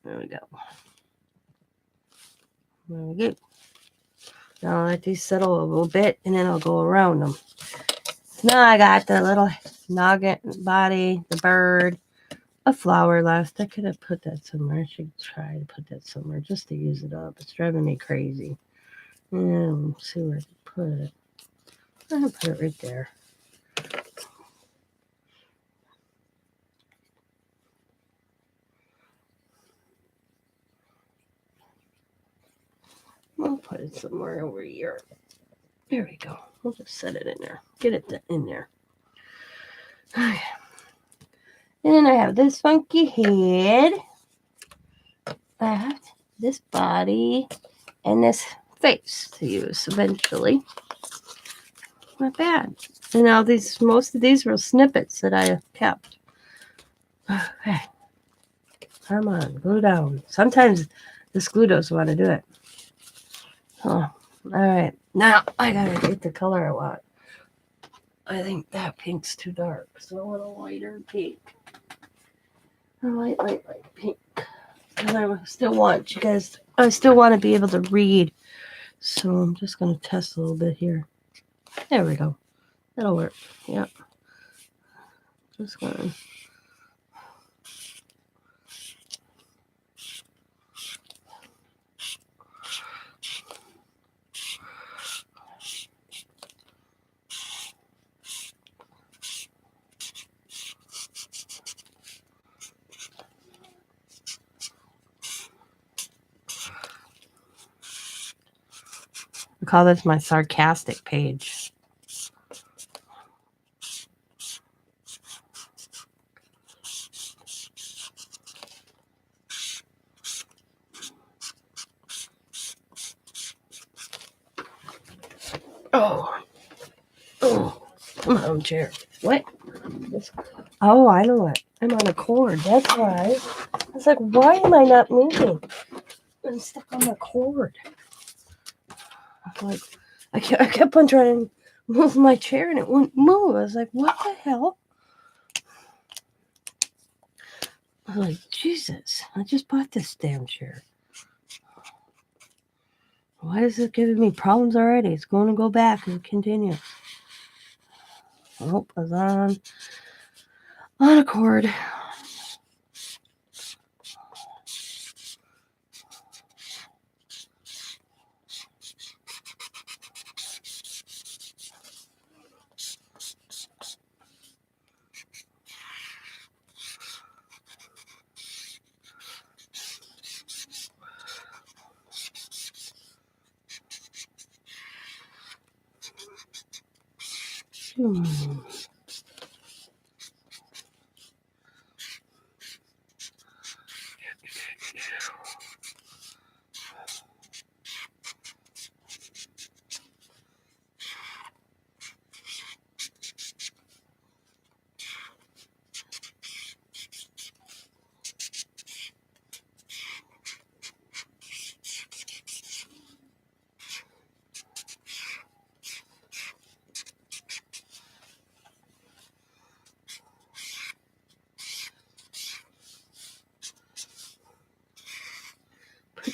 There we go. There we go. Now I'll let these settle a little bit, and then I'll go around them. Now I got the little nugget body, the bird, a flower left. I could have put that somewhere. I should try to put that somewhere just to use it up. It's driving me crazy. Let's see where I can put it. I'll put it right there. I'll put it somewhere over here. There we go. We'll just set it in there. Get it in there. Okay. And I have this funky head left, this body, and this face to use eventually. Not bad. And now most of these were snippets that I kept. Okay. Come on, glue down. Sometimes this glue doesn't want to do it. Oh, all right. Now I gotta get the color I want. I think that pink's too dark, so I want a lighter pink. A light pink. And I still want you guys. I still want to be able to read, so I'm just gonna test a little bit here. There we go. That'll work. Yep. Just gonna. I call this my sarcastic page. Oh, come on, chair. What? Oh, I know what. I'm on a cord. That's why. I was like, why am I not moving? I'm stuck on the cord. Like, I kept on trying to move my chair and it wouldn't move. I was like, what the hell? I was like, Jesus, I just bought this damn chair. Why is it giving me problems already? It's going to go back and continue. Oh, I was on a cord.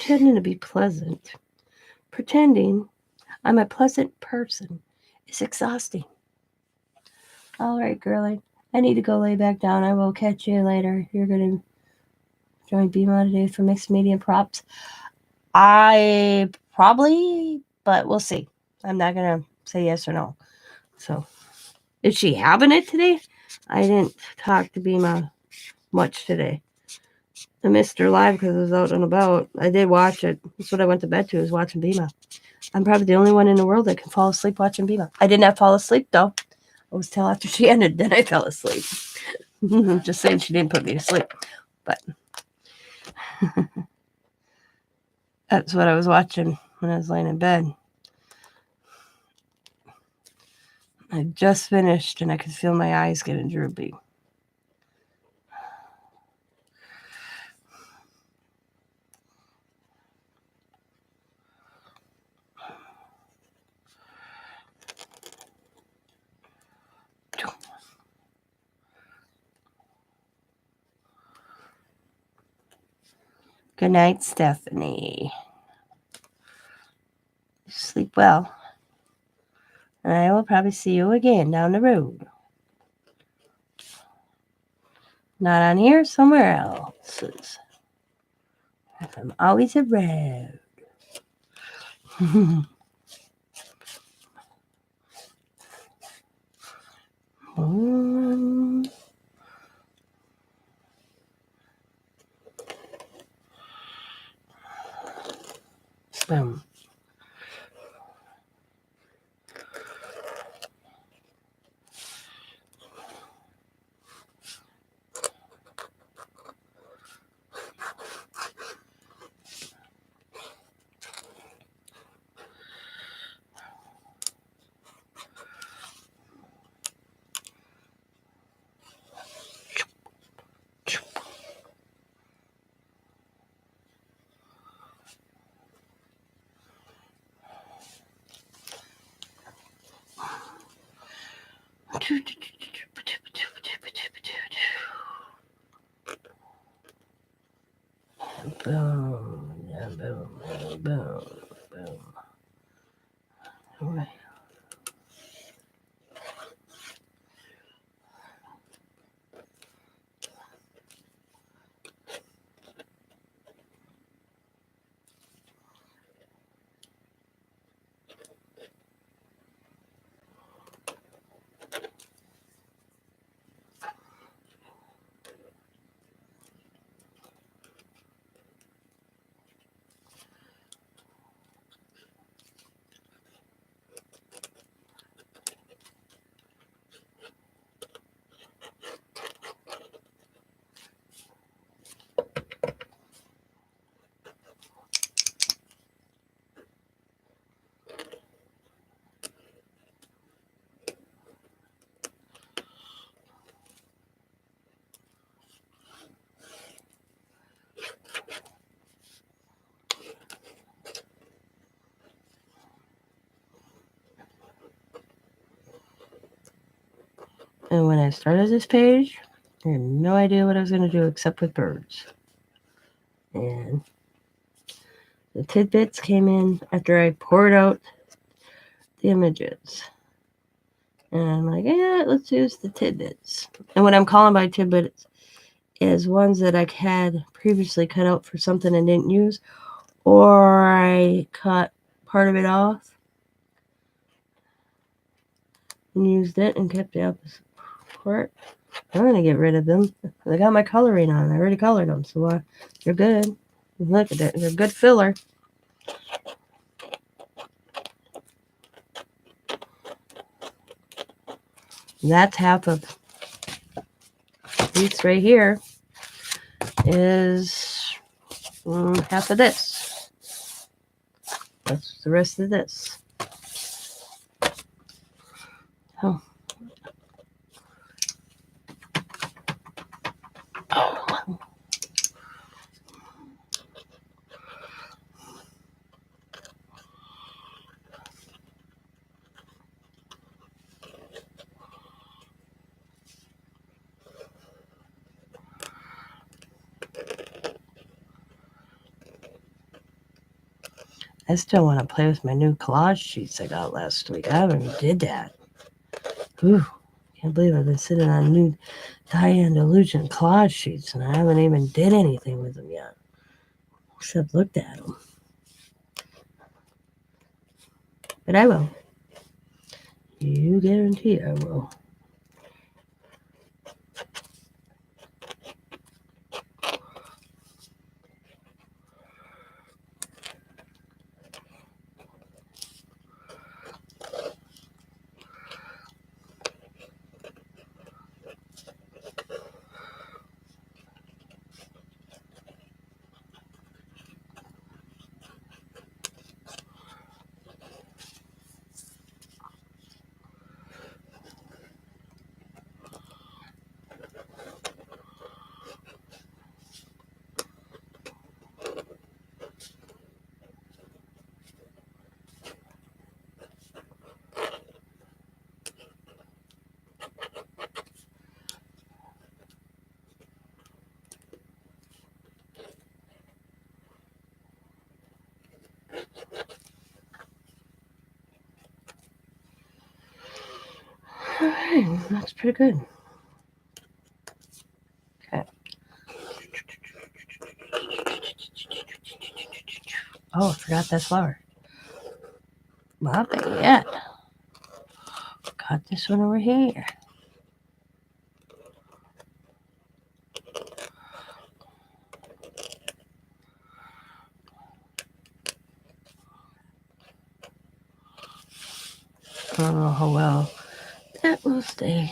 pretending to be pleasant, pretending I'm a pleasant person is exhausting. All right, girlie. I need to go lay back down. I will catch you later. You're going to join Bima today for Mixed Media Props. I probably, but we'll see. I'm not going to say yes or no. So, is she having it today? I didn't talk to Bima much today. I missed her live because I was out and about. I did watch it. That's what I went to bed to, is watching Bima. I'm probably the only one in the world that can fall asleep watching Bima. I did not fall asleep, though. It was till after she ended, then I fell asleep. Just saying she didn't put me to sleep. But that's what I was watching when I was laying in bed. I just finished and I could feel my eyes getting droopy. Good night, Stephanie. Sleep well. And I will probably see you again down the road. Not on here, somewhere else. I'm always around. Boom. Boom, boom, boom, boom. All right. And when I started this page, I had no idea what I was going to do except with birds. And the tidbits came in after I poured out the images. And I'm like, yeah, let's use the tidbits. And what I'm calling by tidbits is ones that I had previously cut out for something I didn't use, or I cut part of it off and used it and kept the opposite part. I'm going to get rid of them. I got my coloring on. I already colored them, so they're good. Look at that. They're good filler. That's half of this right here is half of this. That's the rest of this. Oh. Oh. I still want to play with my new collage sheets I got last week. I haven't even did that. Whew. Can't believe I've been sitting on new Diane Delusion collage sheets and I haven't even did anything with them yet. Except looked at them. But I will. You guarantee I will. Alright, that's pretty good. Okay. Oh, I forgot that flower. Not yet. Got this one over here. I don't know how well that will stay.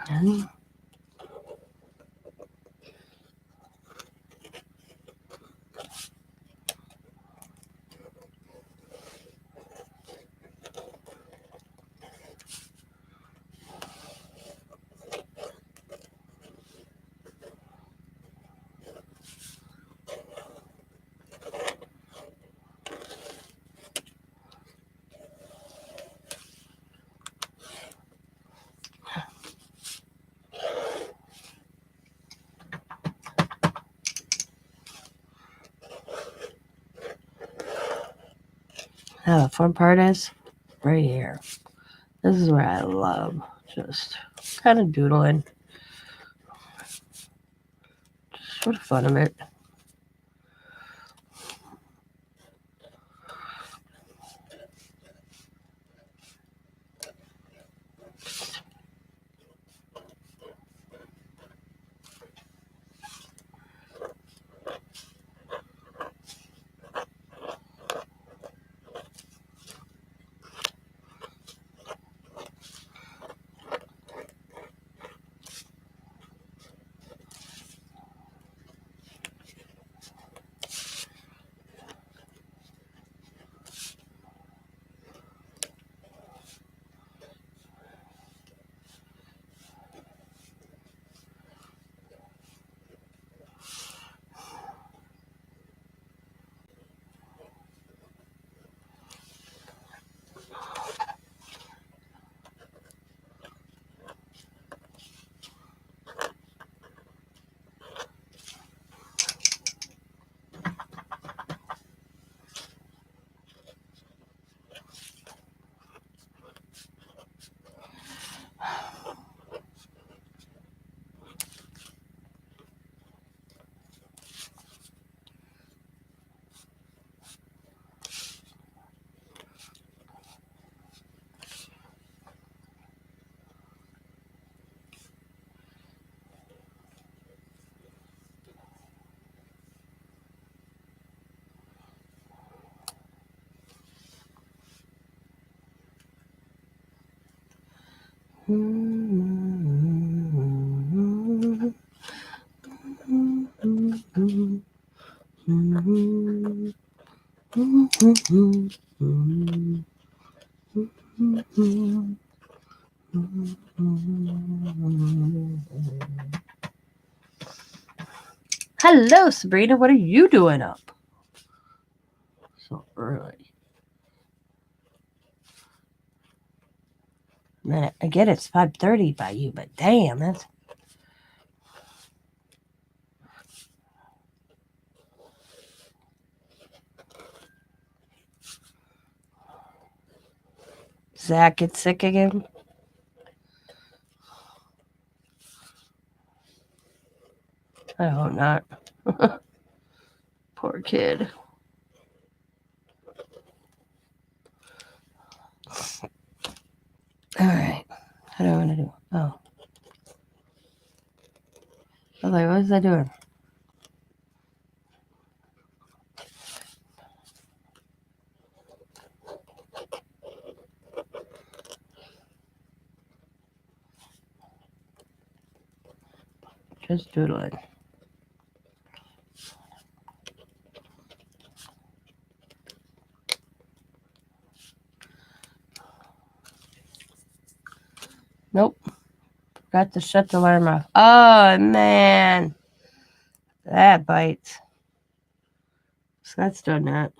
And now the fun part is right here. This is where I love just kind of doodling. Just for the fun of it. Hello, Sabrina. What are you doing up so early? Man, I get it's 5:30 by you, but damn, that's Zach get sick again? I hope not. Poor kid. All right. What do I want to do? Oh. I was like, what was I doing? Just doodling. Nope. Got to shut the alarm off. Oh, man. That bites. So that's done that.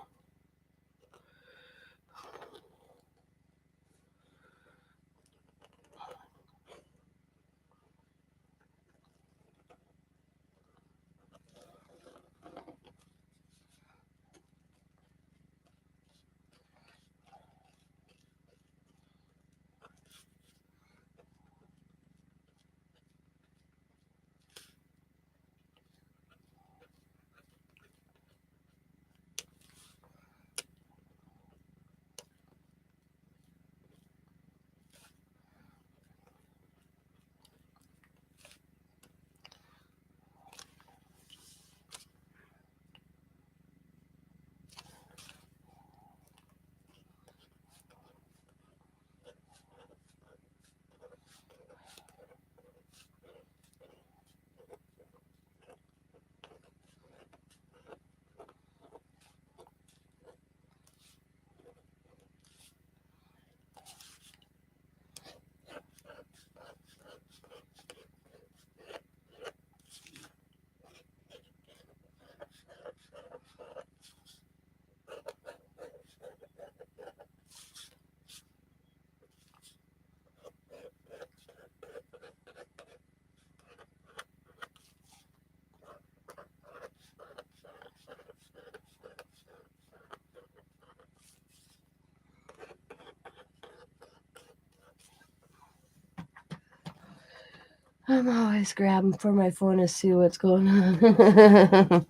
I'm always grabbing for my phone to see what's going on.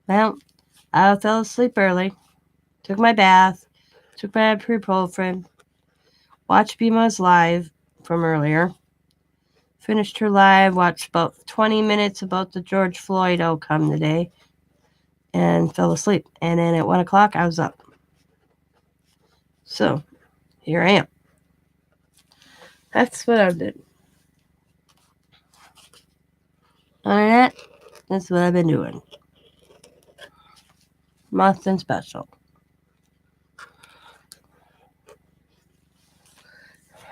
Well, I fell asleep early. Took my bath. Took my ibuprofen. Watched Bima's live from earlier. Finished her live. Watched about 20 minutes about the George Floyd outcome today. And fell asleep. And then at 1 o'clock, I was up. So, here I am. That's what I did. Other than that, that's what I've been doing. Nothing special.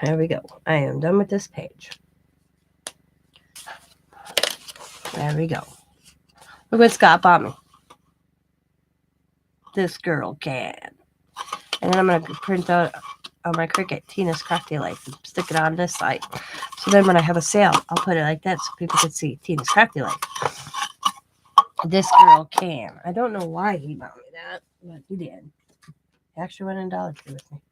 There we go. I am done with this page. There we go. Look what Scott bought me. This girl can. And then I'm going to print out on my Cricut Tina's Crafty Life and stick it on this side. So then when I have a sale, I'll put it like that so people can see Tina's Crafty Life. This girl can. I don't know why he bought me that, but he did. He actually went in Dollar Tree with me.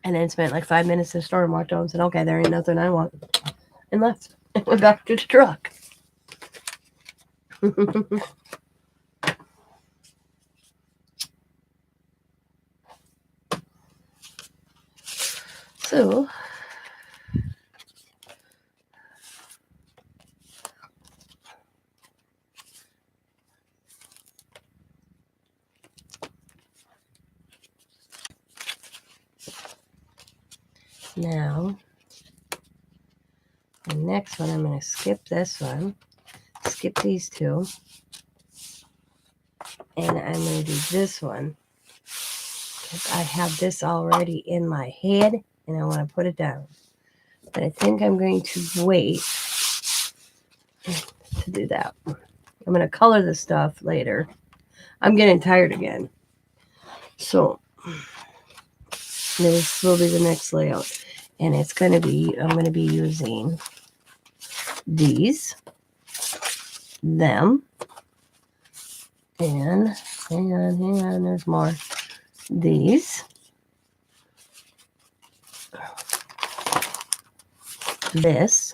And then spent like 5 minutes in the store and walked out and said, okay, there ain't nothing I want. And left. And went back to the truck. So, now, the next one, I'm going to skip this one, skip these two, and I'm going to do this one, because I have this already in my head, and I want to put it down. But I think I'm going to wait to do that. I'm going to color the stuff later. I'm getting tired again. So, this will be the next layout. And it's going to be, I'm going to be using these, them, And hang on, there's more. These. This.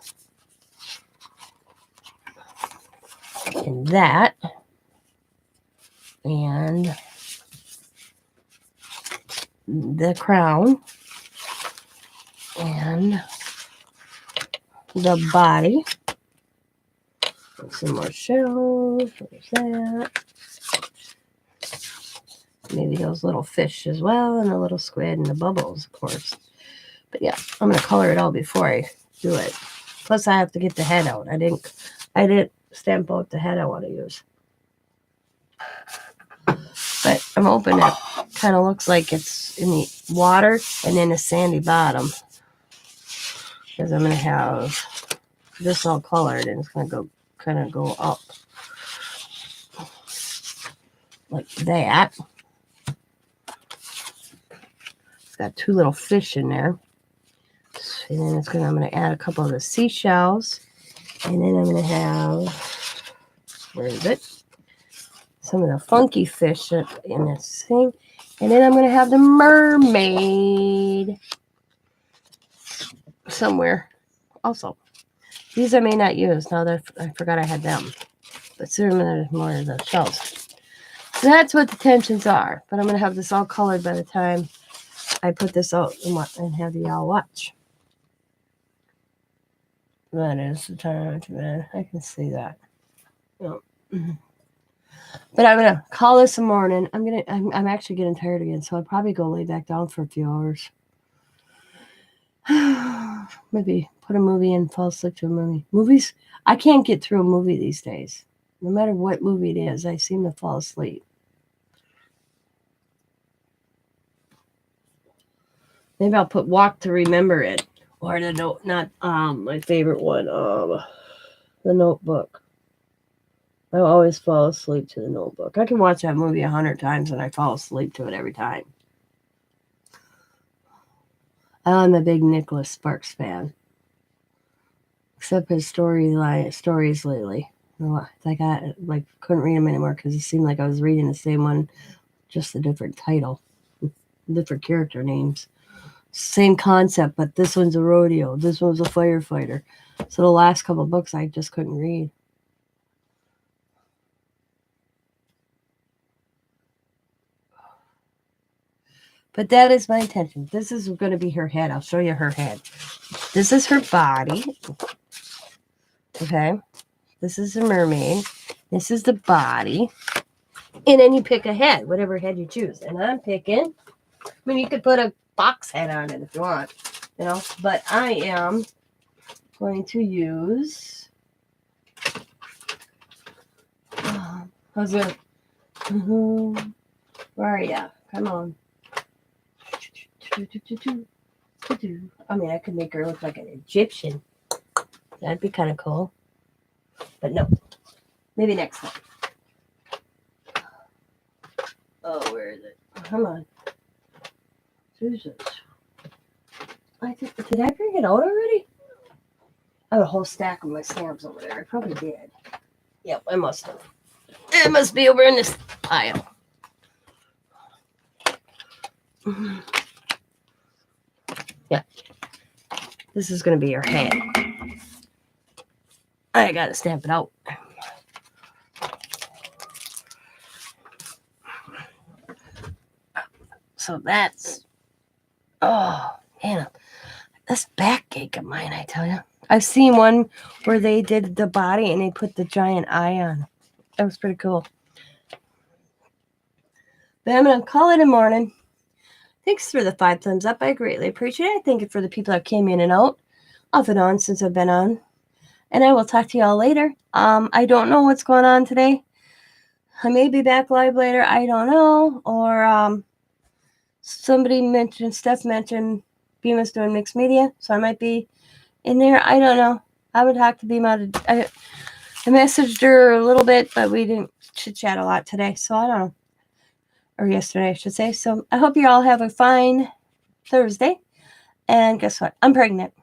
And that. And the crown. And the body. Some more shells. There's that. Maybe those little fish as well, and the little squid and the bubbles, of course. But yeah, I'm gonna color it all before I do it. Plus, I have to get the head out. I didn't stamp out the head I want to use. But I'm hoping it kind of looks like it's in the water and then a sandy bottom, because I'm gonna have this all colored and it's gonna go up like that. It's got two little fish in there. And then I'm going to add a couple of the seashells. And then I'm going to have, where is it? Some of the funky fish in this thing. And then I'm going to have the mermaid somewhere also. These I may not use. Now that I forgot I had them. But soon there's more of the shells. So that's what the tensions are. But I'm going to have this all colored by the time I put this out and have y'all watch. That is the time to bed. I can see that. Yep. But I'm gonna call this a morning. I'm actually getting tired again, so I'll probably go lay back down for a few hours. Maybe put a movie in, fall asleep to a movie. Movies, I can't get through a movie these days. No matter what movie it is, I seem to fall asleep. Maybe I'll put Walk to Remember It. Or the note, not my favorite one, The Notebook. I always fall asleep to The Notebook. I can watch that movie 100 times and I fall asleep to it every time. I'm a big Nicholas Sparks fan. Except his stories lately. I couldn't read them anymore because it seemed like I was reading the same one, just a different title, different character names. Same concept, but this one's a rodeo. This one's a firefighter. So the last couple of books I just couldn't read. But that is my intention. This is going to be her head. I'll show you her head. This is her body. Okay. This is the mermaid. This is the body. And then you pick a head, whatever head you choose. And I'm picking, you could put a box head on it if you want, but I am going to use, how's it? Where are you? Come on. I could make her look like an Egyptian. That'd be kind of cool. But no. Maybe next time. Oh, where is it? Come on. Jesus. Did I bring it out already? I have a whole stack of my stamps over there. I probably did. Yep, I must have. It must be over in this pile. Yeah. This is going to be your head. I got to stamp it out. So that's, Anna, this backache of mine, I tell you. I've seen one where they did the body and they put the giant eye on. That was pretty cool. But I'm going to call it a morning. Thanks for the 5 thumbs up. I greatly appreciate it. Thank you for the people that came in and out, off and on since I've been on. And I will talk to y'all later. I don't know what's going on today. I may be back live later. I don't know. Or Steph mentioned Beamus doing mixed media. So I might be in there. I don't know. I would have to be I messaged her a little bit, but we didn't chit-chat a lot today. So I don't know. Or yesterday, I should say. So I hope you all have a fine Thursday. And guess what? I'm pregnant.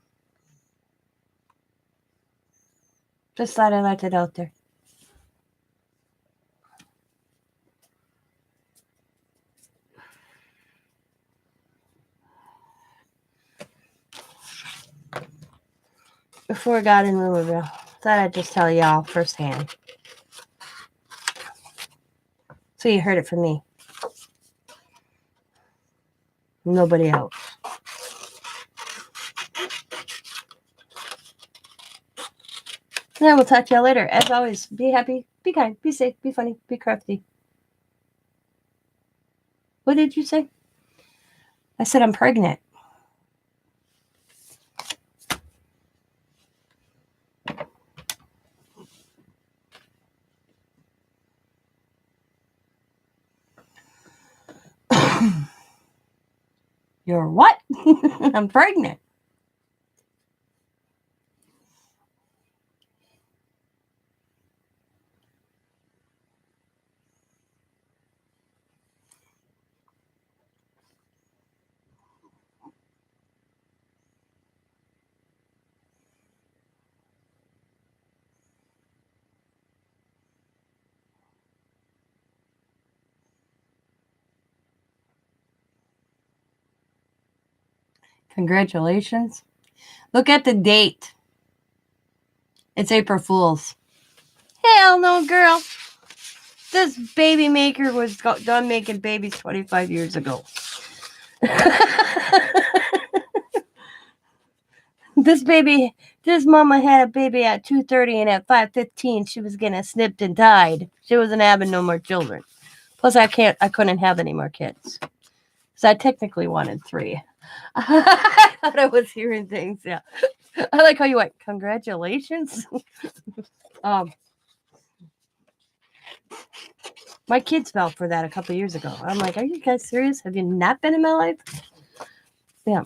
Just thought I let it out there. before I got in Louisville. Thought I'd just tell y'all firsthand. So you heard it from me. Nobody else. Yeah, we'll talk to y'all later. As always, be happy, be kind, be safe, be funny, be crafty. What did you say? I said I'm pregnant. You're what? I'm pregnant. Congratulations. Look at the date. It's April Fool's. Hell no, girl. This baby maker was done making babies 25 years ago. This mama had a baby at 2:30 and at 5:15 she was getting snipped and tied. She wasn't having no more children. Plus I couldn't have any more kids. So I technically wanted 3. I thought I was hearing things, yeah. I like how you went, congratulations. My kids fell for that a couple of years ago. I'm like, are you guys serious? Have you not been in my life? Yeah.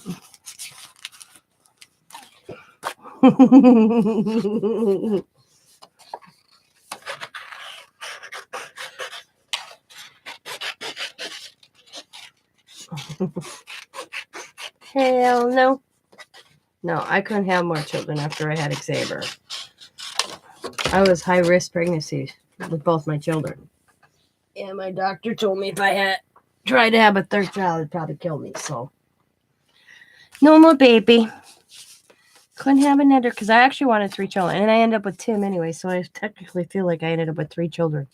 Hell no. No, I couldn't have more children after I had Xavier. I was high risk pregnancy with both my children. And my doctor told me if I had tried to have a third child, it'd probably kill me. So, no more baby. Couldn't have another because I actually wanted 3 children. And I ended up with Tim anyway. So I technically feel like I ended up with 3 children.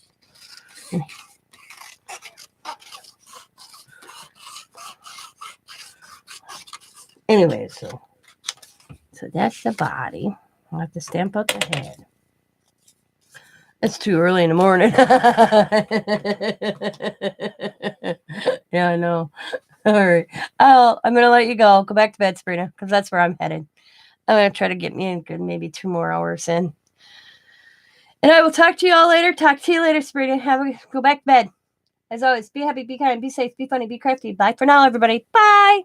Anyway, so that's the body. I'll have to stamp out the head. It's too early in the morning. Yeah, I know. All right. I'm going to let you go. Go back to bed, Sabrina, because that's where I'm headed. I'm going to try to get me in good maybe 2 more hours in. And I will talk to you all later. Talk to you later, Sabrina. Go back to bed. As always, be happy, be kind, be safe, be funny, be crafty. Bye for now, everybody. Bye.